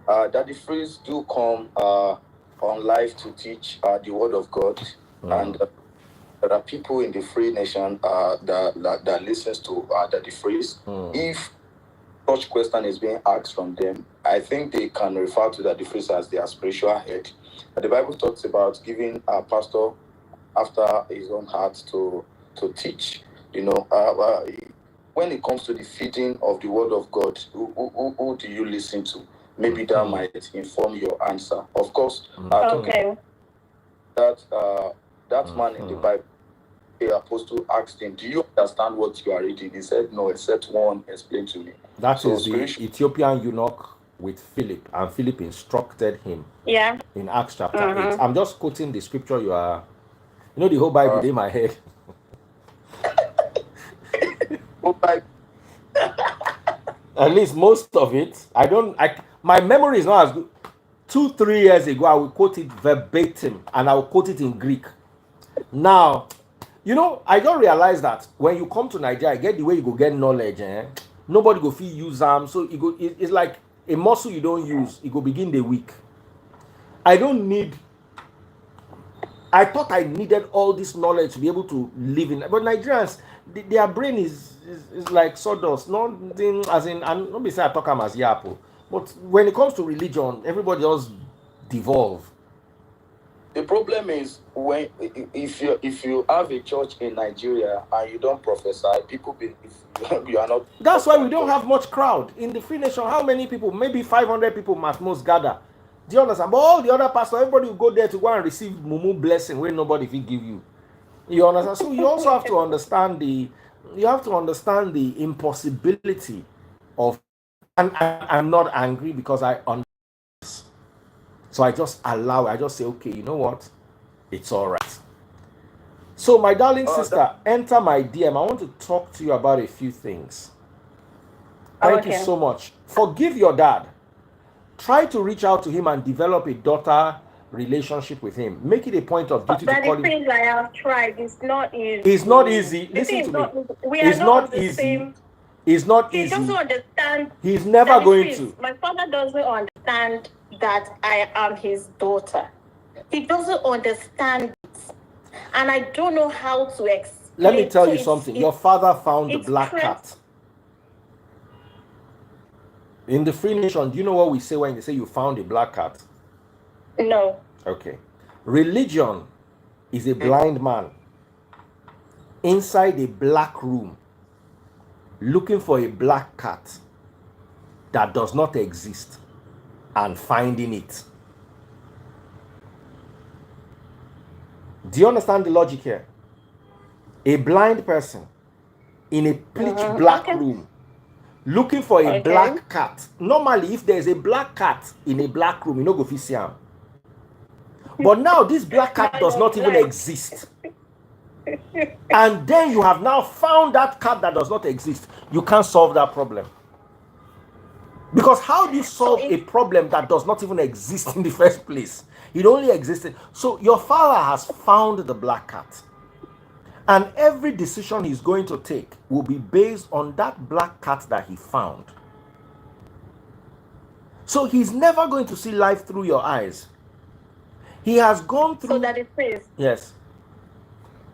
Daddy Freeze do come on live to teach the word of God, and there are people in the free nation that listens to Daddy Freeze. If such question is being asked from them, I think they can refer to Daddy Freeze as their spiritual head. The Bible talks about giving a pastor after his own heart to teach. When it comes to the feeding of the word of God, who do you listen to? Maybe that might inform your answer. Of course, okay. That man in the Bible, the apostle asked him, "Do you understand what you are reading?" He said, "No, except one explain to me." That is the Ethiopian eunuch with Philip, and Philip instructed him. Yeah. In Acts chapter 8. I'm just quoting the scripture you are. The whole Bible in my head. At least most of it. My memory is not as good. 2-3 years ago, I would quote it verbatim and I will quote it in Greek. Now, I don't realize that when you come to Nigeria, get the way you go get knowledge. Nobody go feel use them. So it's like a muscle you don't use. It go begin the week. I don't need I thought I needed all this knowledge to be able to live in. But Nigerians, their brain is like sawdust. Nothing as in, and not be say I talk am as yapo. But when it comes to religion, everybody just devolve. The problem is when if you have a church in Nigeria and you don't prophesy, people believe you are not. That's why we don't have much crowd in the Free Nation. How many people? Maybe 500 people at most gather. Do you understand? But all the other pastors, everybody will go there to go and receive mumu blessing where nobody will give you. You understand? So you also have to understand the impossibility of. And I'm not angry because I understand. So I just allow it. I just say, okay, you know what? It's all right. So my darling sister, enter my DM. I want to talk to you about a few things. Thank you so much. Forgive your dad. Try to reach out to him and develop a daughter relationship with him. Make it a point of duty to call him. The things I have tried, it's not easy. It's not easy. Listen to me. It's not easy. It's not easy. He doesn't understand. He's never going to. My father doesn't understand that I am his daughter. He doesn't understand it. And I don't know how to explain. Let me tell you something. Your father found the black cat. In the Free Nation, do you know what we say when they say you found a black cat? No. Okay. Religion is a blind man inside a black room looking for a black cat that does not exist and finding it. Do you understand the logic here? A blind person in a pitch black room looking for a black cat. Normally, if there's a black cat in a black room, you know go fit see am. But now this black cat does not even exist. And then you have now found that cat that does not exist. You can't solve that problem. Because how do you solve a problem that does not even exist in the first place? It only existed. So your father has found the black cat. And every decision he's going to take will be based on that black cat that he found. So he's never going to see life through your eyes. He has gone through... So that it is. Yes.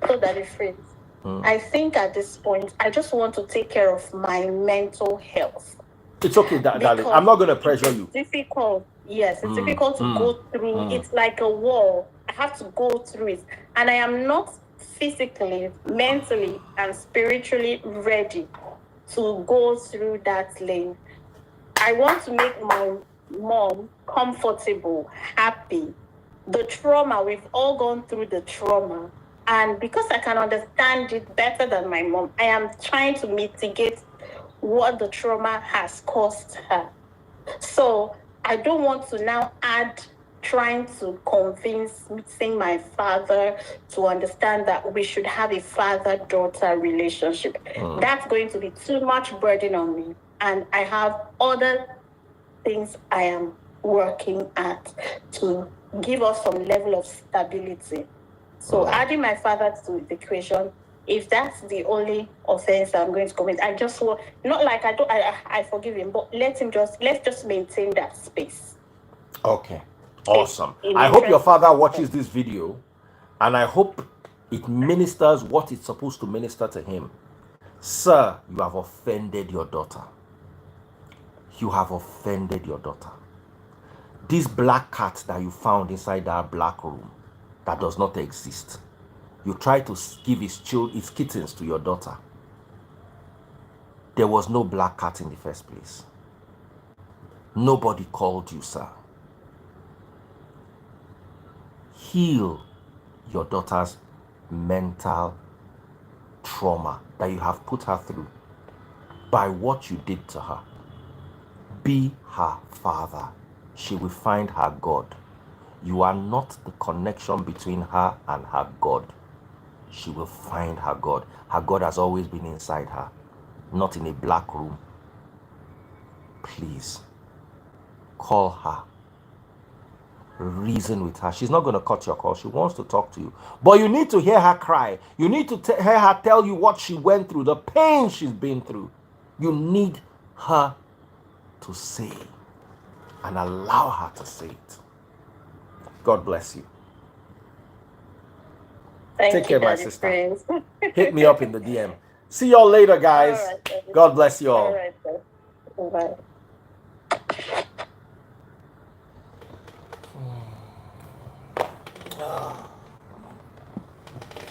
So that it is. I think at this point, I just want to take care of my mental health. It's okay, darling. I'm not going to pressure you. It's difficult. Yes, it's difficult to go through. It's like a wall. I have to go through it. And I am not physically, mentally, and spiritually ready to go through that lane. I want to make my mom comfortable, happy. The trauma, we've all gone through the trauma. And because I can understand it better than my mom, I am trying to mitigate what the trauma has caused her. So I don't want to now add trying to convince my father to understand that we should have a father-daughter relationship. That's going to be too much burden on me. And I have other things I am working at to give us some level of stability. So adding my father to the equation, if that's the only offense I'm going to commit, I just want, not like I forgive him, but let's just maintain that space. Okay. Awesome. I hope your father watches this video and I hope it ministers what it's supposed to minister to him. Sir, you have offended your daughter. You have offended your daughter. This black cat that you found inside that black room that does not exist. You try to give his kittens to your daughter. There was no black cat in the first place. Nobody called you, sir. Heal your daughter's mental trauma that you have put her through by what you did to her. Be her father. She will find her God. You are not the connection between her and her God. She will find her God. Her God has always been inside her, not in a black room. Please, call her. Reason with her. She's not going to cut your call. She wants to talk to you. But you need to hear her cry. You need to hear her tell you what she went through, the pain she's been through. You need her to say and allow her to say it. God bless you. Thank Take you, care, my Daddy sister. Prince. Hit me up in the DM. See y'all later, guys. All right, Daddy. God bless you all. All right, sir. Bye.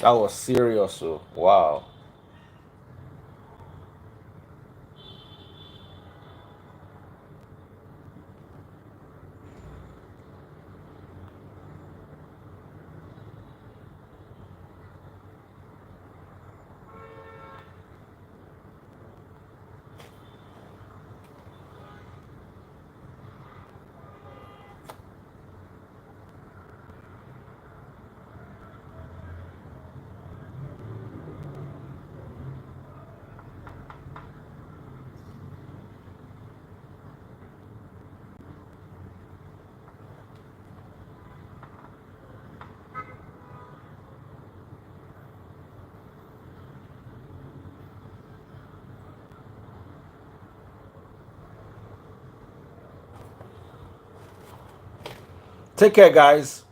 That was serious. So, wow. Take care, guys.